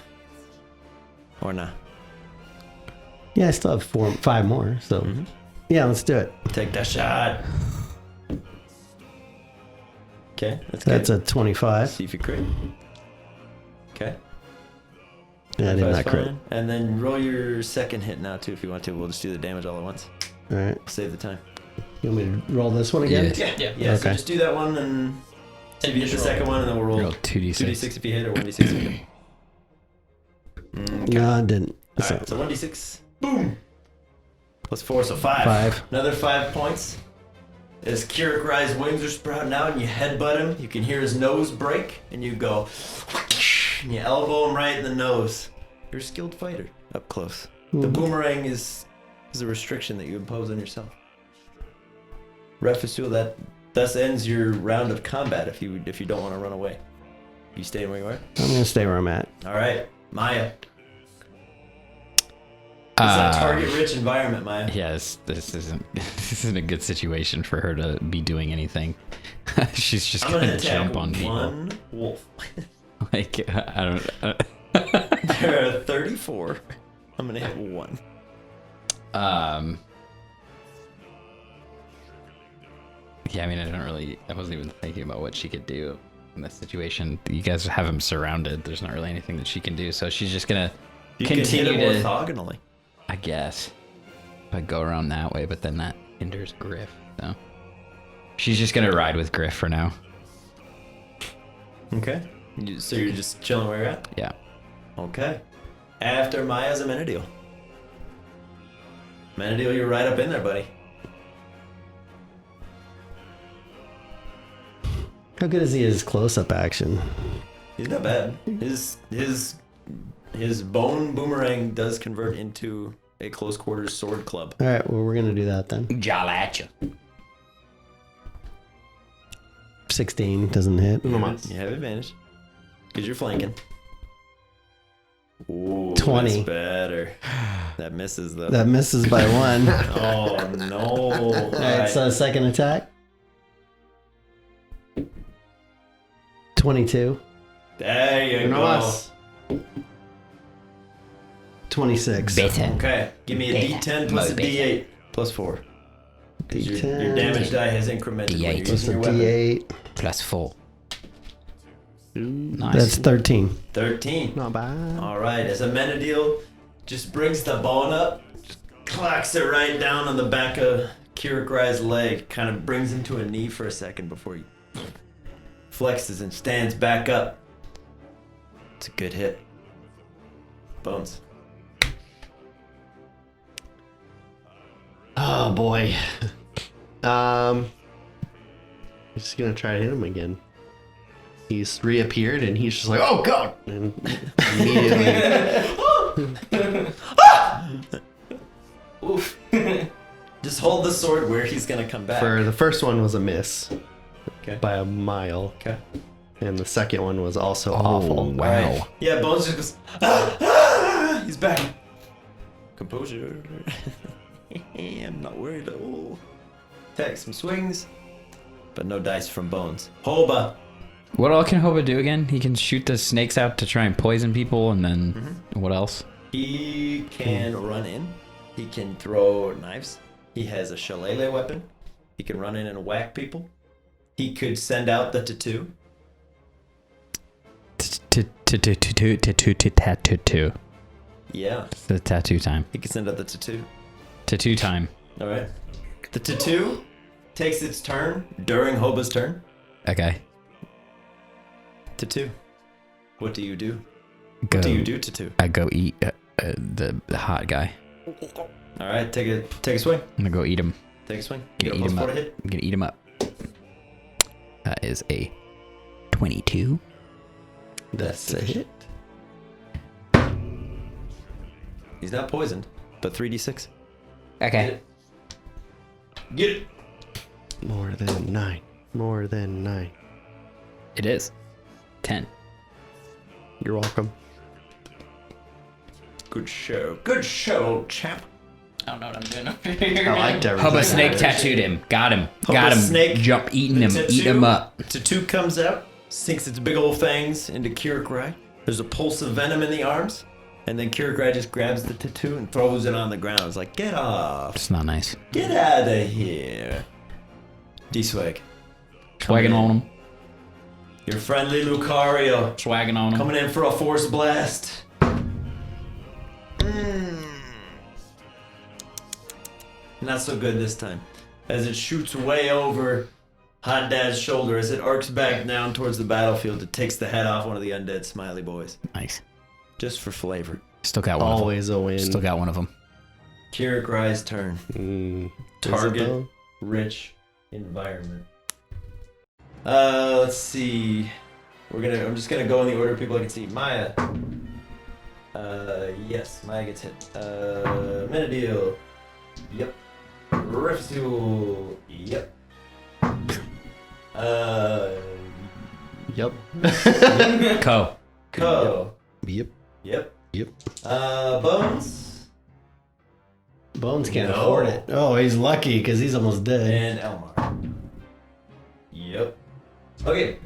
Or not? Yeah, I still have 5 more. So yeah, let's do it. Take that shot. Okay, That's a 25. See if you crit. Okay. Yeah, I did That's not crit. fine. And then roll your second hit now too if you want to. We'll just do the damage all at once. All right. Save the time. You want me to roll this one again? Yeah. So Okay. just do that one and see if you hit the second one, and then we'll roll Roll 2d6. 2d6 if you hit or 1d6 if you hit. Okay. No, I didn't. All right, so 1d6. Boom. Plus 4, so 5. 5. Another 5 points. As Kirikrai's wings are sprouting out and you headbutt him, you can hear his nose break, and you go, and you elbow him right in the nose. You're a skilled fighter up close. The boomerang is a restriction that you impose on yourself. Refisul, that thus ends your round of combat if you don't want to run away. You stay where you are? I'm going to stay where I'm at. All right, Maya. It's a target-rich environment, Maya. Yes, this isn't a good situation for her to be doing anything. She's just I'm gonna gonna attack jump on people. one wolf. Like I don't. There are 34. I'm gonna hit 1. Yeah, I mean, I wasn't even thinking about what she could do in this situation. You guys have him surrounded. There's not really anything that she can do, so she's just gonna You can continue hit him to. orthogonally. I guess if I go around that way, but then that hinders Griff. So she's just gonna ride with Griff for now. Okay. So you're just chilling where you're at? Yeah. Okay. After Maya's a Menadil. Menadil, you're right up in there, buddy. How good is he at his close-up action? He's not bad. His bone boomerang does convert into a close quarters sword club. All right, well, we're going to do that then. Jolly at you. 16 doesn't hit. You have advantage. Because you're flanking. Ooh, 20. That's better. That misses though. That misses by 1. Oh no. All right, so second attack. 22. There you go. Nice. 26. Better. Okay. Give me a D10 plus a Better. D8 plus 4. 'Cause your D10. damage die has incremented when you're D8. Plus a using your weapon. D8. Plus 4. Nice. That's 13. 13. Not bad. All right. As a Menadil just brings the bone up, just clacks it right down on the back of Kirikrai's leg, kind of brings him to a knee for a second before he flexes and stands back up. It's a good hit. Bones. Oh boy. I'm just gonna try to hit him again. He's reappeared and he's just like, oh god! And immediately, Oof. Just hold the sword where he's gonna come back. for the first one was a miss. Okay. By a mile. Okay. and the second one was also awful. Wow. Alright. Yeah, Bones just goes, ah, he's back. Composure. I'm not worried at all. Take some swings, but no dice from Bones. Hoba. What all can Hoba do again? He can shoot the snakes out to try and poison people, and then what else? He can run in. He can throw knives. He has a shillelagh weapon. He can run in and whack people. He could send out the tattoo. Tattoo. Yeah, It's the tattoo time. he can send out the tattoo. Tattoo time. All right. The tattoo takes its turn during Hoba's turn. Okay. Tattoo. What do you do? Go. What do you do, tattoo? I go eat the hot guy. All right, take a swing. I'm gonna go eat him. Take a swing. Gonna You eat got him plus up. 4 to hit. I'm gonna eat him up. That is a 22. That's a hit. He's not poisoned, but 3d6. Okay. Get it. More than 9. More than 9. It is 10. You're welcome. Good show. Good show, old chap. I don't know what I'm doing up here. I liked everything. Hoba snake tattooed him. Got him. Hoba Got him. snake Jump eating him. tattoo. Eating him up. Tattoo comes out, sinks its big old fangs into Kirakai. There's a pulse of venom in the arms, and then Kirakai just grabs the tattoo and throws it on the ground. It's like, get off. It's not nice. Get out of here. D-Swag. Swagging on him. Your friendly Lucario. Swagging on him. Coming in for a force blast. Not so good this time. As it shoots way over Hot Dad's shoulder, as it arcs back down towards the battlefield, it takes the head off one of the undead smiley boys. Nice. Just for flavor. Still got one of them. Always a win. Still got one of them. Kirikai's turn. Is it Target though? rich environment. Let's see. I'm just gonna go in the order of people I can see. Maya. Yes, Maya gets hit. Menadil. Yep. Refsul. Yep. Yep. Co. Ko. Yep. Yep. Yep. Bones. Bones can't No. afford it. Oh, he's lucky because he's almost dead. And Elmar. Yep. Okay.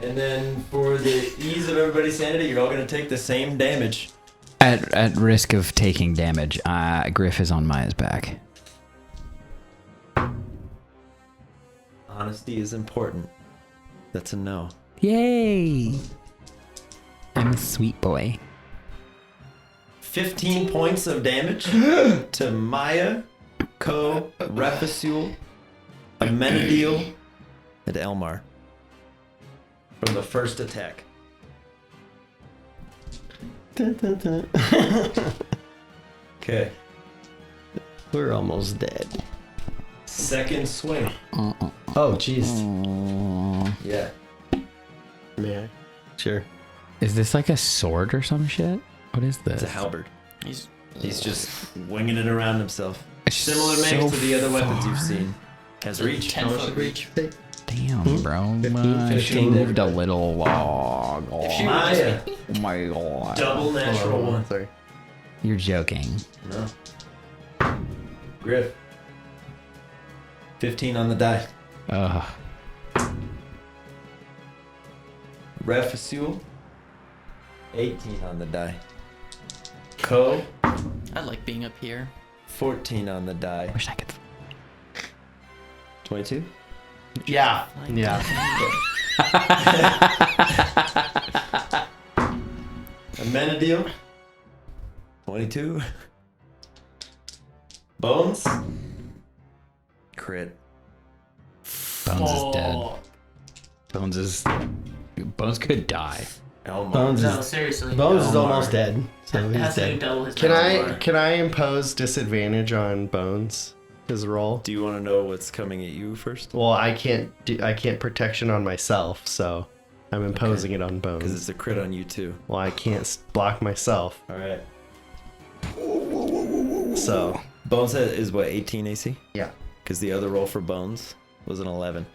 And then for the ease of everybody's sanity, you're all gonna take the same damage. At risk of taking damage, Griff is on Maya's back. Honesty is important. That's a no. Yay! I'm a sweet boy. 15 points of damage to Maya, Ko, Refasul, Amenadiel, and Elmar from the first attack. Okay. We're almost dead. Second swing. Oh, jeez. Yeah. May I? Sure. Is this like a sword or some shit? What is this? It's a halberd. He's He's just winging it around himself. It's Similar so makes to the other weapons you've far. seen. Has reach. 10-foot reach. Damn, bro. 15 She moved a little log. If she would Maya. Oh my god. Double natural one. Sorry. You're joking. No. Griff. 15 on the die. Ugh. Refasul. 18 on the die. Ko. I like being up here. 14 on the die. Wish I could. 22. Yeah. Yeah. Amenadiel. 22. Bones. Crit. Bones is dead. Bones could die. Elmar. Bones No, is, seriously. Bones is Elmar. almost dead. So It he's has to do dead. double his Can magic. I impose disadvantage on Bones? His roll? Do you want to know what's coming at you first? Well, I can't protection on myself, so I'm imposing it on Because Bones. it's a crit on you too. Well, I can't block myself, All right. so Bones is what, 18 AC? yeah. Because the other roll for Bones was an 11.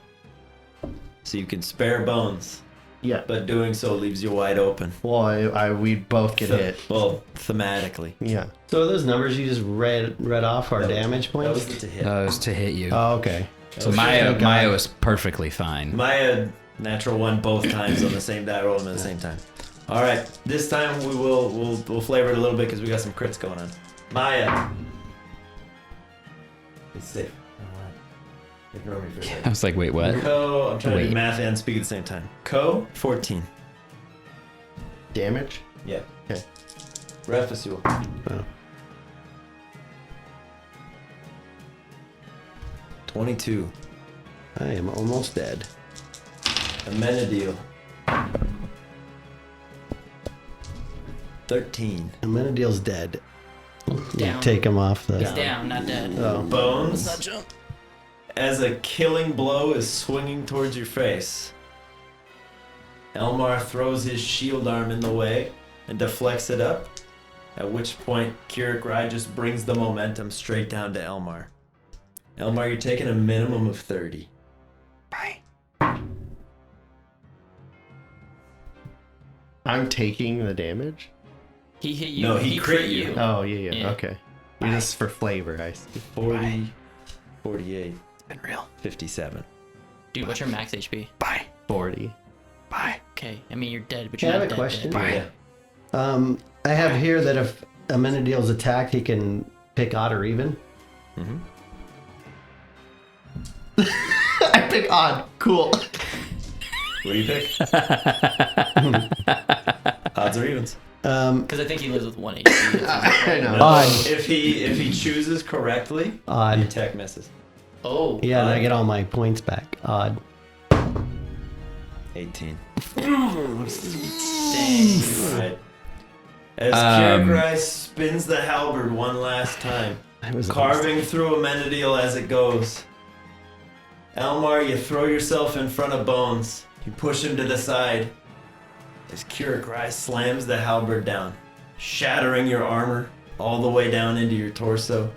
So you can spare Bones Yeah. but doing so leaves you wide open. Well, we'd both get hit. Well, thematically. Yeah. So are those numbers you just read off our damage That was points? the to hit. Those to hit you. Oh, okay. So Thank God. Maya was perfectly fine. Maya, natural one both times on the same die, roll them at the same time. All right, this time we'll flavor it a little bit because we got some crits going on. Maya. It's safe. Ignore me for a I second. was like, wait, what? Co, I'm trying to do Wait. math and speak at the same time. Co, 14. Damage? Yeah. Okay. Refasul. Oh. 22. I am almost dead. Amenadiel. 13. Amenadiel's dead. Down. Take him off the. He's down, not dead. Oh. Bones. Not jump. As a killing blow is swinging towards your face, Elmar throws his shield arm in the way and deflects it up, at which point Kirik Rai just brings the momentum straight down to Elmar. Elmar, you're taking a minimum of 30. I'm taking the damage? He hit you. No, he crit you. Oh, yeah. Yeah. Okay. Just for flavor, I see. 40, 48, Been real. 57. Dude, what's your max HP? 40. Okay, I mean you're dead, but Yeah, you're I not have a dead. question. dead. Yeah. I have here that if Amenadiel's attacked, he can pick odd or even. Mm-hmm. I pick odd. Cool. What do you pick? Odds or evens? Because I think he lives with 1 HP. I know. Odd. If he chooses correctly, your Odd. attack misses. Oh. Yeah, and I get all my points back. Odd. 18. Dang. Alright. As Kirik Rai spins the halberd one last time, I was carving through Amenadiel as it goes. Elmar, you throw yourself in front of Bones. You push him to the side. As Kirik Rai slams the halberd down, shattering your armor all the way down into your torso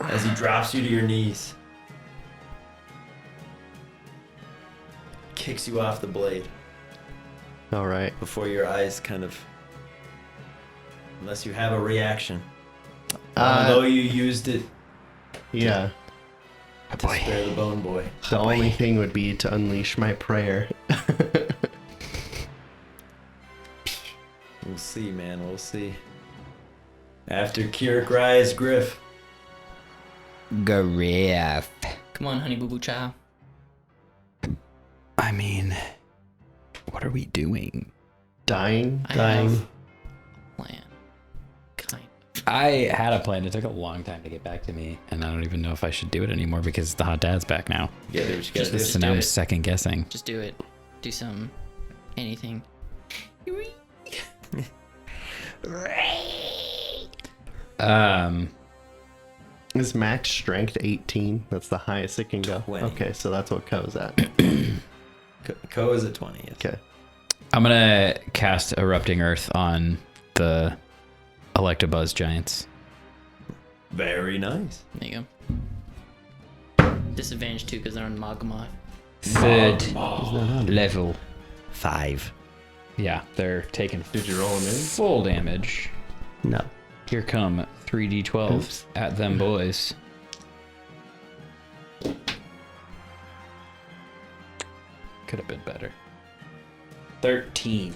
as he drops you to your knees. Kicks you off the blade All right. before your eyes kind of... Unless you have a reaction. Uh, Although you used it Yeah. to spare the bone boy. The only thing would be to unleash my prayer. We'll see, man. We'll see. After Kirik Rai's Griff. Griff. Come on, honey boo boo child. I mean, what are we doing? Dying. I Dying. have a plan. Kind. I had a plan. It took a long time to get back to me, and I don't even know if I should do it anymore because the hot dad's back now. Yeah, do what you gotta do. Just So do now I'm it. second guessing. Just do it. Do some. Anything. Is max strength 18? That's the highest it can go. 20. Okay, so that's what Ko's at. Ko is at 20. Yes. Okay. I'm gonna cast Erupting Earth on the Electabuzz giants. Very nice. There you go. Disadvantage too because they're on Magma. Third level. 5. Yeah, they're taking Did you roll him in? full damage. No. Here come 3d12 Oops. at them boys. Could have been better. 13.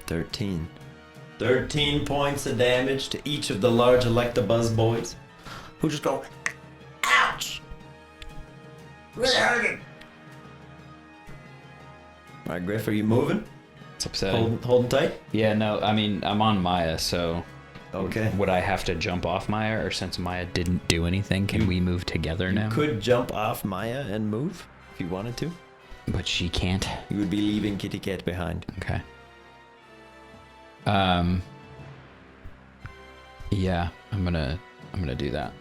13. 13 points of damage to each of the large Electabuzz boys, who just go, ouch! Really hurting. Alright, Griff, are you moving? It's upsetting. Holding tight? Yeah, no, I mean, I'm on Maya, so Okay. would I have to jump off Maya, or since Maya didn't do anything, can we move together now? Could jump off Maya and move if you wanted to. But she can't. You would be leaving Kitty Cat behind. Okay. Yeah, I'm gonna do that.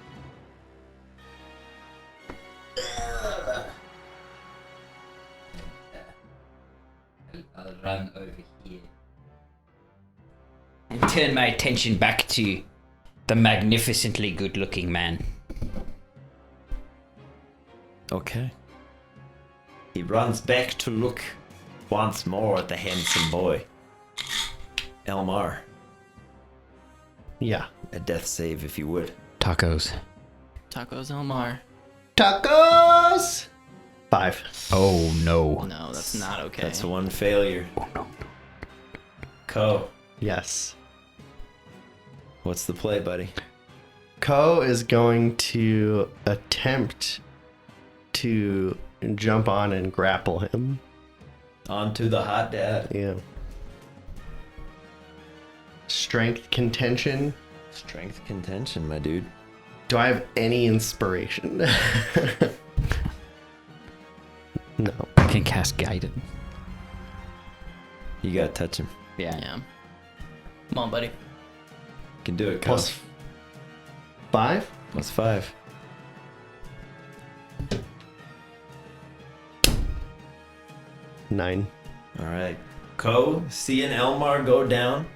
I'll run over here and turn my attention back to the magnificently good-looking man. Okay. He runs back to look once more at the handsome boy. Elmar, Yeah. a death save if you would. Tacos. Tacos Elmar. Tacos! 5. Oh no. No, that's not okay. That's one failure. Co, Yes. what's the play, buddy? Ko is going to attempt to jump on and grapple him. On to the hot dad. Yeah. Strength contention. Strength contention, my dude. Do I have any inspiration? No. I can cast guidance. You gotta touch him. Yeah. Come on, buddy. You can do it, Co. Plus 5? Plus 5. Nine. Alright. Co, seeing Elmar go down,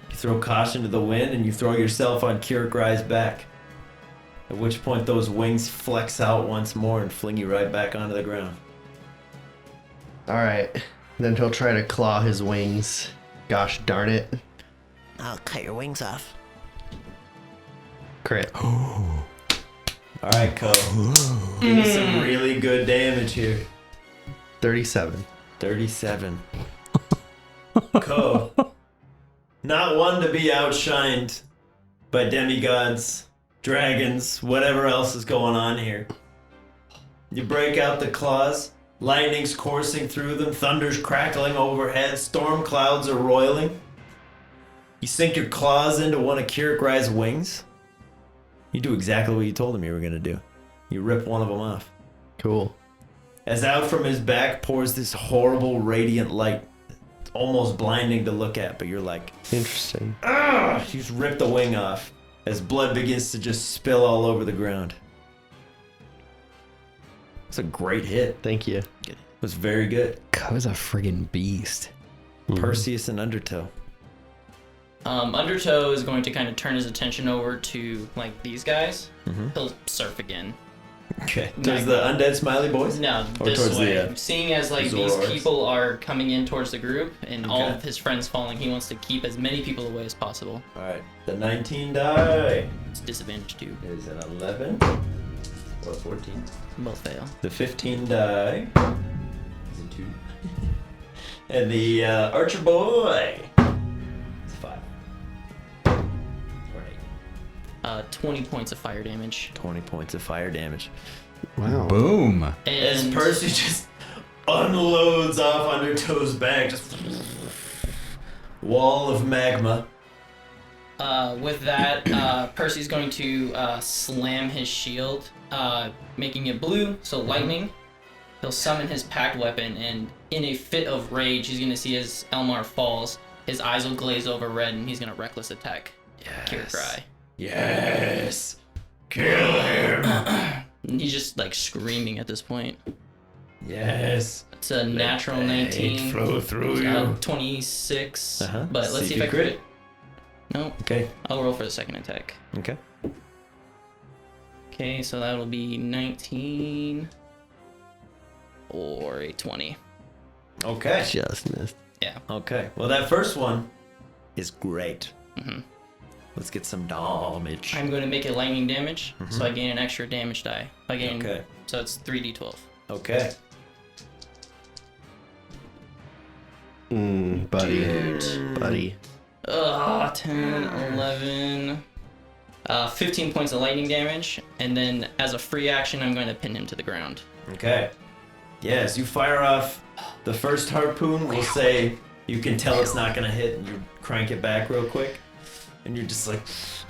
you throw caution to the wind and you throw yourself on Kierkrai's back. At which point those wings flex out once more and fling you right back onto the ground. Alright. Then he'll try to claw his wings. Gosh darn it. I'll cut your wings off. Crit. Alright, Co. Give me some really good damage here. 37. 37. Co. Not one to be outshined by demigods, dragons, whatever else is going on here. You break out the claws, lightning's coursing through them, thunder's crackling overhead, storm clouds are roiling. You sink your claws into one of Kierkrai's wings. You do exactly what you told him you were going to do. You rip one of them off. Cool. As out from his back pours this horrible radiant light. It's almost blinding to look at, but you're like, Interesting. ah! You just rip the wing off as blood begins to just spill all over the ground. It's a great hit. Thank you. It was very good. Co's a friggin' beast. Perseus and Undertow. Undertow is going to kind of turn his attention over to like these guys. He'll surf again. Okay. Towards the undead smiley boys? No, Or this towards way. the, Seeing as like Zoroarks. these people are coming in towards the group and all Okay. of his friends falling, he wants to keep as many people away as possible. Alright. The 19 die It's disadvantage too. is an 11 or 14. Both fail. The 15 die is a 2. And the archer boy is 5. Or 8. 20 points of fire damage. 20 points of fire damage. Wow. Boom. As And Percy just unloads off Undertow's back, just wall of magma. with that, Percy's going to slam his shield, making it blue, so lightning. He'll summon his packed weapon, and in a fit of rage, he's going to see as Elmar falls, his eyes will glaze over red, and he's going to reckless attack Kiercry. Yes. Kill him. And he's just like screaming at this point. Yes. It's a natural 19. Flow through you. 26. Uh-huh. But let's see if I crit. Nope. Okay. I'll roll for the second attack. Okay. Okay, so that'll be 19 or a 20. Okay. Just missed. Yeah. Okay. Well, that first one is great. hmm Let's get some damage. I'm going to make it lightning damage, so I gain an extra damage die. I gain, Okay. so it's 3d12. Okay. Buddy. 10, 11, 15 points of lightning damage, and then as a free action, I'm going to pin him to the ground. Okay. Yes, you fire off the first harpoon. We'll say you can tell it's not gonna hit, and you crank it back real quick, and you're just like,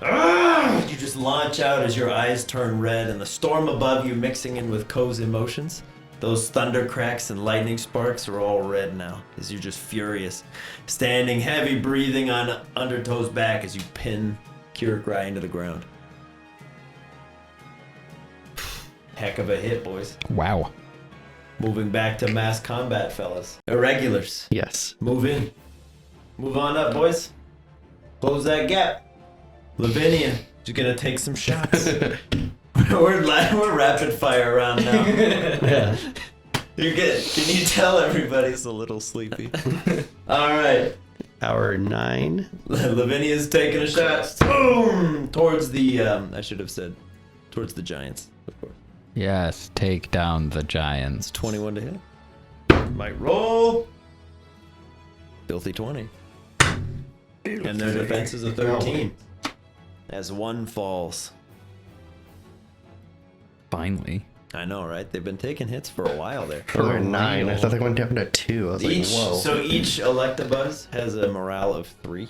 ah! You just launch out as your eyes turn red, and the storm above you mixing in with Ko's emotions. Those thunder cracks and lightning sparks are all red now, as you're just furious, standing heavy, breathing on Undertow's back as you pin Kiercry into the ground. Heck of a hit, boys. Wow. Moving back to mass combat, fellas. Irregulars. Yes. Move in. Move on up, boys. Close that gap. Lavinia, you're gonna take some shots. we're rapid fire around now. You're good. Can you tell everybody's a little sleepy? All right. Hour 9. Lavinia's taking a shot. Boom! Towards the, I should have said, towards the giants, of course. Yes, take down the giants. 21 to hit. Might roll. Filthy 20. And their defense is a 13. As one falls. Finally. I know, right? They've been taking hits for a while there. Or 9. I thought they went down to 2. I was like, whoa. So each Electabuzz has a morale of 3.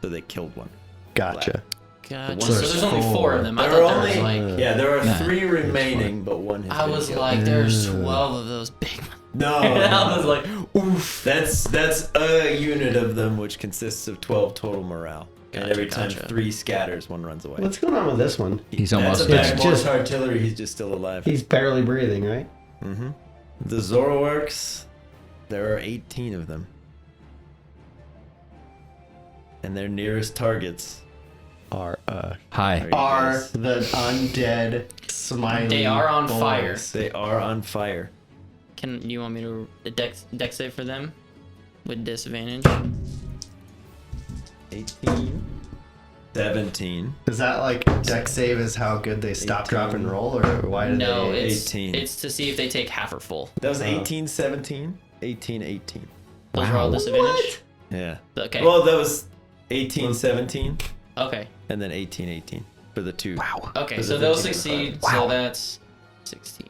So they killed one. Gotcha. Gotcha. So So there's only 4 of them. I There thought are there was only, like. yeah, there are Nah. 3 remaining, but one has I been was killed. like, there's 12 of those big. No. I was like, oof. That's a unit of them, which consists of 12 total morale. And Gotcha, every time gotcha. 3 scatters, one runs away. What's going on with this one? He's That's almost a dead. Magmor's just- artillery. He's just still alive. He's barely breathing, right? Mm-hmm. The Zoroarks, there are 18 of them. And their nearest targets Are Hi. are the undead smiling They are on boys. fire. they are on fire. Can you want me to dex save for them with disadvantage? 18. 17. Is that like deck save is how good they stop, 18. drop, and roll, or why do No, they? it's 18. it's to see if they take half or full. That was 18, 17, 18, 18. Those are all disadvantage. Yeah. Okay. Well, that was 18, 17, Okay. and then 18, 18 for the 2. Wow. Okay. For So the they'll 15 succeed. five. So that's 16.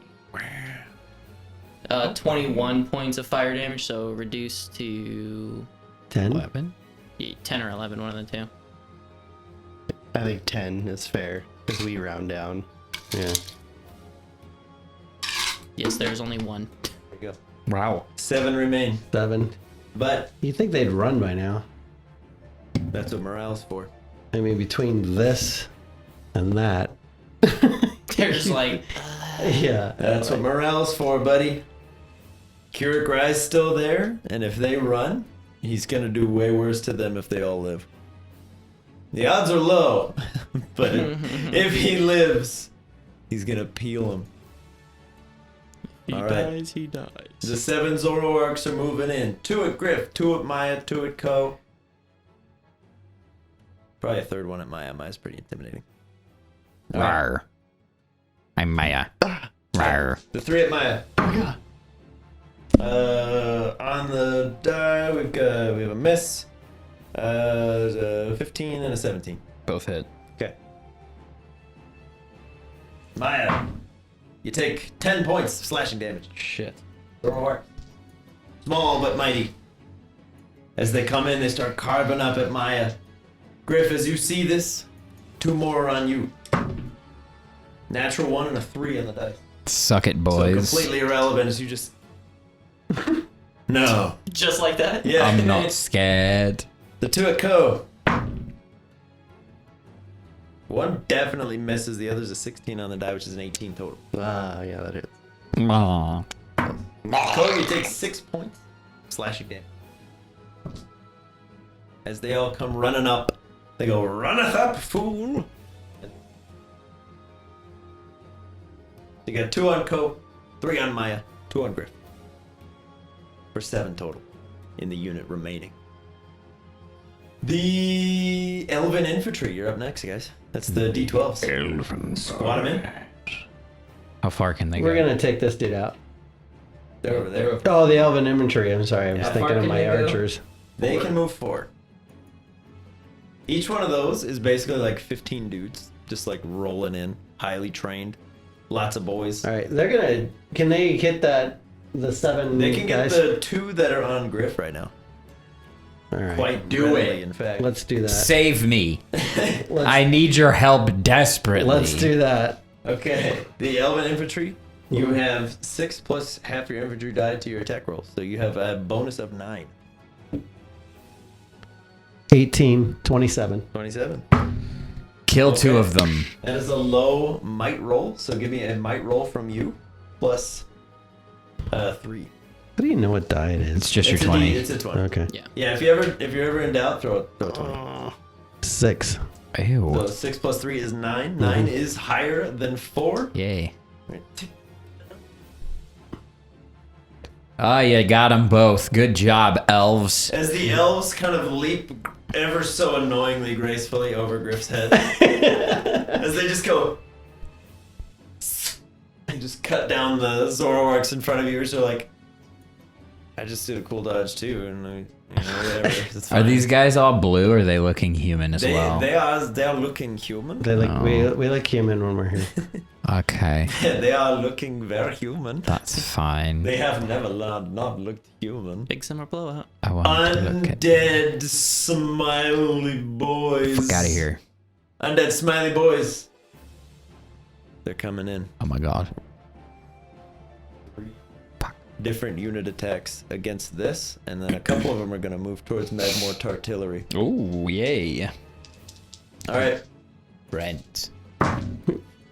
21 points of fire damage. So reduced to 10? 11? 10 or 11, one of the two. I think 10 is fair because we round down. Yeah. Yes, there's only one. There you go. Wow. 7 remain. 7. But You think they'd run by now? that's what morale's for. I mean, between this and that. They're just like, Yeah. That's what morale's for, buddy. Keurig Rye's still there, and if they run, he's gonna do way worse to them if they all live. The odds are low, but if he lives, he's gonna peel him. All right. he dies. The 7 Zoroarks are moving in. 2 at Griff, 2 at Maya, 2 at Ko. Probably a third one at Maya. Maya's pretty intimidating. Rawr. I'm Maya. Rawr. The 3 at Maya. On the die, we have a miss. There's a 15 and a 17. Both hit. Okay. Maya, you take 10 points of slashing damage. Shit. Zoroark. Small but mighty. As they come in, they start carving up at Maya. Griff, as you see this, 2 more are on you. Natural 1 and a 3 on the dice. Suck it, So boys. completely irrelevant as you just... No. Just like that? Yeah. I'm not scared. The 2 at Ko. 1 definitely misses. The other's a 16 on the die, which is an 18 total. Ah, yeah, that is. Aw. Ko, you take 6 points slashing damage. As they all come running up, they go, "Runneth up, fool!" You got 2 on Ko, 3 on Maya, 2 on Griff. For 7 total in the unit remaining. The Elven Infantry, you're up next, guys. That's the D12s. Elven Squad 'em in. How far can they We're go? going to take this dude out. They're over there. Oh, the Elven Infantry. I'm sorry. I was Yeah, thinking far of can my they go? archers. They can move 4. Each one of those is basically like 15 dudes, just like rolling in, highly trained, lots of boys. All right. They're going to. Can they hit the 7 They can get guys? the 2 that are on Griff right now. All right. Quite Do readily, it. in fact. Let's do that. Save me. Let's, I need your help desperately. let's do that. Okay, the Elven Infantry, you have 6 plus half your infantry die to your attack rolls, so you have a bonus of 9. 18, 27. 27. Kill 2 Okay. of them. That is a low might roll, so give me a might roll from you, plus 3. How do you know what die it is? It's just It's your a 20. it's a 20. Okay. Yeah, if you're ever in doubt, throw a 20. 6. Ew. So 6 plus 3 is 9. 9 is higher than 4. Yay. Oh, you got them both. Good job, elves. As the elves kind of leap ever so annoyingly gracefully over Griff's head. As they just go... and just cut down the Zoroarks in front of you, so like... I just did a cool dodge too, and whatever. It's Are fine. these guys all blue, or are they looking human as well? They are looking human. They like we look human when we're here. Okay, They are looking very human. that's fine. They have never not looked human. Big summer blowout. I want to look at. Undead smiley boys. Fuck out of here. Undead smiley boys. They're coming in. Oh my god. Different unit attacks against this, and then a couple of them are going to move towards Magmort Artillery. Oh, yay. All right. Rent.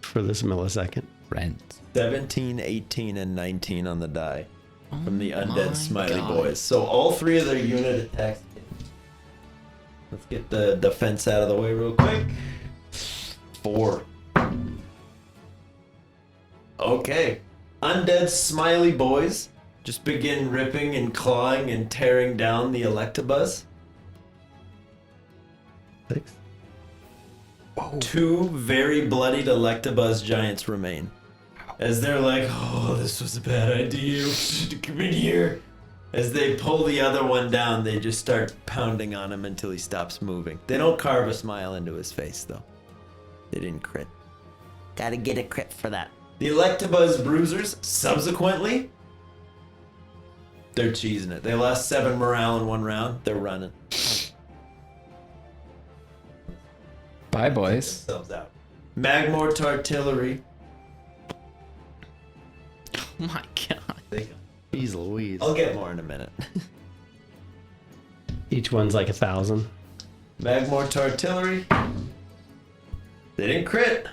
For this millisecond. Rent. 17, 18, and 19 on the die from the Oh Undead my Smiley God. Boys. So all three of their unit attacks. Let's get the defense out of the way real quick. 4. Okay. Undead Smiley Boys just begin ripping and clawing and tearing down the Electabuzz. 6. 2 very bloodied Electabuzz giants remain. As they're like, oh, this was a bad idea. We should come in here. As they pull the other one down, they just start pounding on him until he stops moving. They don't carve a smile into his face, though. They didn't crit. Gotta get a crit for that. The Electabuzz Bruisers, subsequently, they're cheesing it. They lost 7 morale in 1 round. They're running. Bye, boys. Themselves out. Magmort Artillery. Oh my god. Jeez Louise. I'll get more in a minute. Each one's like 1,000. Magmort Artillery. They didn't crit.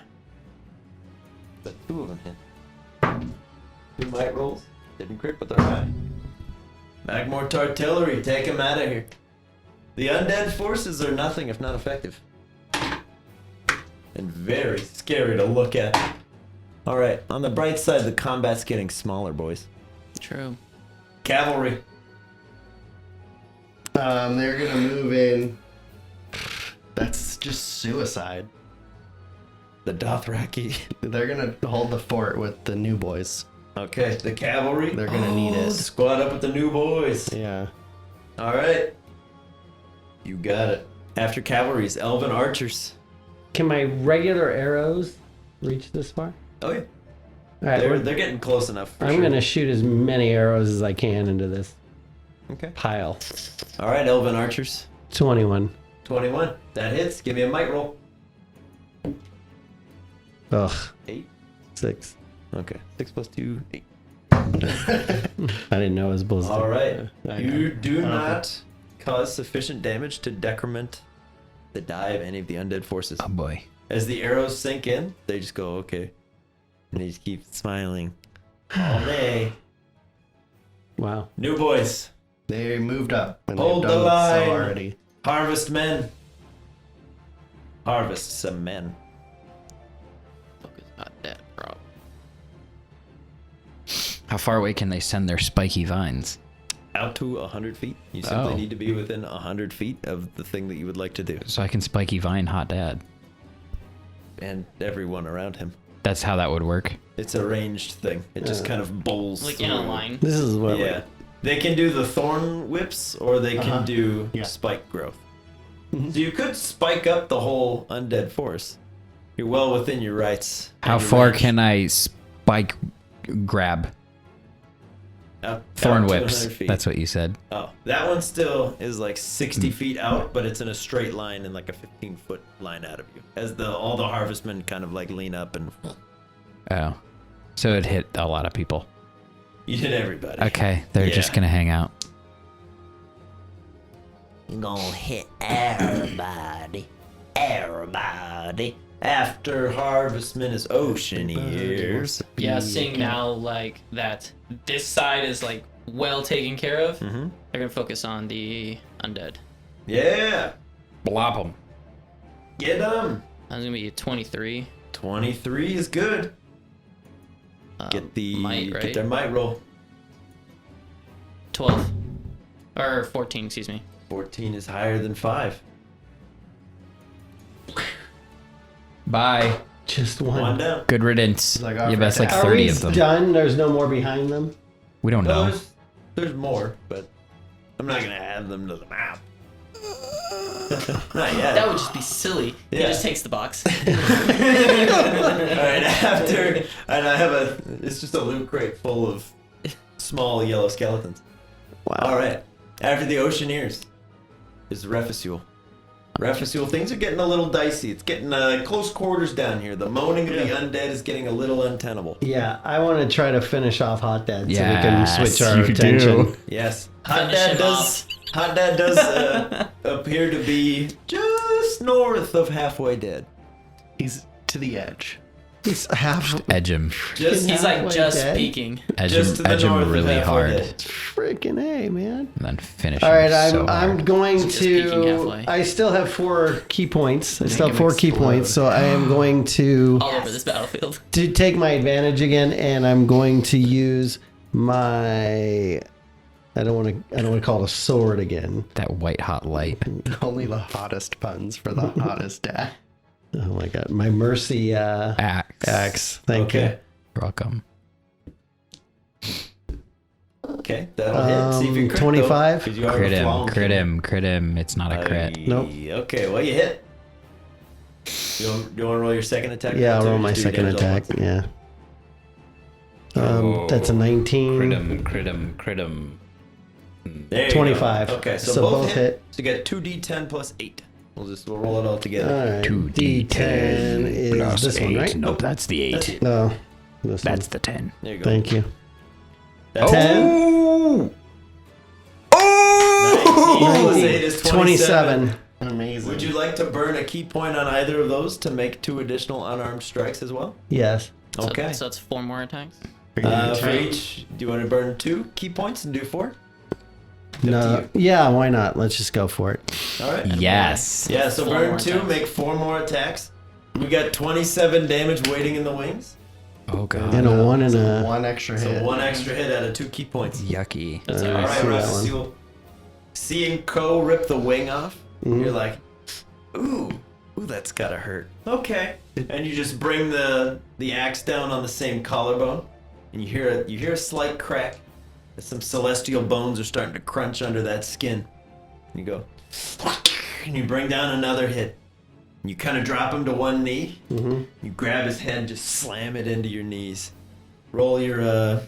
But 2 of them hit. 2 might rolls. Didn't crit, but they're high. Magmort Artillery, take him out of here. The undead forces are nothing if not effective. And very scary to look at. Alright, on the bright side, the combat's getting smaller, boys. True. Cavalry. They're gonna move in. That's just suicide. The Dothraki. They're gonna hold the fort with the new boys. Okay, the cavalry. They're gonna need it. Squad up with the new boys. Yeah. Alright. You got it. After cavalry's elven archers. Can my regular arrows reach this far? Oh yeah. All right, They're getting close enough. For I'm sure. gonna shoot as many arrows as I can into this Okay. pile. Alright, elven archers. 21. 21. That hits. Give me a might roll. Ugh. 8. 6. Okay. 6 plus 2, 8. I didn't know it was ballistic. Alright. I You know. do not cause sufficient damage to decrement the die of any of the undead forces. Oh boy. As the arrows sink in, they just go, okay. And they just keep smiling all day. Wow. New boys. They moved up. And Hold they've the done line. so already. Harvest men. Harvest some men. Fuck is not that, bro. How far away can they send their spiky vines? Out to 100 feet. You simply Oh. need to be within 100 feet of the thing that you would like to do. So I can spiky vine hot dad. And everyone around him. That's how that would work. It's a ranged thing. It just kind of bowls Like through. in a line. This is what Yeah. They can do the thorn whips or they can do Yeah. spike growth. So you could spike up the whole undead force. You're well within your rights. and How your far range. can I spike grab? Thorn out to whips. 100 feet. That's what you said. Oh, that one still is like 60 feet out, but it's in a straight line and like a 15-foot line out of you. As all the harvestmen kind of like lean up and Oh. So it hit a lot of people. you hit everybody. Okay, they're just Yeah. gonna hang out. You gonna hit everybody. Everybody. After harvestman is ocean ears. Yeah, seeing now like that this side is like well taken care of, Mm-hmm. they're gonna focus on the undead. Yeah. Blop them. Get them. That's gonna be a 23. 23 is good. Get the might, right? get their might roll. 12. Or 14, excuse me. 14 is higher than 5. Bye. Just One one. down. Good riddance. Like, Yeah, that's like Are 30 we of them. done? There's no more behind them? We don't No, know. there's more, but I'm not gonna add them to the map. Not yet. That would just be silly. He Yeah. just takes the box. All right, after, and I have it's just a loot crate full of small yellow skeletons. Wow. All right, after the Oceaneers is Refusul. Refusul, things are getting a little dicey. It's getting close quarters down here. The moaning of the undead is getting a little untenable. Yeah, I want to try to finish off Hot Dad so we can Yes, switch our you attention. do. Yes, Finish him off. Hot Dad does appear to be just north of halfway dead. He's to the edge. He's half Edge him. Just He's like halfway just dead. peeking. Edge Just to him, the edge him north of really halfway hard. dead. freaking A, man. And then finish All him right, so I'm hard. going Just peeking to. halfway. I still have 4 key points. I still Make have him 4 key explode. points, so I am going to All over this battlefield. take my advantage again, and I'm going to use my. I don't want to call it a sword again. That white hot light. Only the hottest puns for the hottest dad. Oh my god, my mercy Axe. axe. Thank Okay. You're welcome. Okay, that'll hit. See if you Um, crit, 25? though, 'cause you are Crit a him, flong crit king. him, crit him. It's not a crit. Nope. Okay, well, you hit. You want to roll your second attack? you. Yeah, I'll Or roll just my do second damage all attack. at once? Yeah. That's a 19. Crit him, crit him, crit him. There you 25. go. Okay, so, So both, both hit. hit. So you get 2d10 plus 8. We'll roll it all together. All right. 2d10 is plus this 8. one, right? Nope, that's the 8. That's it. No. This That's one. the 10. There you go. Thank you. That's 10. Oh! 19 plus 8 is 27. 27. Amazing. Would you like to burn a key point on either of those to make 2 additional unarmed strikes as well? Yes. So, Okay. So that's 4 more attacks. For each, do you want to burn 2 key points and do 4? No. Yeah, why not? Let's just go for it. All right. Yes. Yeah, so 4 burn more 2, attacks. make 4 more attacks. We got 27 damage waiting in the wings. Oh, God. And a 1 and So a. one extra So hit. 1 extra hit out of 2 key points. Yucky. That's All All right, right, see that Russ, one. you'll seeing Ko rip the wing off. Mhm. You're like, ooh, that's gotta hurt. Okay, and you just bring the axe down on the same collarbone, and you hear a slight crack. As some celestial bones are starting to crunch under that skin. And you go, and you bring down another hit. And you kind of drop him to one knee. Mm-hmm. You grab his head, and just slam it into your knees. Roll your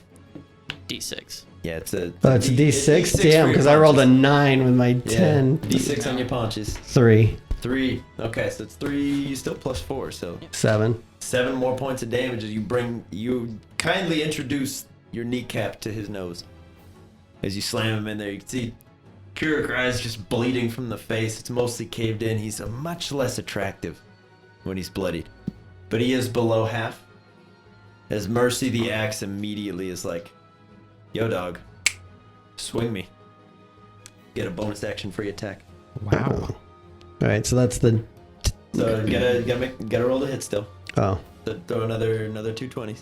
D6. yeah, it's a. Oh, it's a D6? Damn, for your because I rolled a punches. 9 with my 10. D6 on your punches. 3. 3. Okay, so it's 3, still plus 4, so 7. 7 more points of damage as you kindly introduce your kneecap to his nose. As you slam him in there, you can see Kurokai's just bleeding from the face. It's mostly caved in. He's much less attractive when he's bloodied. But he is below half. As Mercy the axe immediately is like, yo dog, swing me. Get a bonus action free attack. Wow. All right, so that's the. So you gotta roll the hit still. Oh. So throw another 220s.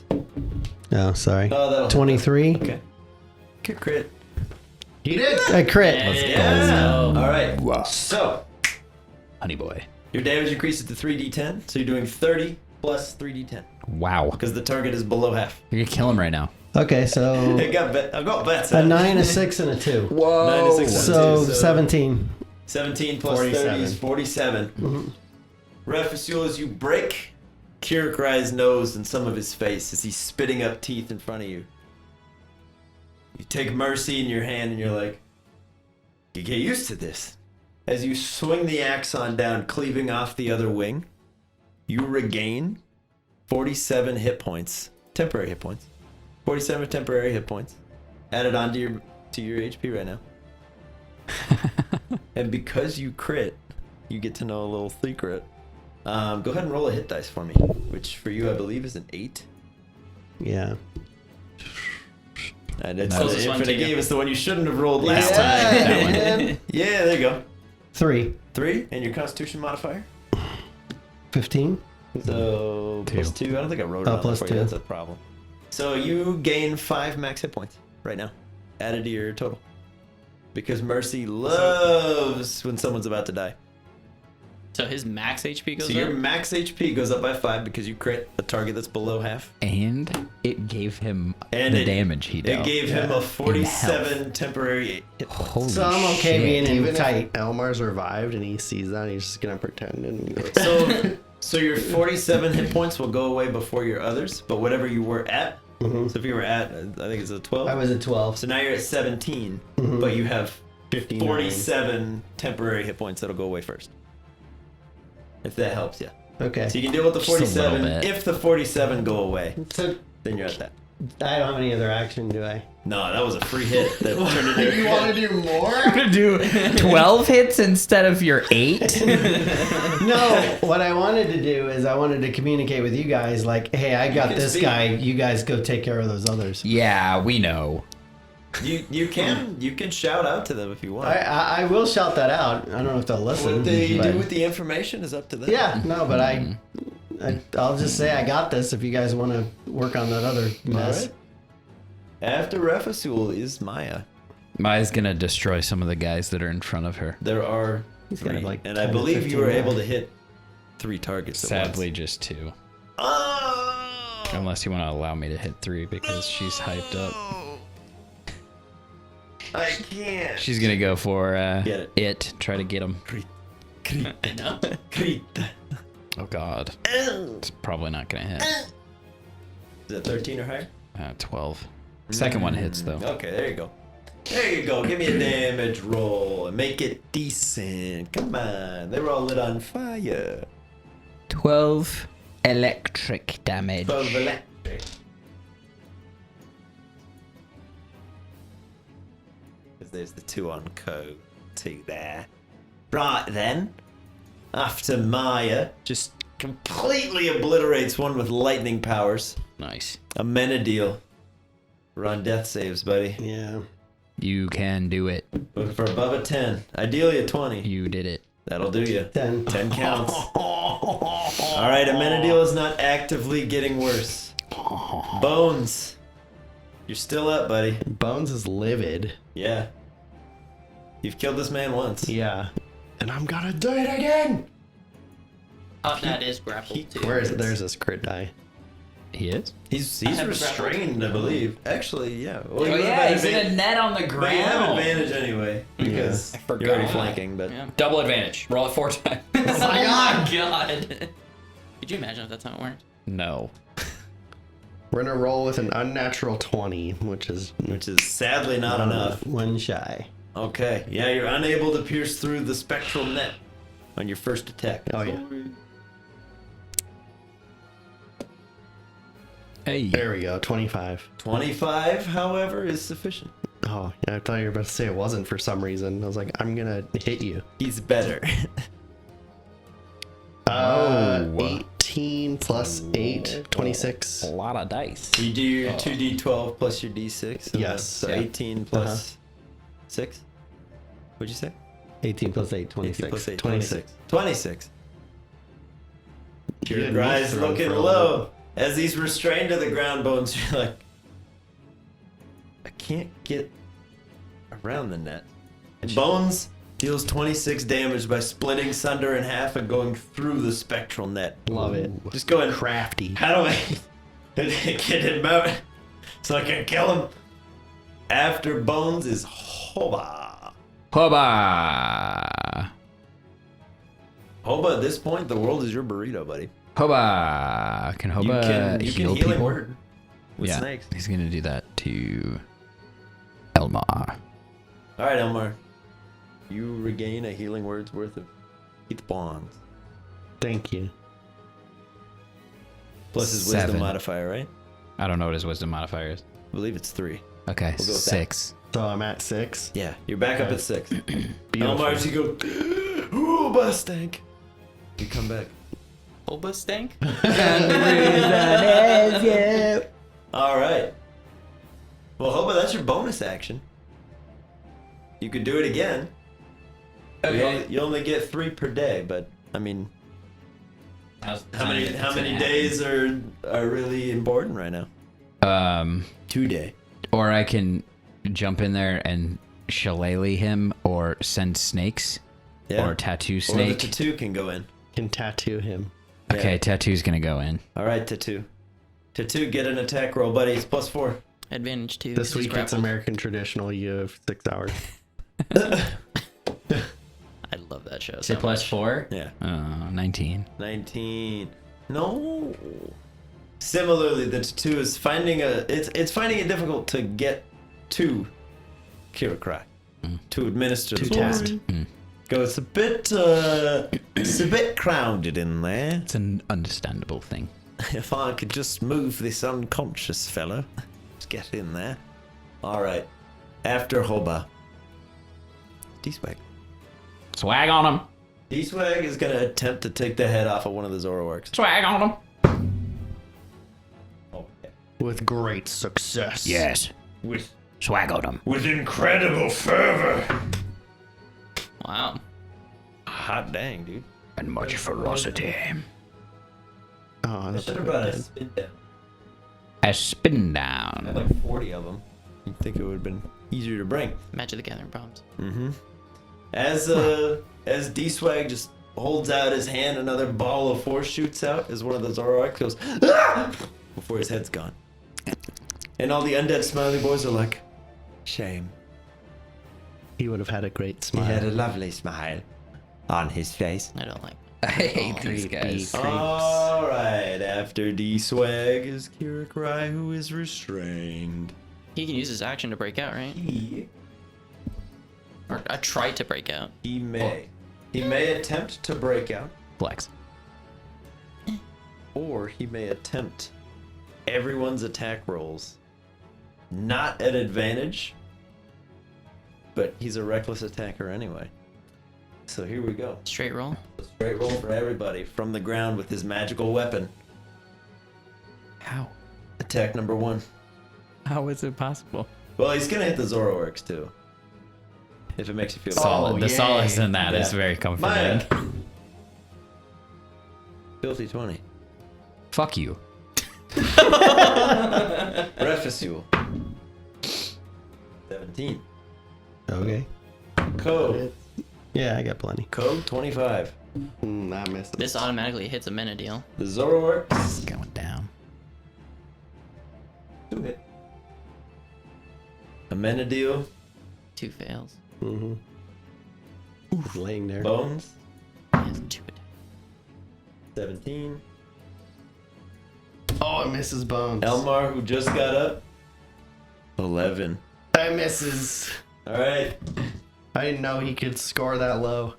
Oh, sorry. Oh, that'll hit. 23. Okay. Good crit. He did. I crit. Yeah. All right. Wow. So Honey boy. your damage increases to 3d10. So you're doing 30 plus 3d10 Wow. because the target is below half. You're going to kill him right now. Okay, so I got bets. a 9, a 6, and a 2. 9 to 6 So 17. 17 plus 30 is 47. Mhm. Refusul, as you break Kurokai's nose and some of his face as he's spitting up teeth in front of you. You take Mercy in your hand and you're like, you get used to this. As you swing the axe on down, cleaving off the other wing, you regain 47 hit points, temporary hit points. 47 temporary hit points added onto your HP right now. And because you crit, you get to know a little secret. Go ahead and roll a hit dice for me, which for you I believe is an 8. Yeah. And it's Closest the one infinite to you. game. It's the one you shouldn't have rolled last Yeah, time. man. Yeah, there you go. 3. 3, and your Constitution modifier. 15. So plus 2. I don't think I wrote it Oh, on plus there for 2. you. That's a problem. So you gain 5 max hit points right now, added to your total. because Mercy loves when someone's about to die. So his max HP goes So up? your max HP goes up by 5 because you crit a target that's below half. And it gave him And the it- damage he dealt. It gave him a 47 temporary hit points. Holy So I'm okay shit. being in Even tight. if Elmar's revived and he sees that, he's just gonna pretend and go. So your 47 hit points will go away before your others, but whatever you were at. So if you were at, I think it's a 12. I was at 12. So now you're at 17, but you have 59. 47 temporary hit points that'll go away first. If that helps you. Okay. So you can deal with the Just a little 47. bit. If the 47 go away, So then you're at that. I don't have any other action, do I? No, that was a free hit that turned into a You want to do more? gonna do 12 hits instead of your 8? No, what I wanted to do is I wanted to communicate with you guys like, hey, I got can this speak. guy. You guys go take care of those others. Yeah, we know. You can shout out to them if you want. I will shout that out. I don't know if they'll listen. What they but- do with the information is up to them. Yeah, no, but I'll just say I got this if you guys want to work on that other mess. Alright. After Refasul is Maya. Maya's gonna destroy some of the guys that are in front of her. There are He's got, 3, like, and I 10 to believe 15 you were able more. to hit 3 targets at Sadly, once. just 2. Oh! Unless you want to allow me to hit 3 because she's hyped up. I can't. She's gonna go for Get try to get him. I know. Crit. Oh god. It's probably not gonna hit. Is that 13 or higher? 12. Second one hits though. Okay, there you go. There you go. Give me a damage roll and make it decent. Come on. They were all lit on fire. 12 electric damage. 12 electric. Because there's the 2 on code. 2 there. Right then. After Maya just completely obliterates one with lightning powers. Nice. A Menadil. We're on death saves, buddy. Yeah. You can do it. Looking for above a 10. Ideally a 20. You did it. That'll do you. 10. 10 counts. Alright, a Menadil is not actively getting worse. Bones. You're still up, buddy. Bones is livid. Yeah. You've killed this man once. Yeah. And I'm gonna do it again! That is grappled too. Where is it? There's this crit die. He is? He's have restrained, I believe. Actually, yeah. Well, Oh you yeah, have he's in a net on the But you have ground. advantage anyway. Because forgot. you're already flanking, but... Yeah. Double advantage. Roll it 4 times. Oh my god. Could you imagine if that's how it worked? No. We're gonna roll with an unnatural 20, which is sadly not enough. One shy. Okay, yeah, you're unable to pierce through the spectral net on your first attack. oh yeah. Hey. There we go. 25. 25, however, is sufficient. Oh yeah, I thought you were about to say it wasn't for some reason. I was like, I'm gonna hit you. He's better. 18 plus 8, 26. A lot of dice. You do your 2d12 plus your d6. and Yes, that's- So yeah. 18 plus 6? What'd you say? 18 plus 8, 18 26. plus 8, 26. 26. You Your had me guy's thrown looking for a low. As he's restrained to the ground, Bones, you're like, I can't get around the net. Bones deals 26 damage by splitting Sunder in half and going through the spectral net. Love it. Just going, Crafty. how do I get him out so I can kill him? After Bones is Hoba. Hoba. Hoba, at this point, the world is your burrito, buddy. Hoba. Can Hoba you heal can healing people? word with Yeah. snakes. He's gonna do that to Elmar. All right, Elmar. You regain a healing word's worth of hit bonds. Thank you. Plus his 7. wisdom modifier, right? I don't know what his wisdom modifier is. I believe it's 3. Okay, We'll go with 6. So I'm at 6. Yeah, you're back up Okay. at 6. Beautiful. Elmar, you go, ooh, Mustang. You come back. Hoba stank? All right. Well, Hoba, that's your bonus action. You could do it again. Okay. You only get 3 per day, but I mean, how many days are really important right now? 2 2 day. Or I can jump in there and shillelagh him or send snakes Yeah. or tattoo Or the snake. tattoo can go in. Can tattoo him. Okay, Yeah. tattoo's gonna go in. All right, tattoo. Tattoo, get an attack roll, buddy. It's +4. Advantage 2. This He's week it's grappled. American traditional. You have 6 hours. I love that show Say so plus much. 4. 19. 19. No. Similarly, the tattoo is finding it's finding it difficult to get to Kirakai to administer the test. Go. It's a bit crowded in there. It's an understandable thing. If I could just move this unconscious fella, just get in there. All right. After Hoba, D-Swag. Swag on him. D-Swag is gonna attempt to take the head off of one of the Zoroarks. Swag on him. Okay. With great success. Yes. With Swag on him. with incredible fervor. Wow. Hot dang, dude. And much ferocity. Oh, I that's should have brought a spin down. A spin I had down. like 40 of them. You'd think it would have been easier to bring. Magic the Gathering problems. Mm-hmm. As D-Swag just holds out his hand, another ball of force shoots out as one of the Zoroarks goes, "Ah!" before his head's gone. And all the undead smiley boys are like, shame. He would have had a great He smile. had a lovely smile on his face. I don't like. I hate these Creepy guys. creeps. All right, after D-Swag is Kirakai, who is restrained. He can use his action to break out, right? He Or I tried to break out. may attempt to break out, Flex. or he may attempt everyone's attack rolls. Not at advantage, but he's a reckless attacker anyway. So here we go. Straight roll. A straight roll for everybody from the ground with his magical weapon. How? Attack number 1. How is it possible? Well, he's gonna hit the Zoroarks too. If it makes you feel Solid. The yay. solace in that is Yeah. very comforting. Maya. Filthy 20. Fuck you. Refusul. 17. Okay. Code. Yeah, I got plenty. Code 25. That misses. This automatically hits a Menadil. The Zoroarks. It's going down. 2 hit. A Menadil. 2 fails. Mm-hmm. Laying there. Bones. He has 2 attacks. 17. Oh, it misses bones. Elmar, who just got up. 11. That misses. Alright. I didn't know he could score that low.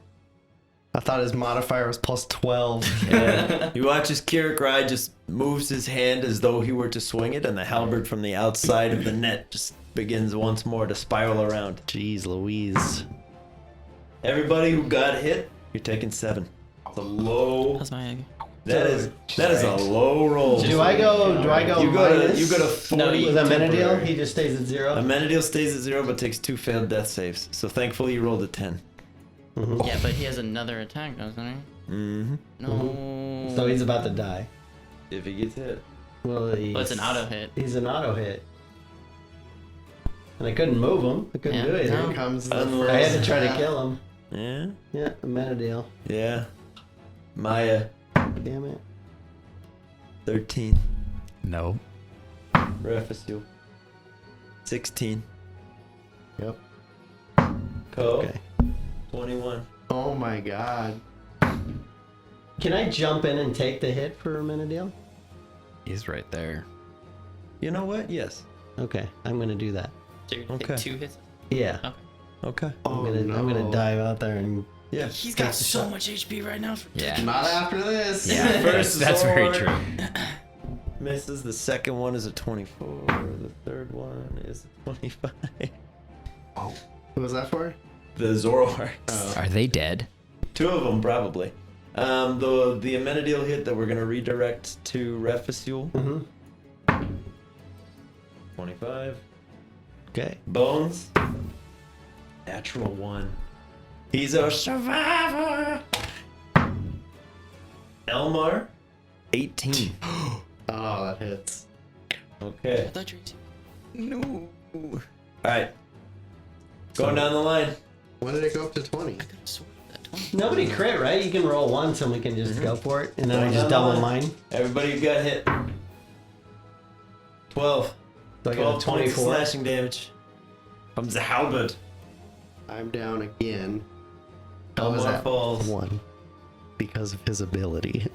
I thought his modifier was plus 12. Yeah. You watch as Kirakai just moves his hand as though he were to swing it, and the halberd from the outside of the net just begins once more to spiral around. Jeez Louise. Everybody who got hit, you're taking 7. It's a low. That's my egg. That is a low roll. Do I go You go to minus? you go to 40. No, With a Menadil, temporary. he just stays at 0. A Menadil stays at 0 but takes 2 failed death saves. So thankfully you rolled a 10. Yeah, but he has another attack, doesn't he? Mm-hmm. No. So he's about to die. If he gets hit. Well, it's an auto hit. He's an auto hit. And I couldn't move him. I couldn't Yeah, do anything. no. Here comes the Unless- I had to try to kill him. Yeah. Yeah, a Menadil. Yeah. Maya, Damn it. 13. No. Refusul, 16. Yep. Ko, Okay. 21. Oh my god. Can I jump in and take the hit for a Menadil? He's right there. You know what? Yes. Okay, I'm gonna do that. So you're Okay. take 2 hits. Yeah. Okay. I'm gonna dive out there and Yeah. He's got so much HP right now. Yeah. Not after this. Yeah. First That's very sword. true. Misses. The second one is a 24. The third one is a 25. Who was that for? The Zoroarks. Are they dead? 2 of them probably. The Amenadiel hit that we're gonna redirect to Refusul. 25. okay. Bones. Natural 1. He's a survivor. Elmar. 18. Oh, that hits. Okay. I thought you were Alright. Going down the line. When did it go up to 20? Nobody crit, right? You can roll once and we can just go for it. And then I Going just down the double line. mine. Everybody got hit. 12. So I 12 got a points of 24. slashing damage. From the halberd. I'm down again. How was Elmar that? falls. 1. Because of his ability.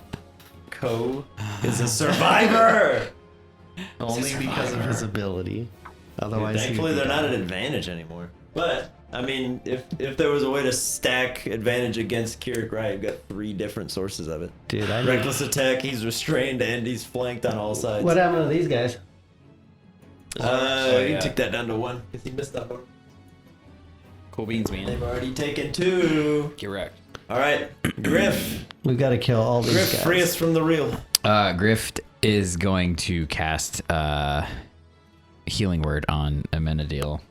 Ko is a survivor. Only because of his ability. Otherwise, he'd Thankfully, be they're not down. at advantage anymore. But I mean, if there was a way to stack advantage against Kirik Rai, you've got 3 different sources of it. Dude, I Reckless attack, he's restrained, and he's flanked on all sides. What happened to these guys? You can take that down to 1 because he missed that one. Cool beans, man. They've already taken 2. Correct. All right, Griff. We've got to kill all these Griff, guys. free us from the reel. Grift is going to cast Healing Word on Amenadiel.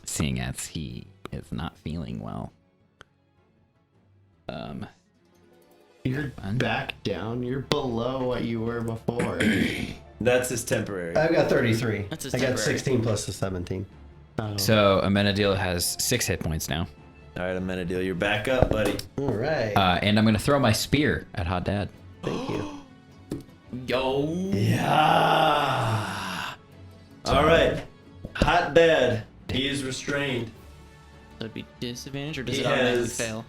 Seeing as he is not feeling well. You're back down. You're below what you were before. That's his temporary. I've got 33. That's his I got temporary. 16 plus the 17. Oh. So Amenadiel has 6 hit points now. All right, Amenadiel, you're back up, buddy. All right. And I'm going to throw my spear at Hot Dad. Thank you. Yo. Yeah. All right, Hot Dad. He is restrained. That'd be disadvantage, or does He it automatically has- fail?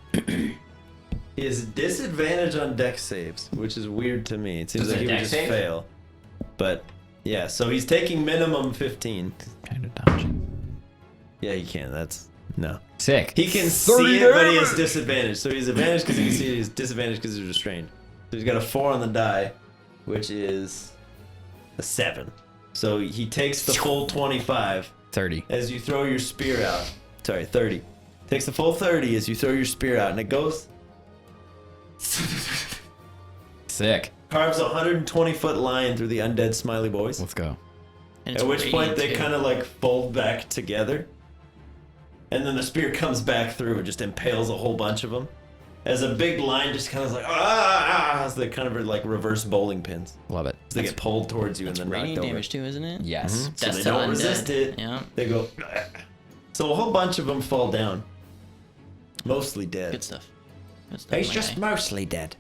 He has disadvantage on dex saves, which is weird to me. It seems Is like it he a would dex just save? fail. But yeah, so he's taking minimum 15. Kind of dodging. Yeah, he can. That's no. Sick. He can see it, but he has disadvantage. So he's advantaged because he can see it. He's disadvantaged because he's restrained. So he's got a 4 on the die, which is a 7. So he takes the full 25 30. as you throw your spear out. Sorry, 30. Takes the full 30 as you throw your spear out, and it goes. Sick. Carves a 120-foot line through the undead smiley boys. Let's go. And it's At which point they radiant, too. kind of like fold back together. And then the spear comes back through and just impales a whole bunch of them. As a big line just kind of like, as they kind of are like reverse bowling pins. Love it. As they get pulled towards you and then knocked Radiant over. damage too, isn't it? Yes. So That's they to don't undead. resist it. Yeah. They go. So a whole bunch of them fall down. Mostly dead. Good stuff. Good stuff, He's my just guy. mostly dead.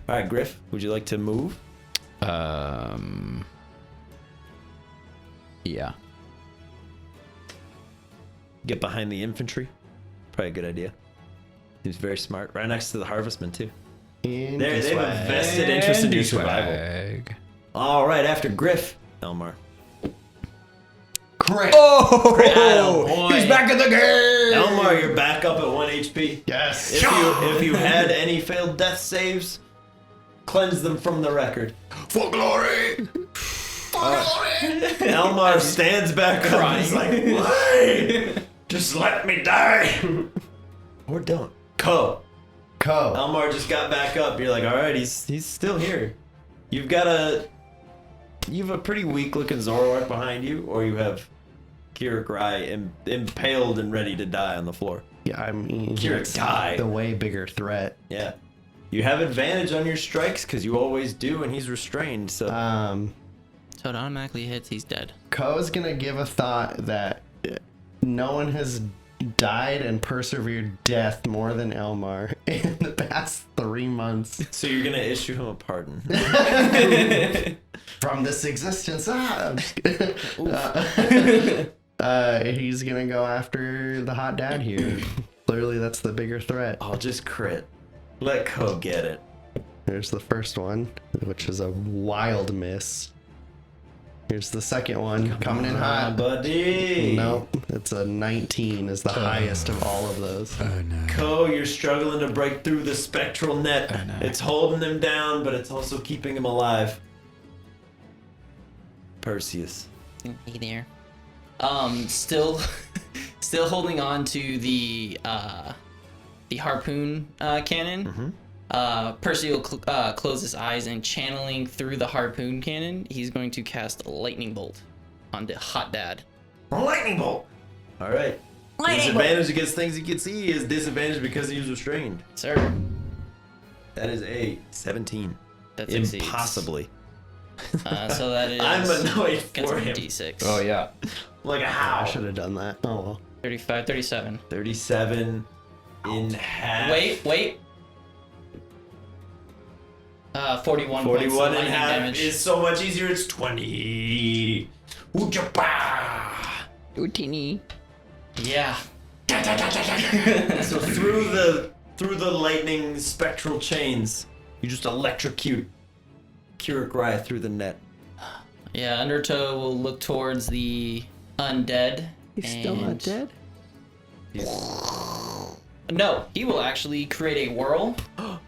All right, Griff, would you like to move? Yeah. Get behind the infantry? Probably a good idea. He's very smart. Right next to the harvestman, too. And They guess have a what? vested interest in your survival. Swag. All right, after Griff, Elmar. Crit. Oh, He's back in the game! Elmar, you're back up at 1 HP. Yes. If you had any failed death saves, cleanse them from the record. For glory! Elmar stands back up and is like, Why? Just let me die! or don't. Ko. Co. Elmar just got back up. You're like, all right, he's still here. You have a pretty weak looking Zoroark behind you, or you have Kirik Rai impaled and ready to die on the floor. Yeah, I mean, Kirik, it's die. the way bigger threat. Yeah. You have advantage on your strikes because you always do, and he's restrained. So So it automatically hits. He's dead. Ko's gonna give a thought that no one has died and persevered death more than Elmar in the past 3 months So you're gonna issue him a pardon. from this existence. I'm just kidding. He's gonna go after the hot dad here. Clearly, that's the bigger threat. I'll just crit. Let Ko get it. Here's the first one, which is a wild miss. Here's the second one, coming in hot. Buddy. Nope, it's a 19 is the highest of all of those. Ko, you're struggling to break through the spectral net. It's holding him down, but it's also keeping him alive. Perseus. Hey there. Still holding on to the harpoon cannon. Perseus will close his eyes and channeling through the harpoon cannon, he's going to cast a lightning bolt onto Hot Dad. Lightning bolt! All right. His advantage against things he can see is disadvantage because he was restrained. Sir, That is a 17. that succeeds. Impossibly. So that is. I'm annoyed gets for a him. D6. Oh yeah. Like I how? should have done that. Oh well. 35, 37. 37 in half. Wait. 41 points 41 of and lightning half damage. is so much easier. It's 20. Oojaba! Utini. Yeah. So through the lightning spectral chains, you just electrocute Kirikrai through the net. Yeah, Undertow will look towards the undead. He's still not dead? No, he will actually create a whirl,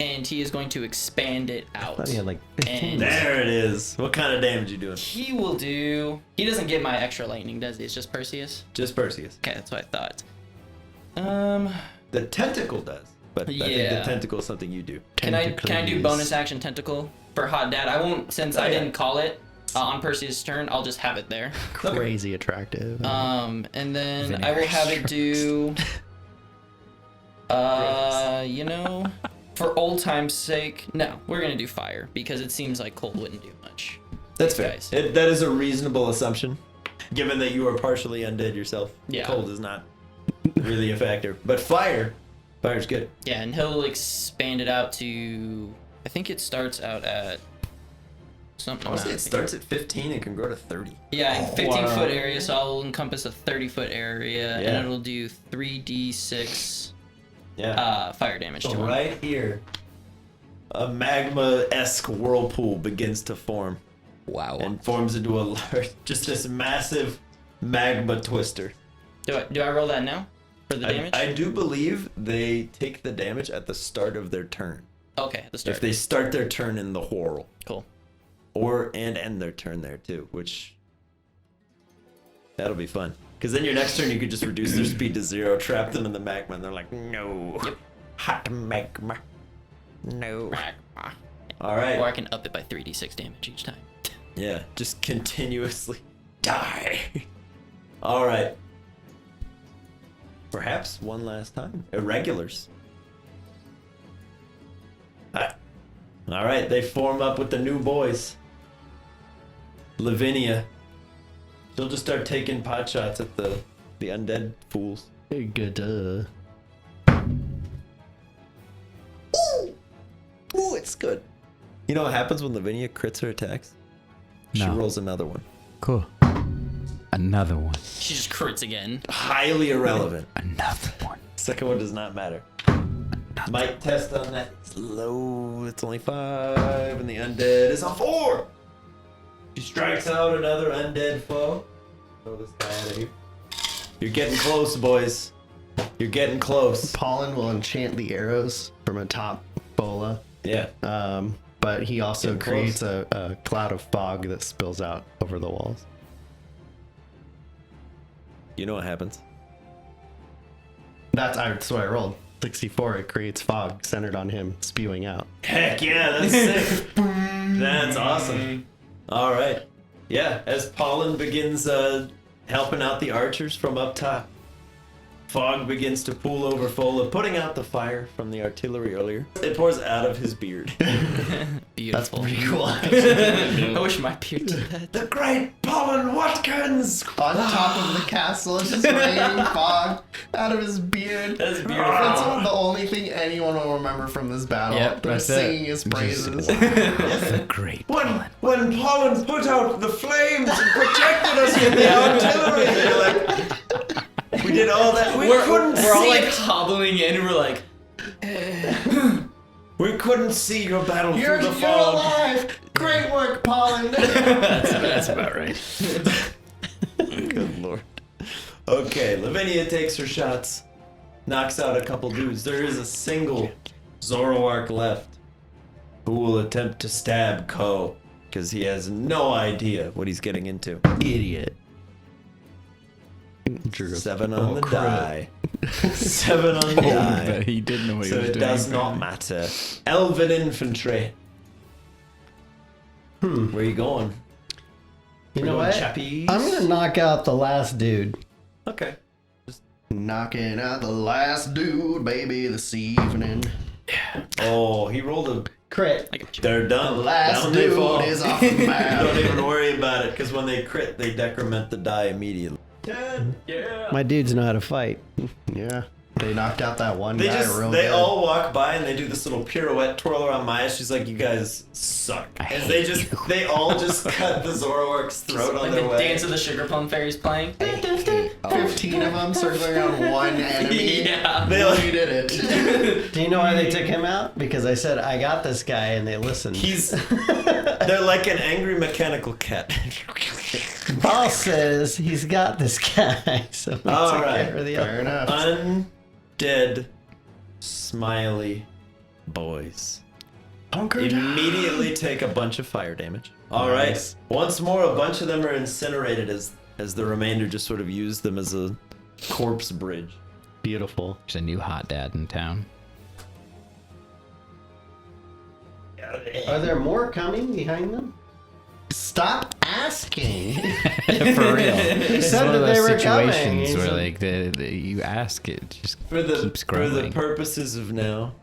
and he is going to expand it I out. thought he had like 15. And There it is. What kind of damage you doing? he will do. He doesn't get my extra lightning, does he? It's just Perseus. Just Perseus. Okay, that's what I thought. The tentacle does, but I think the Yeah. tentacle is something you do. Can I do bonus action tentacle for Hot Dad? I won't, since I didn't call it on Perseus' turn. I'll just have it there. Crazy attractive. And then I will have it do. For old time's sake, no, we're gonna do fire because it seems like cold wouldn't do much. That's These fair. guys. That is a reasonable assumption, given that you are partially undead yourself. Yeah. Cold is not really a factor, but fire's good. Yeah, and he'll expand it out to. I think it starts out at something. Honestly, it starts at 15 and can grow to 30. Yeah, 15-foot area, so I'll encompass a 30-foot area, Yeah. and it'll do 3d6 Yeah. fire damage to So him. right here, a magma-esque whirlpool begins to form Wow. and forms into a large, just this massive magma twister. Do I roll that now for the damage? I do believe they take the damage at the start of their turn. Okay, at the start. If they start their turn in the whirl. Cool. And end their turn there too, which that'll be fun. Because then your next turn you could just reduce their speed to 0, trap them in the magma, and they're like, no, hot magma, no. All right. Or I can up it by 3d6 damage each time. Yeah, just continuously die. All right. Perhaps one last time. Irregulars. All right, they form up with the new boys. Lavinia. She'll just start taking pot shots at the undead fools. Very good. Ooh, it's good. You know what happens when Lavinia crits her attacks? She No. rolls another one. Cool. Another one. She just crits again. Highly irrelevant. Another one. Second one does not matter. Might test on that. It's low. It's only 5, and the undead is a 4. She strikes out another undead foe. Throw this guy out of here. You're getting close, boys. You're getting close. Pollen will enchant the arrows from atop Bola. Yeah. But he also Getting close. creates a cloud of fog that spills out over the walls. You know what happens. That's what I rolled. 64. It creates fog centered on him, spewing out. Heck yeah, that's sick. That's awesome. All right. Yeah, as Pollen begins helping out the archers from up top, fog begins to pool over Fola, putting out the fire from the artillery earlier. It pours out of his beard. That's Beautiful. pretty cool. I wish my beard did that. The great Polen Watkins! On top of the castle, it's just raining fog out of his beard. That's beautiful. That's the only thing anyone will remember from this battle. Yep, They're that's it. singing his praises. Great. When Pollen put out the flames and protected us with the artillery, they're like, we did all that. We couldn't We're all see like it. hobbling in and we're like, We couldn't see your battle You're through the fog. alive! Great work, Pollen! That's about right. Good lord. Okay, Lavinia takes her shots, knocks out a couple dudes. There is a single Zoroark left who will attempt to stab Ko because he has no idea what he's getting into. Idiot. 7 on the crit. die. 7 on the die. But he didn't know what So he was it doing. does not matter. Elven infantry. Where are you going? You We're know going what? chappies? I'm gonna knock out the last dude. Okay. Knocking out the last dude, baby, this evening. Oh, he rolled a Crit. I got you. They're done. Last Down they dude fall. is off the map. Don't even worry about it, because when they crit, they decrement the die immediately. 10. Yeah. My dudes know how to fight. Yeah. They knocked out that one They guy real they good. all walk by and they do this little pirouette twirl around Maya. She's like, "You guys suck," and they all just cut the Zoroark's throat on Like their the way. Dance of the Sugar Plum Fairies playing. 15 of them circling around one enemy. Yeah. You did it. Do you know why they took him out? Because I said, I got this guy, and they listened. They're like an angry mechanical cat. Boss says he's got this guy, so he All took right. care of the Fair other. enough. Undead, smiley boys. Immediately take a bunch of fire damage. All right. Nice. Once more, a bunch of them are incinerated as the remainder just sort of use them as a corpse bridge. Beautiful. There's a new hot dad in town. Are there more coming behind them? Stop asking. For real. He It's said one of that they those were coming. situations He where said- like you ask it just For the keeps for the growing. purposes of now.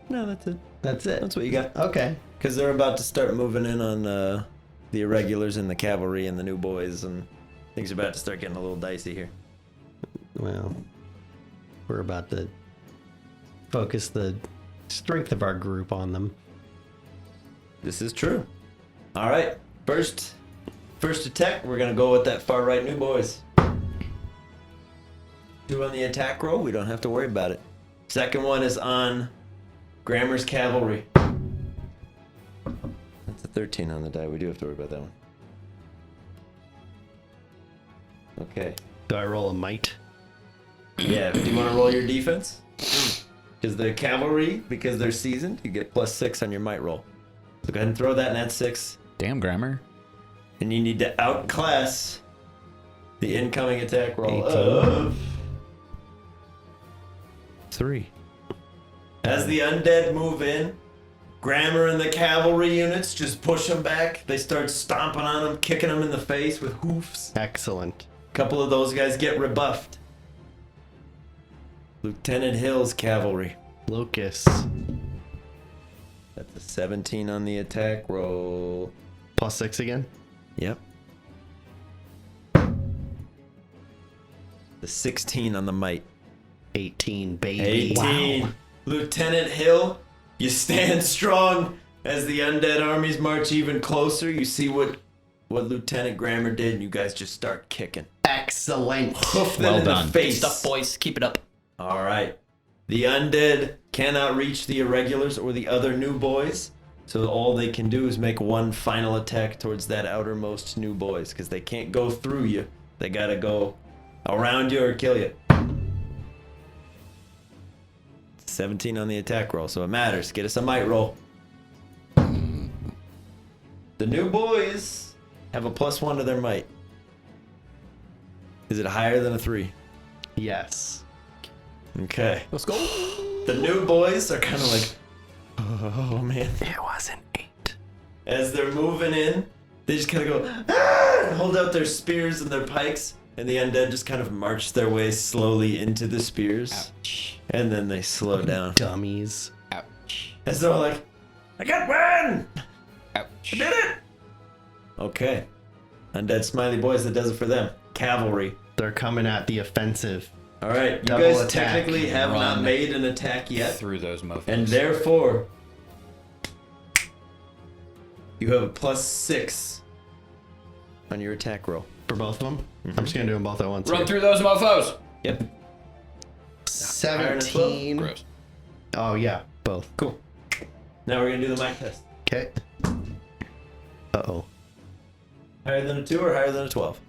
No, that's it. That's it. That's what you got. Okay. Because they're about to start moving in on the irregulars and the cavalry and the new boys, and things are about to start getting a little dicey here. Well, we're about to focus the strength of our group on them. This is true. All right, first attack, we're gonna go with that far right new boys. 2 on the attack roll, we don't have to worry about it. Second one is on Grammar's cavalry. That's a 13 on the die. We do have to worry about that one. Okay. Do I roll a might? Yeah. Do you want to roll your defense? Because the cavalry, because they're seasoned, you get +6 on your might roll. So go ahead and throw that in that 6. Damn grammar. And you need to outclass the incoming attack roll 18. of 3. As the undead move in, Grammar and the cavalry units just push them back. They start stomping on them, kicking them in the face with hoofs. Excellent. A couple of those guys get rebuffed. Lieutenant Hill's cavalry. Locust. That's a 17 on the attack roll. +6 again. Yep. The 16 on the might. 18, baby. 18. Wow. Lieutenant Hill, you stand strong as the undead armies march even closer. You see what Lieutenant Grammar did, and you guys just start kicking. Excellent. Hoof them Well in done. the face. Stuff, boys. Keep it up. All right. The undead cannot reach the irregulars or the other new boys, so all they can do is make one final attack towards that outermost new boys, because they can't go through you. They gotta go around you or kill you. 17 on the attack roll, so it matters. Get us a might roll. The new boys have a +1 to their might. Is it higher than a 3? Yes. Okay. Let's go. The new boys are kind of like, oh man. It was an 8. As they're moving in, they just kind of go, ah! And hold out their spears and their pikes, and the undead just kind of march their way slowly into the spears. Ouch. And then they slow down. Dummies. Ouch. As they're all like, I got one! Ouch. I did it! Okay. Undead smiley boys, that does it for them. Cavalry. They're coming at the offensive. All right, you Double guys attack. technically have not Run. made an attack yet, Through those mofos. and therefore you have a +6 on your attack roll. For both of them? I'm just going to do them both at once. Run here. through those mofos. Yep. 17. Gross. Oh, yeah. Both. Cool. Now we're gonna do the mic test. Okay. Uh-oh. Higher than a 2 or higher than a 12?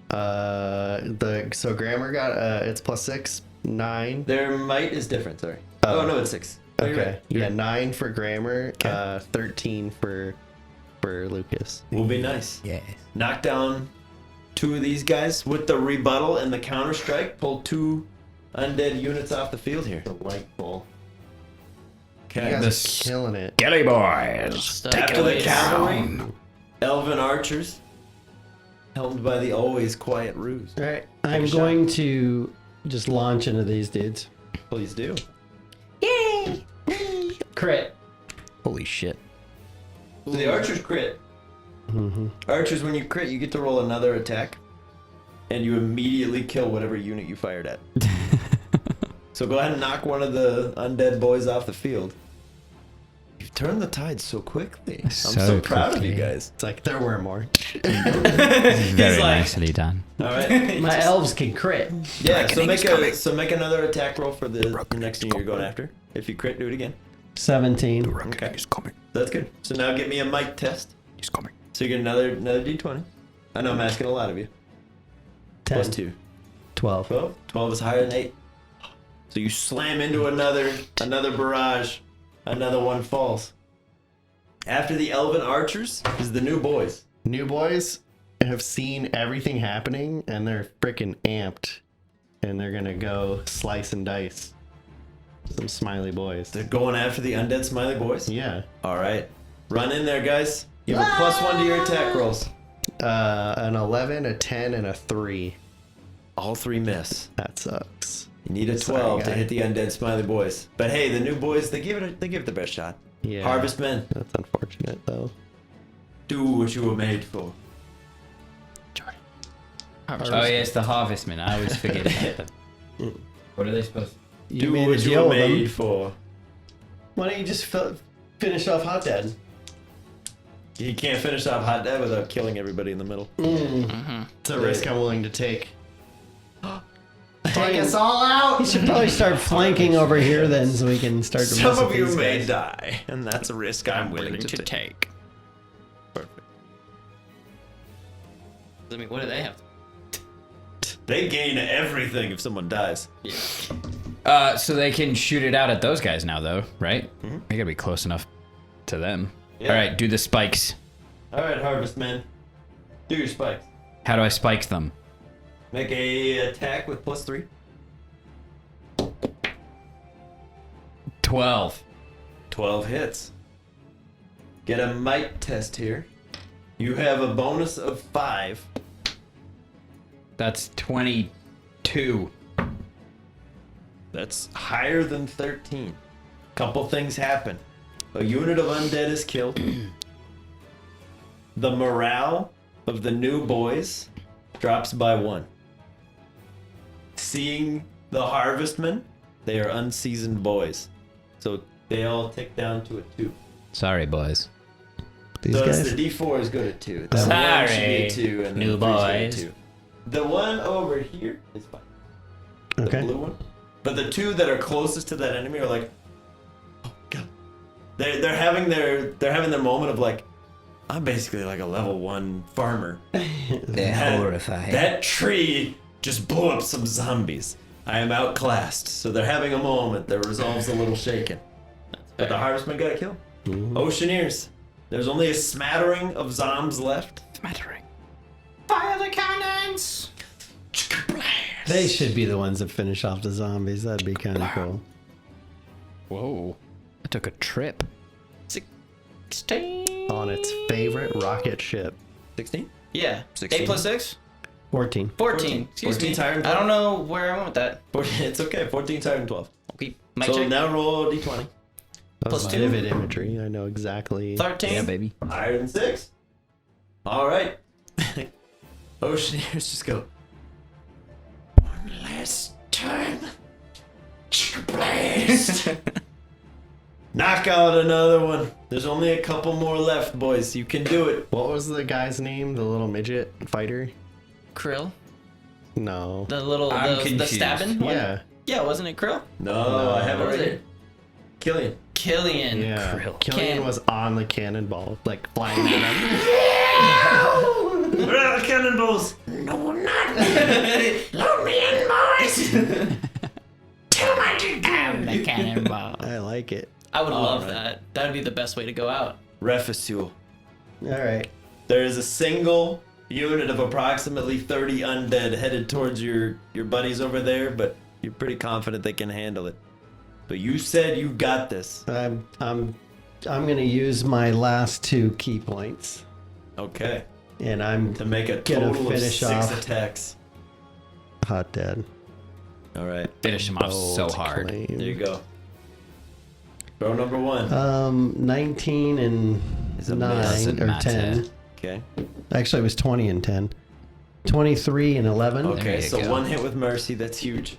So grammar got it's +6, 9. Their might is different. Sorry. Oh. Oh no, it's 6. Oh, you're Okay. right. You're Yeah, right. 9 for grammar, Okay. 13 for Lucas. Will be nice. Yes. Knock down 2 of these guys with the rebuttal and the counter strike. Pull 2 undead units off the field here. Delightful. You Okay. guys are killing it. Kelly boys. Stuff, After the boys. cavalry, elven archers, helmed by the always quiet Ruse. All right. I'm going to just launch into these dudes. Please do. Crit. Holy shit. So the archers crit. Archers, when you crit, you get to roll another attack, and you immediately kill whatever unit you fired at. So go ahead and knock one of the undead boys off the field. You've turned the tide so quickly. I'm so proud of you guys. It's like there were more. Very nicely done. All right. My elves can crit. Yeah. So make another attack roll for the next unit you're going after. If you crit, do it again. 17. Okay. He's coming. That's good. So now give me a might test. He's coming. So you get another d20. I know I'm asking a lot of you. 10. Plus 2. 12. 12. 12 is higher than 8. So you slam into another barrage. Another one falls. After the elven archers is the new boys. New boys have seen everything happening and they're freaking amped. And they're gonna go slice and dice some smiley boys. They're going after the undead smiley boys? Yeah. All right. Run in there, guys. You have a +1 to your attack rolls. An 11, a 10, and a 3. All 3 miss. That sucks. You need a 12 to hit the undead smiley boys. But hey, the new boys, they give it the best shot. Yeah. Harvestmen, That's unfortunate though. do what you were made for. Oh yes, the harvestmen. I always forget about them. What are they supposed to You Do made a what you deal were with them. made for. Why don't you just finish off Hot Dad? You can't finish off Hot Dad without killing everybody in the middle. It's a risk I'm willing to take. Take us all out. You should probably start flanking over here then, so we can start to mess Some with of you these may guys. die, and that's a risk I'm willing to take. Perfect. I mean, what do they have? They gain everything if someone dies. So they can shoot it out at those guys now, though, right? They gotta be close enough to them. Yeah. All right, do the spikes. All right, Harvestmen, do your spikes. How do I spike them? Make a attack with +3. 12. 12 hits. Get a might test here. You have a bonus of 5. That's 22. That's higher than 13. Couple things happen. A unit of undead is killed. The morale of the new boys drops by 1. Seeing the harvestmen, they are unseasoned boys. So they all tick down to a 2. Sorry, boys. These So guys? the D4 is good at 2. The Sorry, one should be a 2 and new the 3 is good at boys. 2. The one over here is fine. The Okay. blue one. But the 2 that are closest to that enemy are like, oh god. They're having their moment of like, I'm basically like a level 1 farmer. They're horrified. That tree just blew up some zombies. I am outclassed. So they're having a moment. Their resolve's a little shaken. But the harvestman got killed. Oceaneers. There's only a smattering of zombs left. Smattering. Fire the cannons! They should be the ones that finish off the zombies. That'd be kind of cool. Whoa. I took a trip. 16. On its favorite rocket ship. 16? Yeah. 16. 8 plus 6? 14. 14. Excuse 14 me. higher than I don't know where I went with that. 14, it's okay. 14's higher than 12. Okay. Mic So check. now roll a d20. Plus That's 2. vivid imagery. I know exactly. 13. Yeah, baby. Higher than 6. All right. Oceaneers just go. One last time. Blast. Knock out another one. There's only a couple more left, boys. You can do it. What was the guy's name? The little midget fighter? Krill. No. The little, I'm the confused. stabbing one? Yeah. Yeah, wasn't it Krill? No, I have it What was right it? here. Killian. Killian. Yeah. Krill. Killian Can- was on the cannonball, like flying at him. Where are the cannonballs? No, not me. Lonely and boys. 200 The cannonball. I like it. I would love right. that. That would be the best way to go out. Refisul. All right. There is a single unit of approximately 30 undead headed towards your buddies over there, but you're pretty confident they can handle it. But you said you got this. I'm gonna use my last 2 key points, Okay. and I'm To make a Gonna total of finish 6 off. attacks. Hot Dad. All right. Finish him off so Bold hard. claim. There you go. Throw number 1. 19 and is a 9 miss. Doesn't or matter. 10. Okay. Actually, it was 20 and 10. 23 and 11. Okay, you so go. one hit with mercy. That's huge.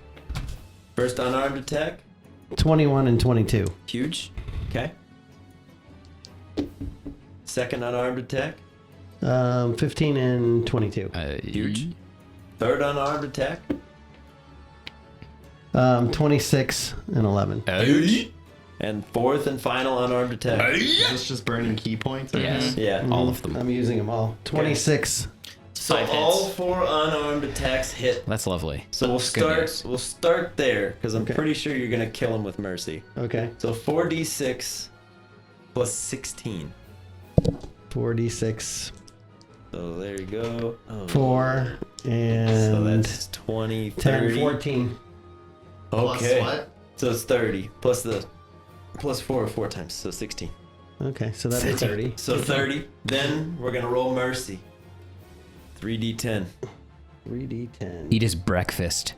First unarmed attack. 21 and 22. Huge. Okay. Second unarmed attack. 15 and 22. Huge. Third unarmed attack. 26 and 11. Huge. And fourth and final unarmed attack. Is this just burning key points? Or Yes. Yeah. All of them. I'm using them all. 26. So 5 hits. all 4 unarmed attacks hit. That's lovely. So we'll Good start. news. We'll start there because I'm Okay. pretty sure you're gonna kill him with mercy. Okay. So 4d6 plus 16. 4d6. So there you go. Oh. 4 and So that's 20, 10, 30. 14. Plus Okay. what? So it's 30 plus the plus 4 times, so 16. Okay, so that'd be 30. So 30. Then we're gonna roll mercy. 3d10. 3d10 Eat his breakfast.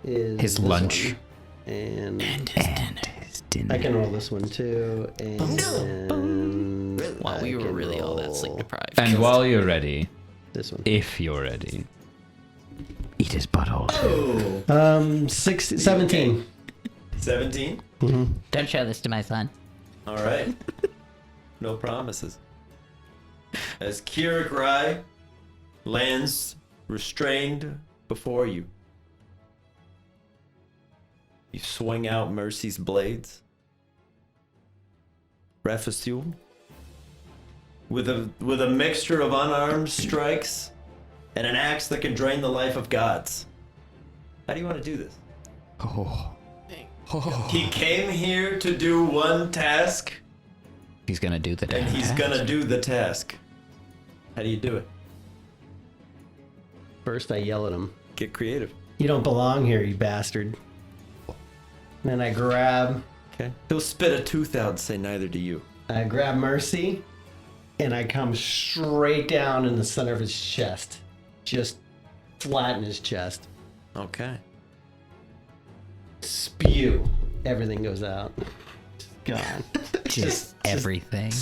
is his this lunch. one. And His dinner. I can roll this one too. And Wow, we I were can really all that sleep roll deprived. And while you're ready, this one. if you're ready, eat his butthole. 17. 17. Don't show this to my son. All right. No promises. As Kirik Rai lands restrained before you, you swing out Mercy's blades. Refasul, with a mixture of unarmed strikes and an axe that can drain the life of gods. How do you want to do this? He came here to do one task, He's gonna do the and damn he's task. gonna do the task. How do you do it? First, I yell at him. Get creative. You don't belong here, you bastard. And then I grab Okay. He'll spit a tooth out and say, neither do you. Mercy, and I come straight down in the center of his chest. Just flatten his chest. Okay. Spew. Everything goes out. Gone. Just everything.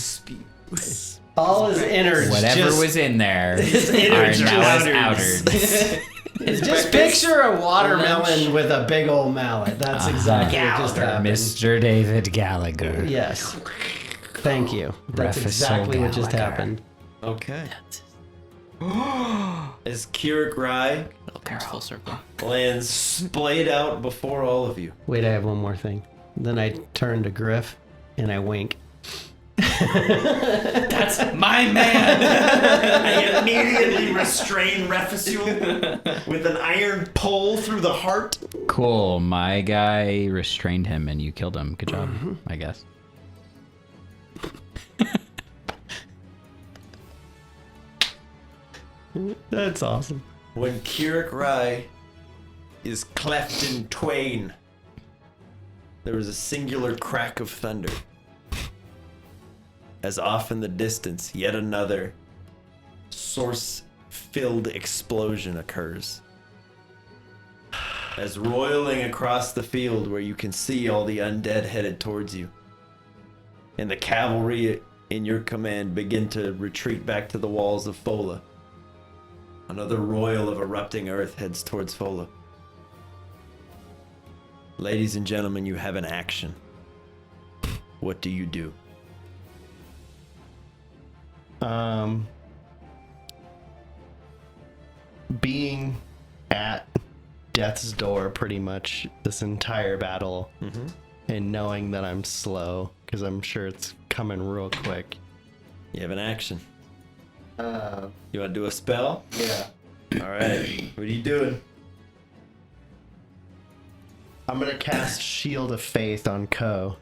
All his innards. Whatever just, was in there his are innards now just- as outers. Just picture a watermelon with a big old mallet. That's exactly what just happened. Mr. David Gallagher. Yes. Thank you. That's Refusal exactly what just Gallagher. happened. Okay. As Kirik Rai It all comes full circle. lands splayed out before all of you. Wait, I have one more thing. Then I turn to Griff and I wink. That's my man. I immediately restrain Refasul with an iron pole through the heart. Cool. My guy restrained him and you killed him. Good job, I guess. That's awesome. When Kirik Rai is cleft in twain, there is a singular crack of thunder. As off in the distance, yet another source-filled explosion occurs. As roiling across the field where you can see all the undead headed towards you, and the cavalry in your command begin to retreat back to the walls of Fola. Another roil of erupting earth heads towards Fola. Ladies and gentlemen, you have an action. What do you do? Being at death's door pretty much this entire battle, and knowing that I'm slow because I'm sure it's coming real quick. You have an action. You want to do a spell? Yeah. All right. What are you doing? I'm gonna cast Shield of Faith on Ko.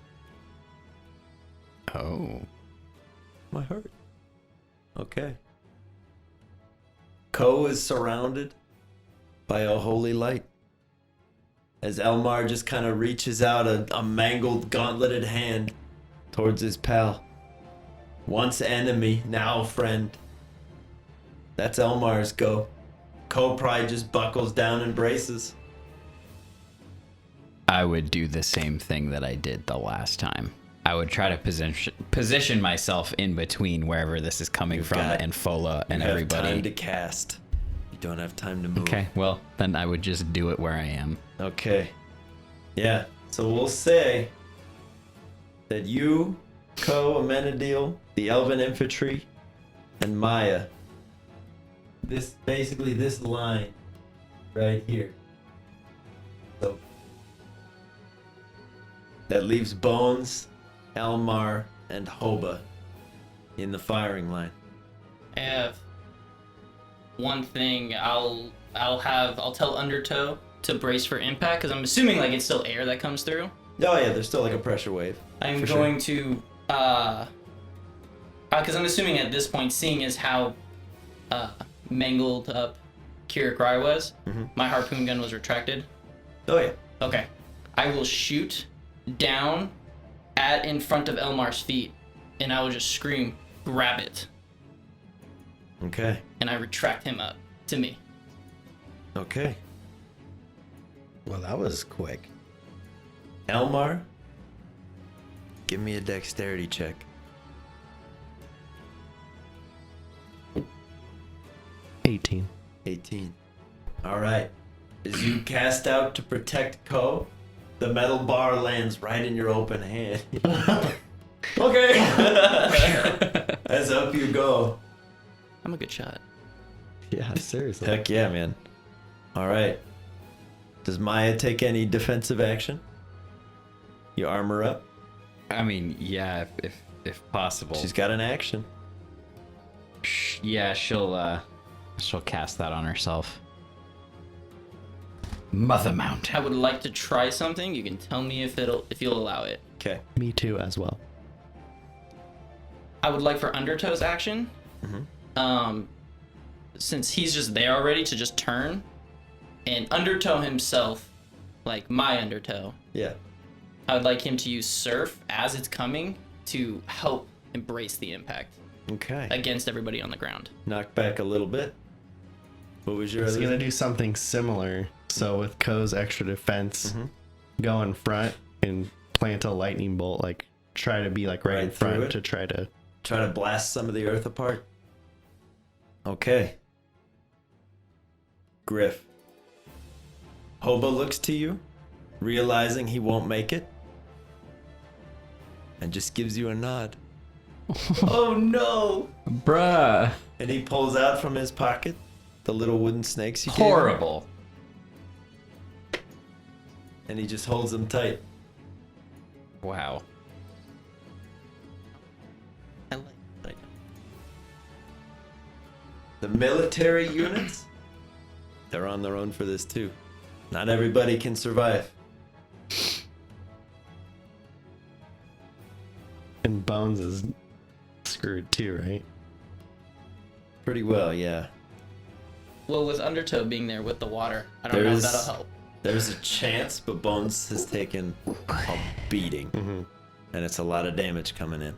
Oh. My heart. Okay. Ko is surrounded by a holy light. As Elmar just kind of reaches out a mangled, gauntleted hand towards his pal. Once enemy, now friend. That's Elmar's go. Ko probably just buckles down and braces. I would do the same thing that I did the last time. I would try to position myself in between wherever this is coming from and Fola and you have everybody. time to cast. You don't have time to move. Okay, well, then I would just do it where I am. Okay. Yeah. So we'll say that you, Ko, Amenadiel, the Elven Infantry, and Maya. This line right here. So that leaves Bones, Elmar, and Hoba in the firing line. I have one thing. I'll tell Undertow to brace for impact because I'm assuming like it's still air that comes through. Oh yeah, there's still like a pressure wave. I'm going to because I'm assuming at this point, seeing as how mangled up Kirakrai was, my harpoon gun was retracted. Oh yeah. Okay. I will shoot down in front of Elmar's feet, and I will just scream, "Grab it!" Okay. And I retract him up to me. Okay. Well, that was quick. Elmar, give me a dexterity check. 18. 18. All right. As you cast out to protect Ko, the metal bar lands right in your open hand. Okay. As up you go. I'm a good shot. Yeah, seriously. Heck yeah, man. All right. Does Maya take any defensive action? You armor up? I mean, yeah, if possible. She's got an action. Yeah, she'll cast that on herself. Mother Mount. I would like to try something. You can tell me if you'll allow it. Okay. Me too, as well. I would like for Undertow's action, since he's just there already, to just turn, and Undertow himself, like my Undertow, Yeah. I would like him to use Surf as it's coming to help embrace the impact Okay. against everybody on the ground. Knock back a little bit. What was your I was other going to do something similar. So with Ko's extra defense, go in front and plant a lightning bolt, like try to be like right in Right through front it? to try to... Try to blast some of the earth apart? Okay. Griff. Hoba looks to you, realizing he won't make it, and just gives you a nod. Oh no! Bruh. And he pulls out from his pocket the little wooden snakes you gave him, Horrible. and he just holds them tight. Wow. I like The military units, they're on their own for this too. Not everybody can survive. And Bones is screwed too, right? Pretty well, yeah. Well, with Undertow being there with the water, I don't know if that'll help. There's a chance, but Bones has taken a beating. And it's a lot of damage coming in.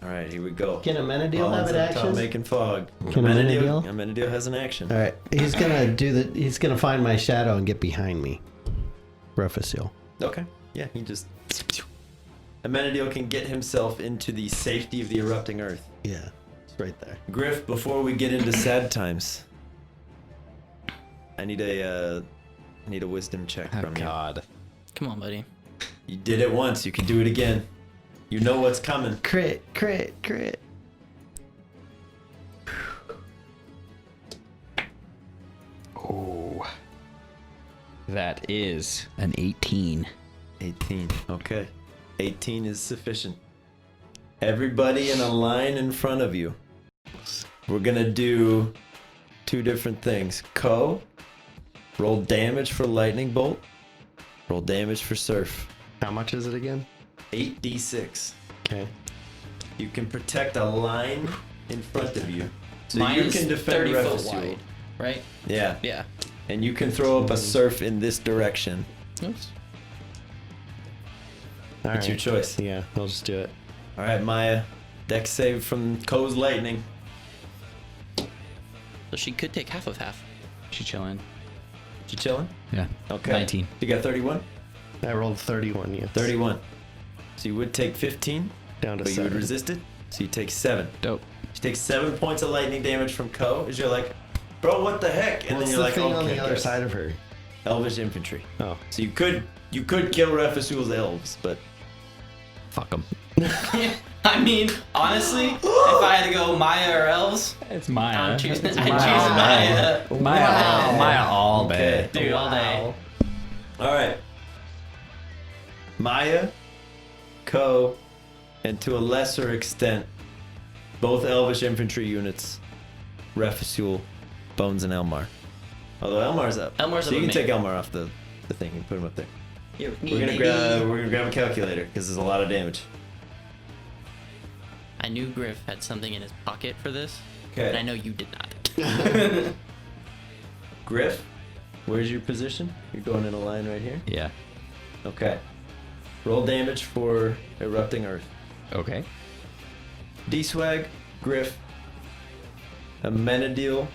Alright, here we go. Can Amenadiel Bones have an up top action? making fog. Can Amenadiel? Amenadiel has an action. All right, he's gonna find my shadow and get behind me. Rafasil. Okay. Yeah, he just... Amenadiel can get himself into the safety of the erupting earth. Yeah, it's right there. Griff, before we get into sad times, I need a wisdom check Oh, from you. God. Come on, buddy. You did it once, you can do it again. You know what's coming. Crit, crit, crit. Oh. That is an 18. 18. Okay. 18 is sufficient. Everybody in a line in front of you. We're gonna do two different things. Ko, roll damage for lightning bolt. Roll damage for surf. How much is it again? 8d6. Okay. You can protect a line in front of you. So Mine you is can defend 30 foot Refusul. wide, right? Yeah. Yeah. And you can throw up a surf in this direction. Oops. All It's your right. choice. Yeah, I'll just do it. All right, Maya. Dex save from Ko's lightning. So she could take half of half. She chilling. You chilling? Yeah. Okay. 19. You got 31? I rolled 31, yes. 31. So you would take 15, Down to but you would 7. resist it. So you take 7. Dope. You take 7 points of lightning damage from Ko as you're like, bro, what the heck? And What's then you're the like, thing okay, on the other good. side of her? Elvish infantry. Oh. So you could kill Refusul's elves, but Fuck them. I mean, honestly, if I had to go Maya or elves, It's Maya. I'm choosing. It's I choose Maya. Maya all day. Okay. Dude, all day. all right. Maya, Ko, and to a lesser extent, both Elvish infantry units, Refusul, Bones, and Elmar. Although Elmar's up. Elmar's so up you can with me. take Elmar off the thing and put him up there. You're We're gonna grab a calculator because there's a lot of damage. I knew Griff had something in his pocket for this, and I Okay. know you did not. Griff, where's your position? You're going in a line right here. Yeah. Okay. Roll damage for erupting earth. Okay. D-Swag, Griff, Amenadiel.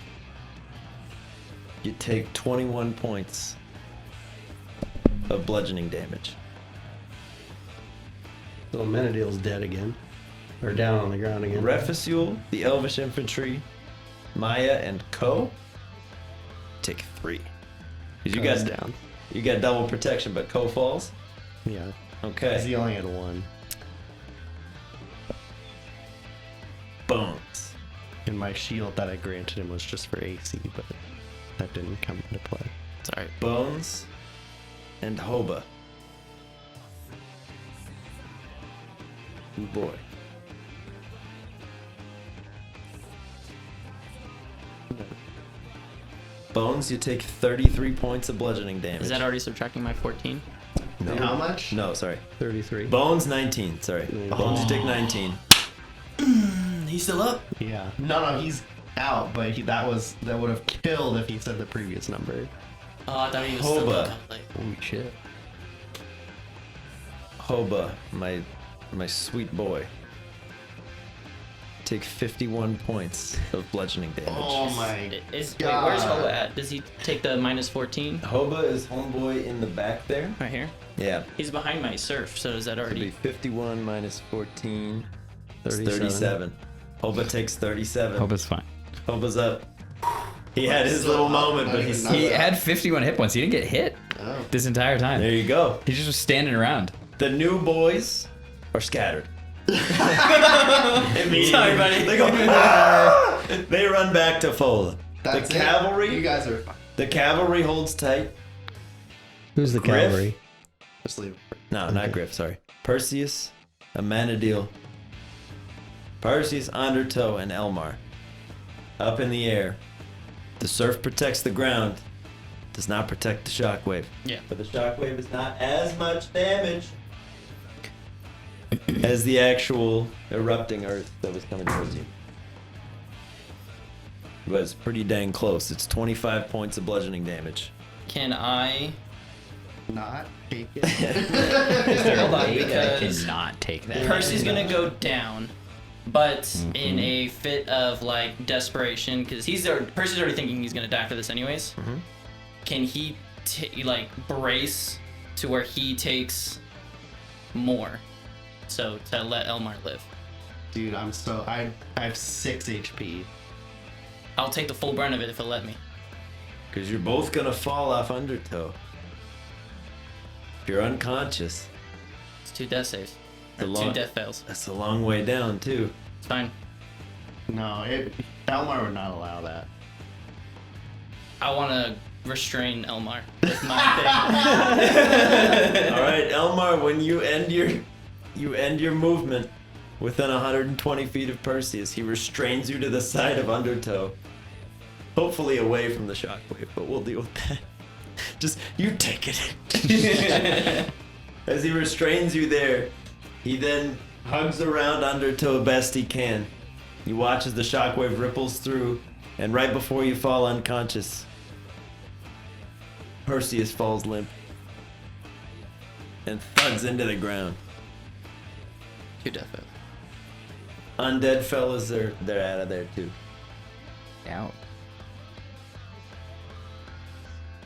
You take 21 points of bludgeoning damage. So Menadil's dead again. Or down on the ground again. Refusul, the Elvish infantry, Maya, and Ko take 3. 'Cause you Ko's got down. you got double protection, but Ko falls. Yeah. Okay. 'Cause he only had 1. Bones. And my shield that I granted him was just for AC, but that didn't come into play. Sorry. Bones and Hoba. Oh boy. Bones, you take 33 points of bludgeoning damage. Is that already subtracting my 14? No. How much? No, sorry. 33. Bones 19, sorry. Bones, you take 19. He's still up. Yeah. No, he's out, but that would have killed if he said the previous number. Oh, I thought he was still Hoba. up. Like, Holy shit. Hoba, my sweet boy. Take 51 points of bludgeoning damage. Oh my wait, where's God. Hoba at? Does he take the minus 14? Hoba is homeboy in the back there. Right here? Yeah. He's behind my surf, so is that It'd be already... 51 minus 14. It's 37. 37. Hoba takes 37. Hope it's fine. Hoba's up. He had his little moment, but he's He had 51 hit points. He didn't get hit this entire time. there. You go. He just was standing around. The new boys are scattered. Sorry, buddy. They go. "Ah!" They run back to Fola. That's the it? cavalry. You guys are fine. The cavalry holds tight. Who's the Griff? cavalry? Just leave it. No, not Griff. Sorry. Perseus, Amenadiel, Perseus, Undertow, and Elmar. Up in the air. The surf protects the ground. Does not protect the shockwave. Yeah. But the shockwave is not as much damage as the actual erupting earth that was coming towards you. But it's pretty dang close. It's 25 points of bludgeoning damage. Can I... Not take it. Hold on, I because cannot take that. Percy's gonna go down, but in a fit of like desperation, because Percy's already thinking he's gonna die for this anyways. Can he like brace to where he takes more, so to let Elmar live? Dude, I have 6 HP. I'll take the full brunt of it if it'll let me. Because you're both gonna fall off Undertow. If you're unconscious, It's 2 death saves. The Or long- 2 death fails. that's a long way down, too. It's fine. No, Elmar would not allow that. I want to restrain Elmar with my All right, Elmar, when you end your movement within 120 feet of Perseus, he restrains you to the side of Undertow. Hopefully away from the shockwave, but we'll deal with that. Just, you take it. As he restrains you there, he then hugs around Undertow best he can. You watch as the shockwave ripples through, and right before you fall unconscious, Perseus falls limp and thuds into the ground. 2 death fails. Undead fellas, they're out of there too. Out.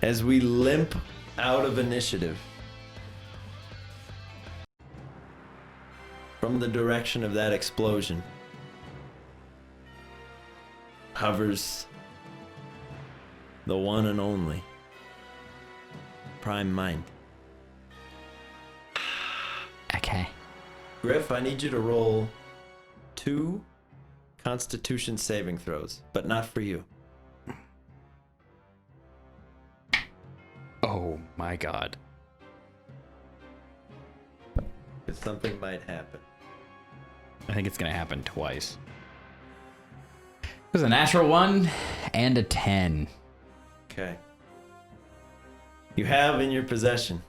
As we limp out of initiative, From the direction of that explosion hovers the one and only Prime Mind. Okay. Griff, I need you to roll 2 Constitution saving throws, but not for you. Oh my god. Because something might happen. I think it's gonna happen twice. It was a natural 1 and a 10. Okay. You have in your possession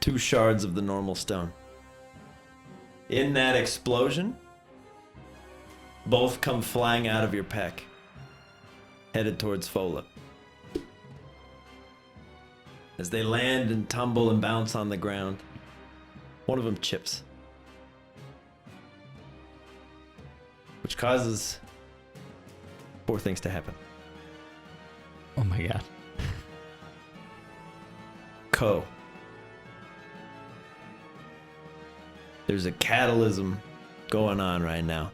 2 shards of the normal stone. In that explosion, both come flying out of your pack, headed towards Fola. As they land and tumble and bounce on the ground, one of them chips, which causes 4 things to happen. Oh my god. Ko. There's a catalysm going on right now.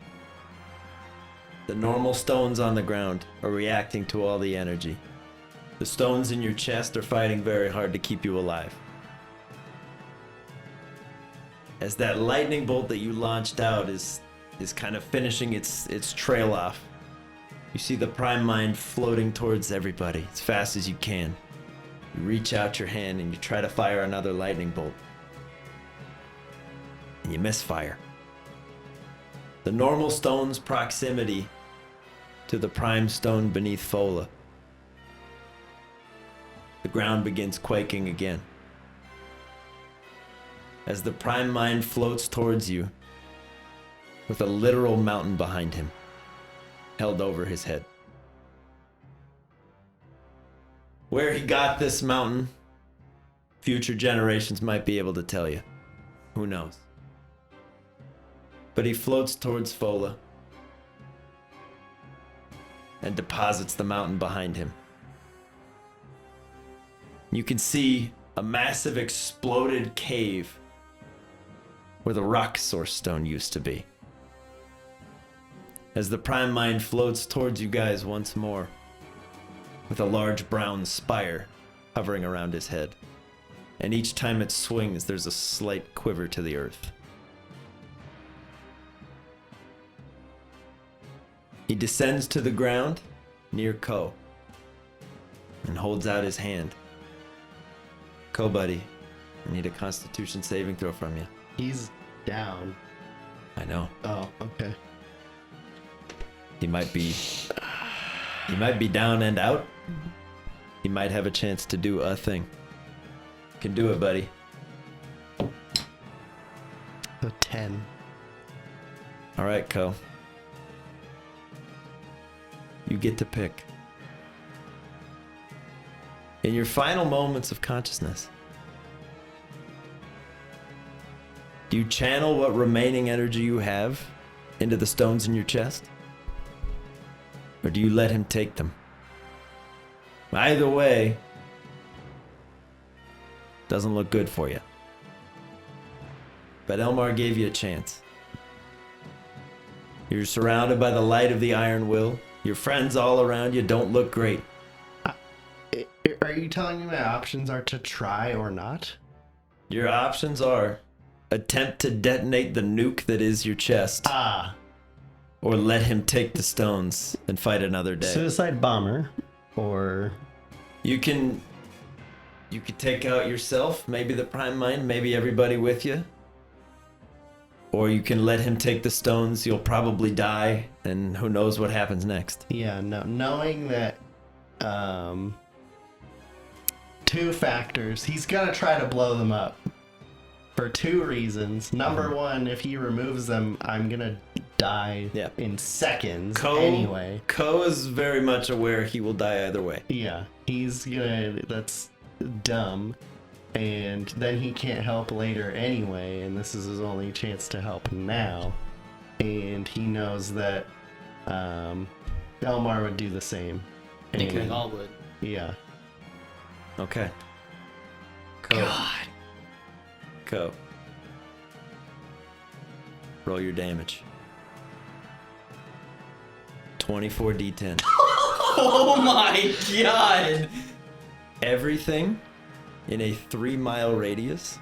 The normal stones on the ground are reacting to all the energy. The stones in your chest are fighting very hard to keep you alive. As that lightning bolt that you launched out is kind of finishing its trail off, you see the Prime Mind floating towards everybody as fast as you can. You reach out your hand and you try to fire another lightning bolt. And you misfire. The normal stone's proximity to the prime stone beneath Fola. The ground begins quaking again. As the Prime Mind floats towards you with a literal mountain behind him, held over his head. Where he got this mountain, future generations might be able to tell you. Who knows? But he floats towards Fola and deposits the mountain behind him. You can see a massive exploded cave where the rock source stone used to be. As the Prime Mind floats towards you guys once more, with a large brown spire hovering around his head. And each time it swings, there's a slight quiver to the earth. He descends to the ground near Ko and holds out his hand. Ko, buddy, I need a Constitution saving throw from you. He's down. I know. Oh, okay. He might be down and out. He might have a chance to do a thing. Can do it, buddy. A 10. All right, Ko. You get to pick. In your final moments of consciousness, do you channel what remaining energy you have into the stones in your chest? Or do you let him take them? Either way, doesn't look good for you. But Elmar gave you a chance. You're surrounded by the light of the Iron Will. Your friends all around you don't look great. Are you telling me my options are to try or not? Your options are attempt to detonate the nuke that is your chest. Or let him take the stones and fight another day. Suicide bomber, or You could take out yourself, maybe the Prime Mind, maybe everybody with you. Or you can let him take the stones, you'll probably die, and who knows what happens next. Yeah, no. Knowing that, 2 factors. He's gonna try to blow them up for 2 reasons. Number 1, if he removes them, I'm gonna die in seconds anyway. Ko is very much aware he will die either way. Yeah, he's gonna. That's dumb. And then he can't help later anyway, and this is his only chance to help now. And he knows that Elmar would do the same. I think we And- all would. Yeah. Okay. Ko. Roll your damage. 24d10. Oh my god! Everything in a 3-mile radius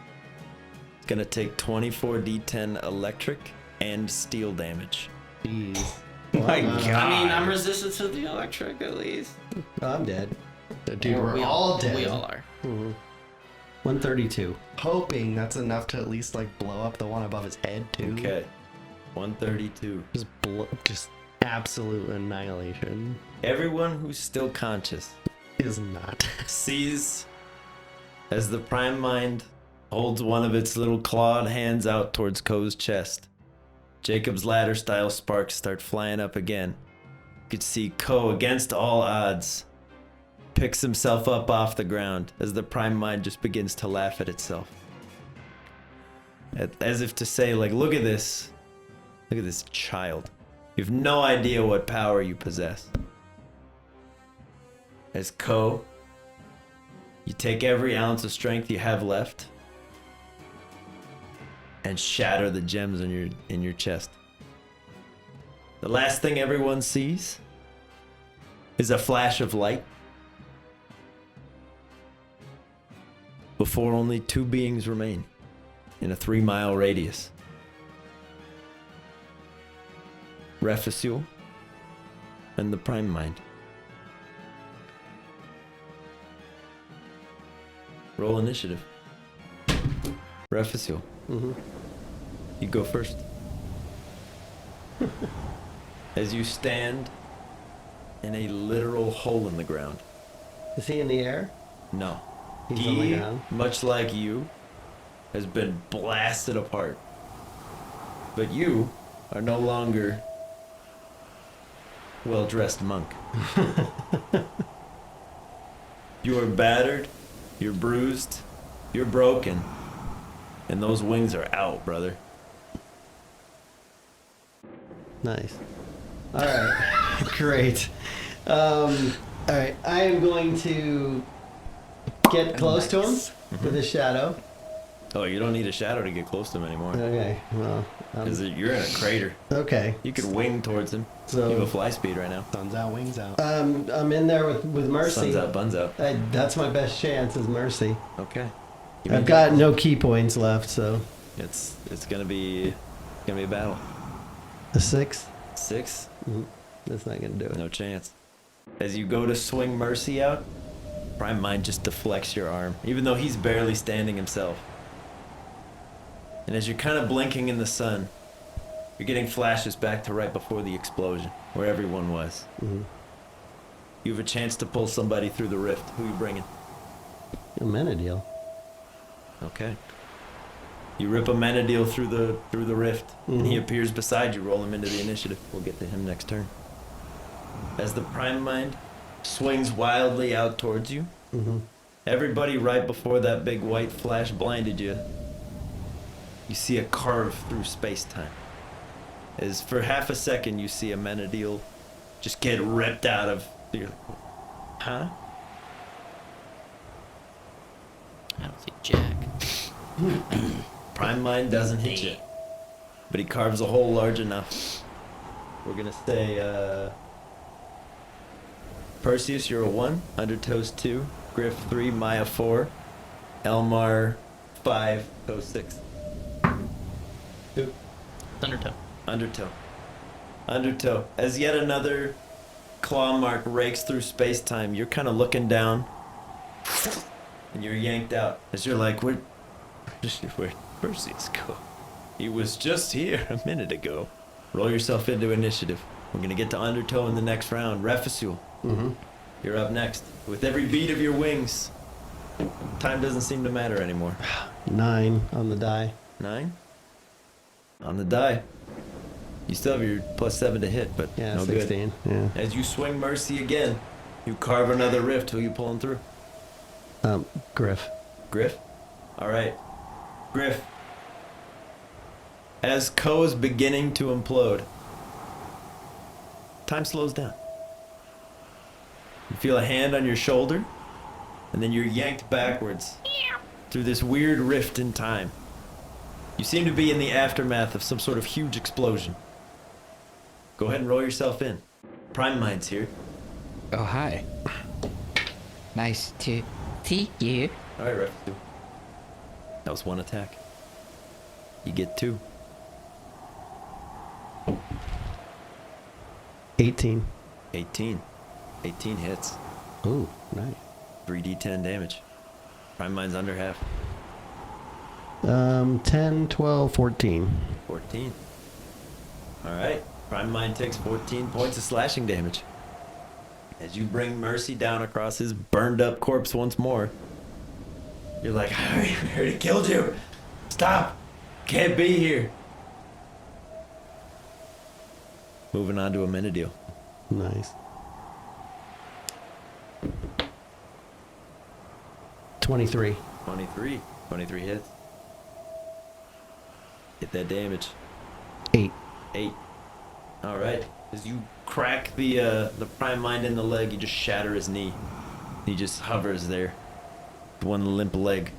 is gonna take 24d10 electric and steel damage. Jeez. My God. I mean, I'm resistant to the electric at least. I'm dead. Dude, we're all dead. We all are. 132. Hoping that's enough to at least like blow up the one above his head too. Okay. 132. Just absolute annihilation. Everyone who's still conscious Is not. sees as the Prime Mind holds one of its little clawed hands out towards Ko's chest. Jacob's ladder style sparks start flying up again. You could see Ko, against all odds, picks himself up off the ground as the Prime Mind just begins to laugh at itself. As if to say, like, look at this. Look at this child. You have no idea what power you possess. As Ko, you take every ounce of strength you have left and shatter the gems in your chest. The last thing everyone sees is a flash of light before only 2 beings remain in a 3-mile radius. Refusul and the Prime Mind. Roll initiative. Refusul. You go first. As you stand in a literal hole in the ground. Is he in the air? No. He's on the He, ground. much like you, has been blasted apart. But you are no longer well-dressed monk. You are battered, you're bruised, you're broken, and those wings are out, brother. Nice. All right. Great. All right. I am going to get close to him with a shadow. Oh, you don't need a shadow to get close to him anymore. Okay. Well. Because you're in a crater. Okay. You could wing towards him. So- You have a fly speed right now. Sun's out, wings out. I'm in there with Mercy. Sun's out, buns out. That's my best chance is Mercy. Okay. I've got no key points left, so It's gonna be a battle. a 6. 6. That's not gonna do it. No chance. As you go to swing Mercy out, Prime Mind just deflects your arm, even though he's barely standing himself. And as you're kind of blinking in the sun, you're getting flashes back to right before the explosion, where everyone was. You have a chance to pull somebody through the rift. Who are you bringing? A Menadil. Okay. You rip a Menadil through the rift, and he appears beside you. Roll him into the initiative. We'll get to him next turn. As the Prime Mind swings wildly out towards you, everybody right before that big white flash blinded you. You see a carve through space-time. As for half a second you see a Menadil just get ripped out of. You're like, huh? I don't see Jack. Prime Mind doesn't hit you, but he carves a hole large enough. We're gonna say, Perseus, you're a 1, Undertow's 2, Griff 3, Maya 4, Elmar 5, Ko 6. Thundertoe. Undertow. As yet another claw mark rakes through space-time, you're kind of looking down, and you're yanked out. As you're like, where'd Perseus go? He was just here a minute ago. Roll yourself into initiative. We're gonna get to Undertow in the next round. Refusul, you're up next. With every beat of your wings, time doesn't seem to matter anymore. 9 on the die. 9? On the die. You still have your +7 to hit, but Yeah, no 16. good. Yeah. As you swing Mercy again, you carve another rift. Who you pulling through? Griff. Griff? Alright. Griff. As Ko is beginning to implode, time slows down. You feel a hand on your shoulder, and then you're yanked backwards through this weird rift in time. You seem to be in the aftermath of some sort of huge explosion. Go ahead and roll yourself in. Prime Mind's here. Oh, hi. Nice to see you. All right, Ref. That was one attack. You get 2. 18. 18. 18 hits. Ooh, nice. 3d10 damage. Prime Mind's under half. 10, 12, 14. 14. All right. Prime Mind takes 14 points of slashing damage. As you bring Mercy down across his burned up corpse once more. You're like, I already killed you. Stop. Can't be here. Moving on to Amenadiel. Nice. 23. 23. 23 hits. Hit that damage. 8. 8. All right. As you crack the Prime Mind in the leg, you just shatter his knee. He just hovers there, with one limp leg.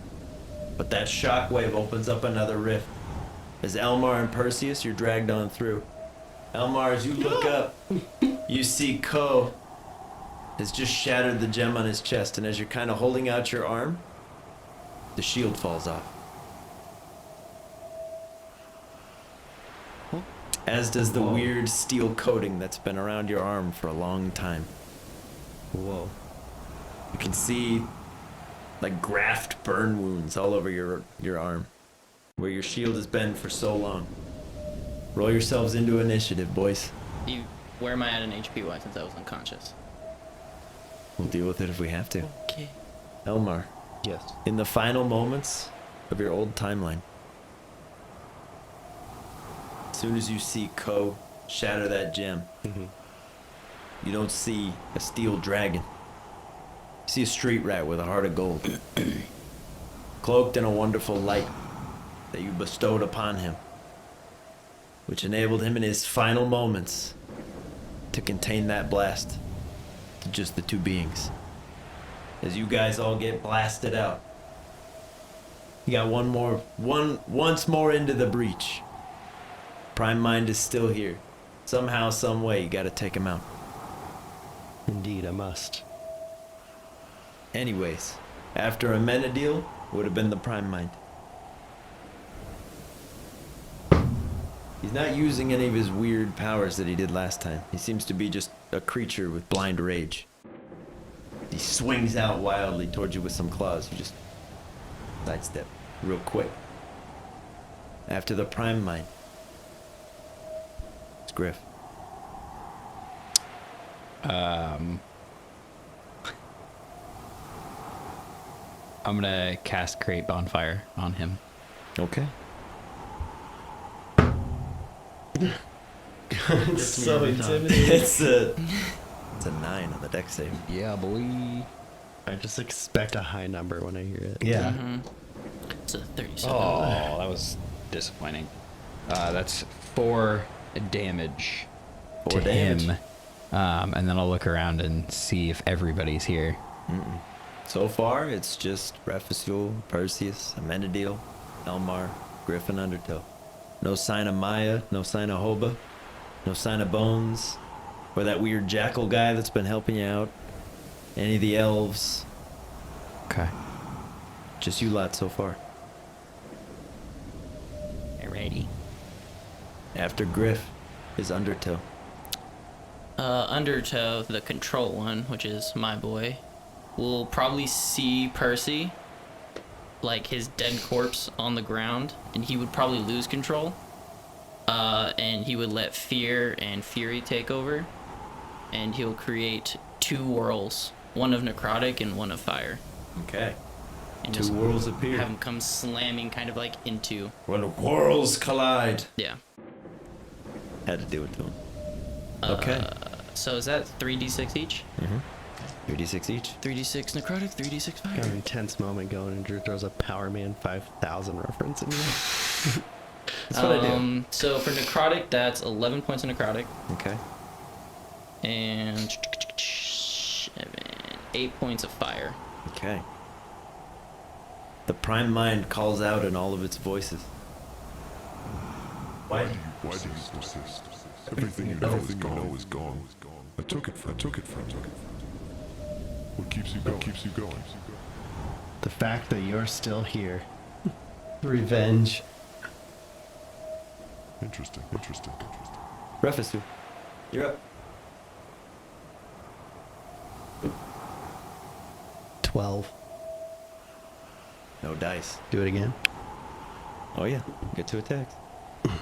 But that shockwave opens up another rift. As Elmar and Perseus, you're dragged on through. Elmar, as you look up, you see Ko has just shattered the gem on his chest, and as you're kind of holding out your arm, the shield falls off. As does the weird steel coating that's been around your arm for a long time. Whoa. You can see like graft burn wounds all over your arm, where your shield has been for so long. Roll yourselves into initiative, boys. Where am I at an HP wise since I was unconscious? We'll deal with it if we have to. Okay. Elmar, Yes. in the final moments of your old timeline, as soon as you see Ko shatter that gem, you don't see a steel dragon. You see a street rat with a heart of gold, cloaked in a wonderful light that you bestowed upon him, which enabled him in his final moments to contain that blast to just the 2 beings. As you guys all get blasted out, you got once more into the breach. Prime Mind is still here. Somehow, some way, you gotta take him out. Indeed, I must. Anyways, after Amenadiel would have been the Prime Mind. He's not using any of his weird powers that he did last time. He seems to be just a creature with blind rage. He swings out wildly towards you with some claws. You just sidestep real quick. After the Prime Mind, it's Griff. I'm gonna cast Create Bonfire on him. Okay. So intimidating. It's a 9 on the deck save. Yeah, boy. I just expect a high number when I hear it. Yeah. It's a 37. Oh, that was disappointing. That's 4 damage 4 to damage. him. And then I'll look around and see if everybody's here. So far, it's just Refusul, Perseus, Amenadiel, Elmar, Griff, and Undertow. No sign of Maya, no sign of Hoba, no sign of Bones, or that weird jackal guy that's been helping you out. Any of the elves. Okay. Just you lot so far. Alrighty. After Griff is Undertow. Undertow, the control one, which is my boy, will probably see Percy, like his dead corpse on the ground, and he would probably lose control. And he would let fear and fury take over, and he'll create 2 whirls, one of necrotic and one of fire. Okay. And 2 just whirls appear. have him come slamming kind of like into. When whirls collide. Yeah. Had to do it to him. Okay. So is that 3d6 each? 3d6 each. 3d6 necrotic, 3d6 Got fire. an intense moment going, and Drew throws a Power Man 5000 reference in there. That's what I do. So for necrotic, that's 11 points of necrotic. Okay. And 8 points of fire. Okay. The Prime Mind calls out in all of its voices. Why? Why do you persist? Everything you know is gone. I took it from you. What keeps you going? The fact that you're still here. Revenge. Interesting. Refisu, you're up. 12. No dice. Do it again. Oh yeah, get 2 attacks.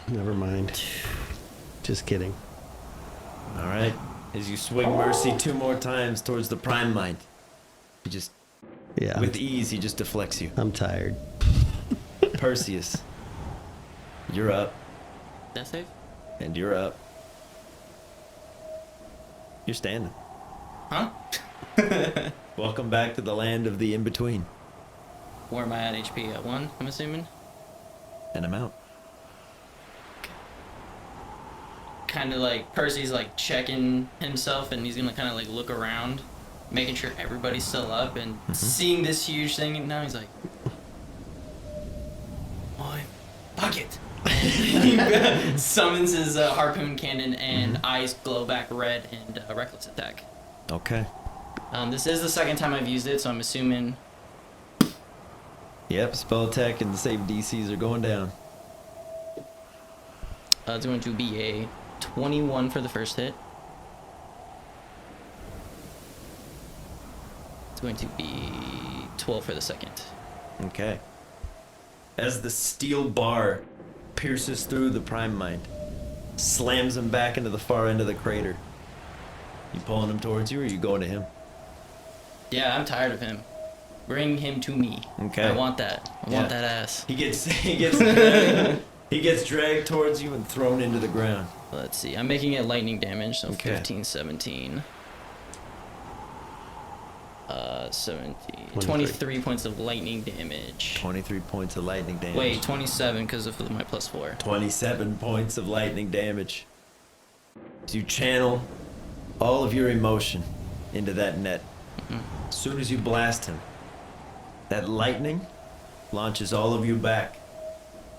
Never mind. Just kidding. All right. As you swing Mercy 2 more times towards the Prime Mind, he just, Yeah. with ease, he just deflects you. I'm tired. Perseus, you're up, Death save? and you're up. You're standing. Huh? Welcome back to the land of the in-between. Where am I at HP? At 1, I'm assuming? And I'm out. Kind of like Percy's like checking himself, and he's gonna kind of like look around, making sure everybody's still up, and seeing this huge thing, and now he's like, "My bucket!" He summons his harpoon cannon, and eyes glow back red, and reckless attack. Okay. This is the second time I've used it, so I'm assuming. Yep, spell attack and the save DCs are going down. It's going to be a 21 for the first hit. It's going to be 12 for the second. Okay. As the steel bar pierces through the Prime Mind, slams him back into the far end of the crater. You pulling him towards you, or you going to him? Yeah, I'm tired of him. Bring him to me. Okay. I want that. I want that ass. He gets dragged, he gets dragged towards you and thrown into the ground. Let's see. I'm making it lightning damage, so Okay. 15, 17. 17. 23. 23 points of lightning damage. 23 points of lightning damage. Wait, 27 because of my +4. 27 points of lightning damage. As you channel all of your emotion into that net. As soon as you blast him, that lightning launches all of you back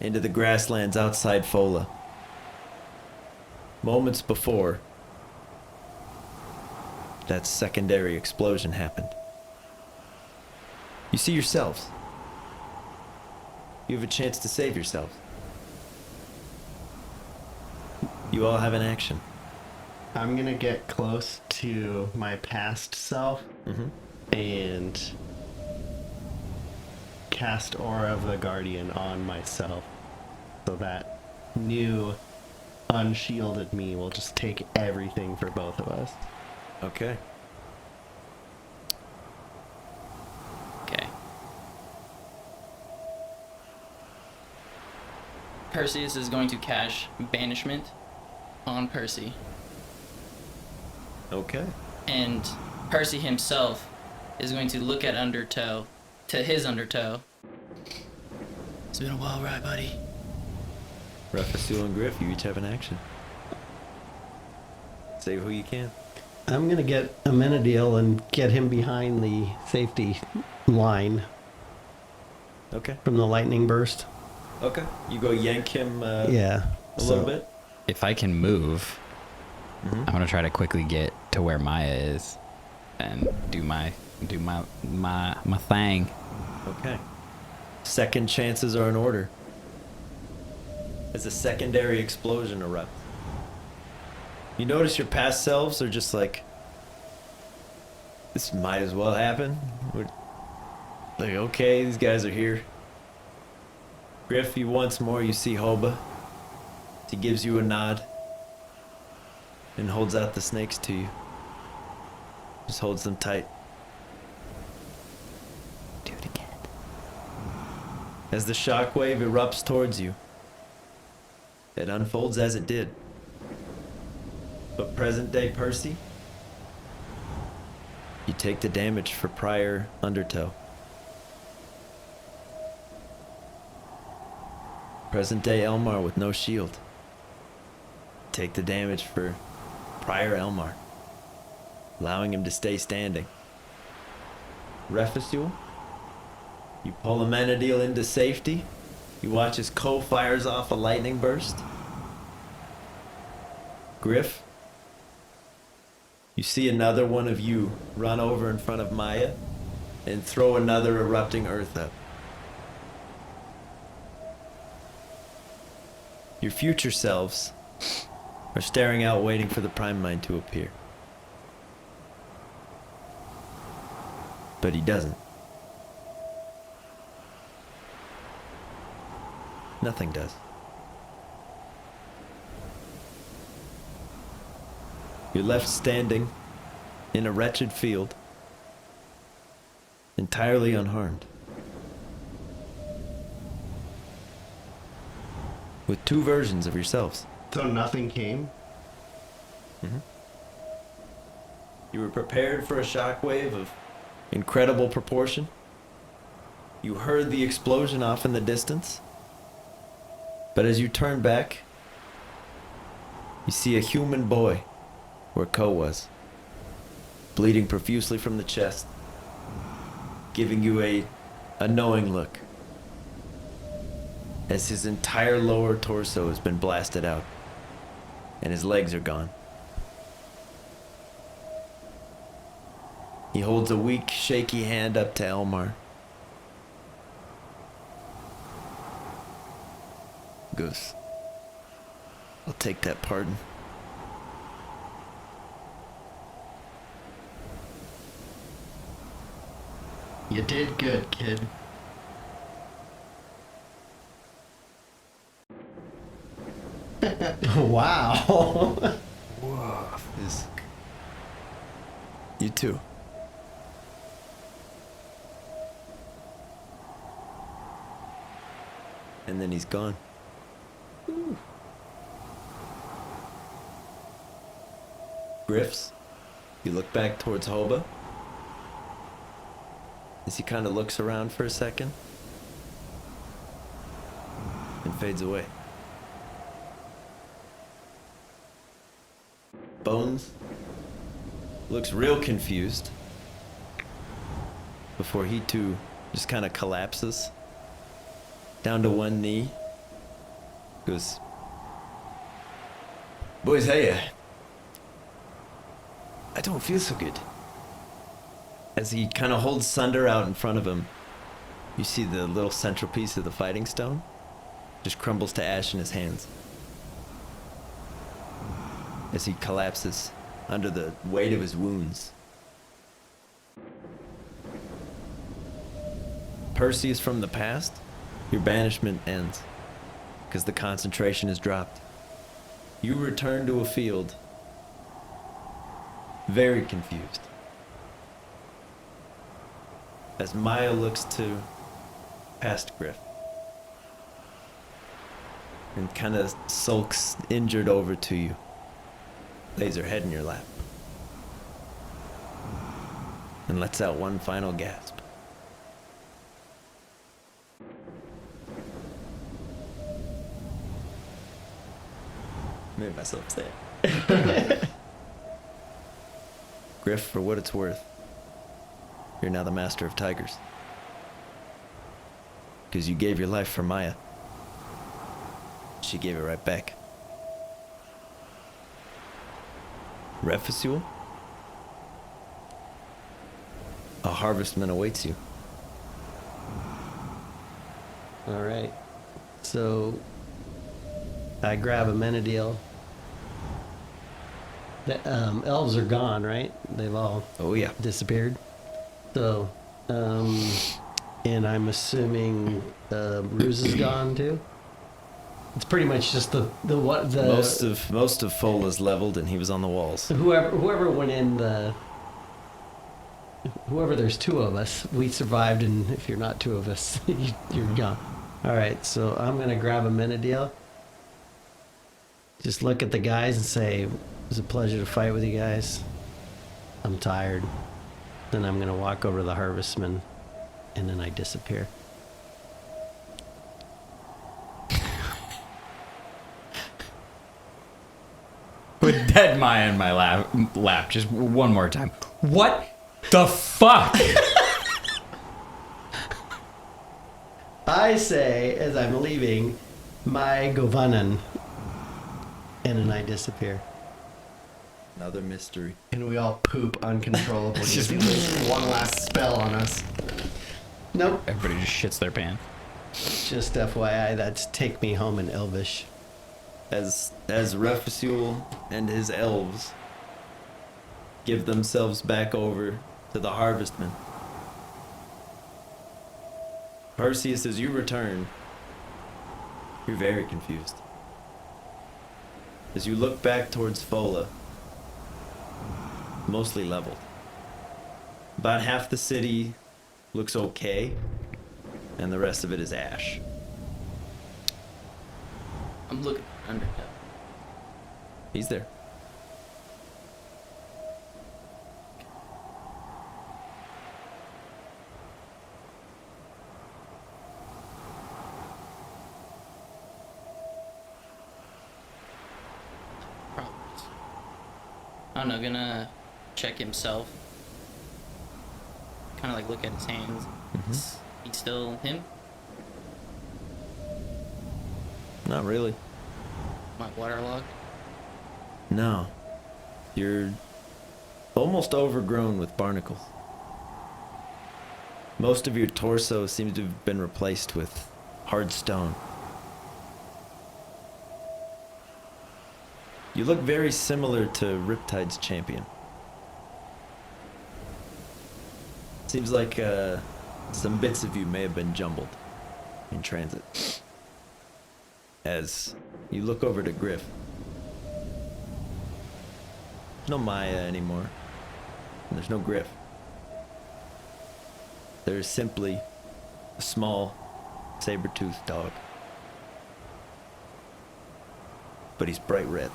into the grasslands outside Fola. Moments before that secondary explosion happened. You see yourselves. You have a chance to save yourselves. You all have an action. I'm gonna get close to my past self and cast Aura of the Guardian on myself, so that new unshielded me will just take everything for both of us. Okay. Okay. Perseus is going to cash Banishment on Percy. Okay. And Percy himself is going to look at Undertow, to his Undertow. It's been a wild ride, buddy. Refisu and Griff, you each have an action. Say who you can. I'm going to get Amenadiel and get him behind the safety line Okay. from the lightning burst. Okay. You go yank him Yeah. a little bit. If I can move, Mhm. I'm gonna try to quickly get to where Maya is and do my thing. Okay. Second chances are in order. As a secondary explosion erupts. You notice your past selves are just like, this might as well happen. We're like, okay, these guys are here. Griff, you once more, you see Hoba. He gives you a nod and holds out the snakes to you. Just holds them tight. Do it again. As the shockwave erupts towards you, it unfolds as it did. But present day Percy, you take the damage for prior Undertow. Present day Elmar with no shield. Take the damage for prior Elmar, allowing him to stay standing. Refisul, you pull Amenadiel into safety. You watch as Ko fires off a lightning burst. Griff, you see another one of you run over in front of Maya and throw another erupting earth up. Your future selves are staring out waiting for the Prime Mind to appear. But he doesn't. Nothing does. You're left standing in a wretched field, entirely unharmed. With two versions of yourselves. So nothing came? You were prepared for a shockwave of incredible proportion. You heard the explosion off in the distance. But as you turn back, you see a human boy where Ko was, bleeding profusely from the chest, giving you a knowing look as his entire lower torso has been blasted out and his legs are gone. He holds a weak, shaky hand up to Elmar. Goes, I'll take that pardon. You did good, kid. Wow. You too. And then he's gone. Griffs, you look back towards Hoba as he kind of looks around for a second and fades away. Bones looks real confused before he too just kind of collapses down to one knee. Goes, boys, hey, I don't feel so good. As he kind of holds Sunder out in front of him, you see the little central piece of the fighting stone just crumbles to ash in his hands as he collapses under the weight of his wounds. Perseus from the past, your banishment ends because the concentration is dropped. You return to a field very confused as Maya looks to past Griff and kind of sulks injured over to you, lays her head in your lap, and lets out one final gasp. Made myself say it. Griff, for what it's worth, you're now the master of tigers. Because you gave your life for Maya. She gave it right back. Refusul, a harvestman awaits you. All right. So I grab a Menadil. The elves are gone, right? They've all disappeared. So, and I'm assuming Ruse is gone too. It's pretty much just the most of Fola's leveled, and he was on the walls. Whoever went in whoever there's two of us, we survived, and if you're not two of us, you're gone. All right, so I'm gonna grab a Menadil. Just look at the guys and say, it was a pleasure to fight with you guys. I'm tired. Then I'm going to walk over to the harvestman, and then I disappear. Put dead Maya in my lap just one more time. What the fuck? I say, as I'm leaving, my Govanan, and then I disappear. Another mystery. And we all poop uncontrollably. Just one last spell on us. Nope. Everybody just shits their pants. Just FYI, that's Take Me Home in Elvish. As Refusul and his elves give themselves back over to the harvestmen. Perseus, as you return, you're very confused. As you look back towards Fola, mostly leveled. About half the city looks okay, and the rest of it is ash. I'm looking for Undertow. He's there. Problems. I don't know, gonna check himself. Kind of like look at his hands. He's still him? Not really. My waterlogged? No. You're almost overgrown with barnacles. Most of your torso seems to have been replaced with hard stone. You look very similar to Riptide's champion. Seems like some bits of you may have been jumbled in transit. As you look over to Griff. There's no Maya anymore. And there's no Griff. There is simply a small, saber-toothed dog. But he's bright red.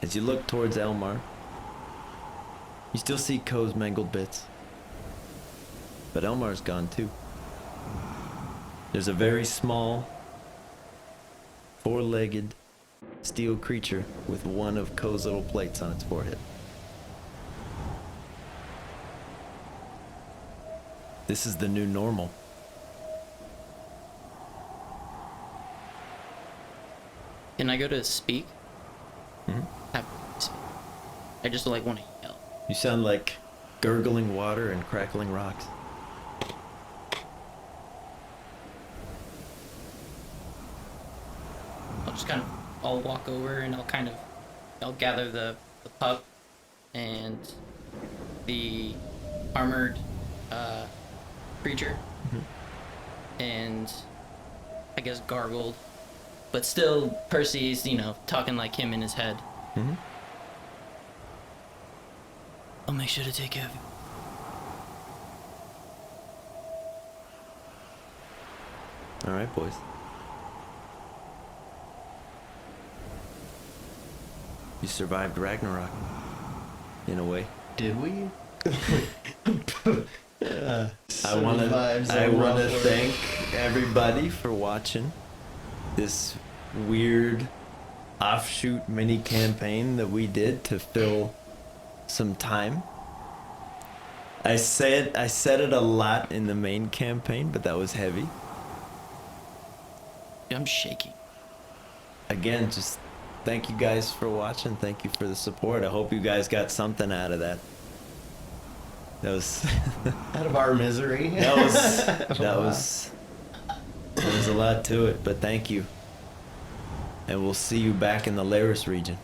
As you look towards Elmar, you still see Ko's mangled bits. But Elmar's gone too. There's a very small, four-legged steel creature with one of Ko's little plates on its forehead. This is the new normal. Can I go to speak? Mhm. I just like want to yell. You sound like gurgling water and crackling rocks. I'll walk over and I'll gather the pup and the armored creature and I guess gargled, but still Percy's, talking like him in his head. I'll make sure to take care of you. All right, boys. You survived Ragnarok, in a way. Did we? I want to thank everybody for watching this weird offshoot mini campaign that we did to fill some time. I said it a lot in the main campaign, but that was heavy. I'm shaking. Again, just thank you guys for watching. Thank you for the support. I hope you guys got something out of that. That was out of our misery. That was a lot to it, but thank you. And we'll see you back in the Laris region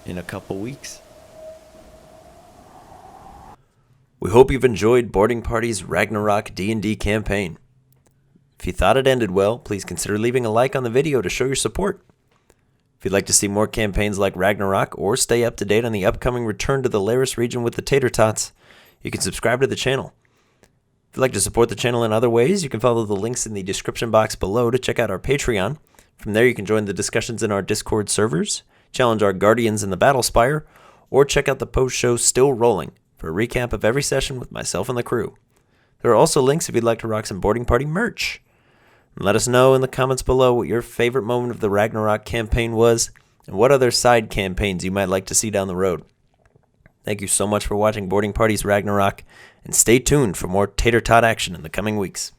in a couple weeks. We hope you've enjoyed Boarding Party's Ragnarok D&D campaign. If you thought it ended well, please consider leaving a like on the video to show your support. If you'd like to see more campaigns like Ragnarok or stay up to date on the upcoming return to the Laris region with the Tater Tots, you can subscribe to the channel. If you'd like to support the channel in other ways, you can follow the links in the description box below to check out our Patreon. From there, you can join the discussions in our Discord servers, challenge our Guardians in the Battle Spire, or check out the post-show Still Rolling for a recap of every session with myself and the crew. There are also links if you'd like to rock some Boarding Party merch. And let us know in the comments below what your favorite moment of the Ragnarok campaign was and what other side campaigns you might like to see down the road. Thank you so much for watching Boarding Party's Ragnarok, and stay tuned for more Tater Tot action in the coming weeks.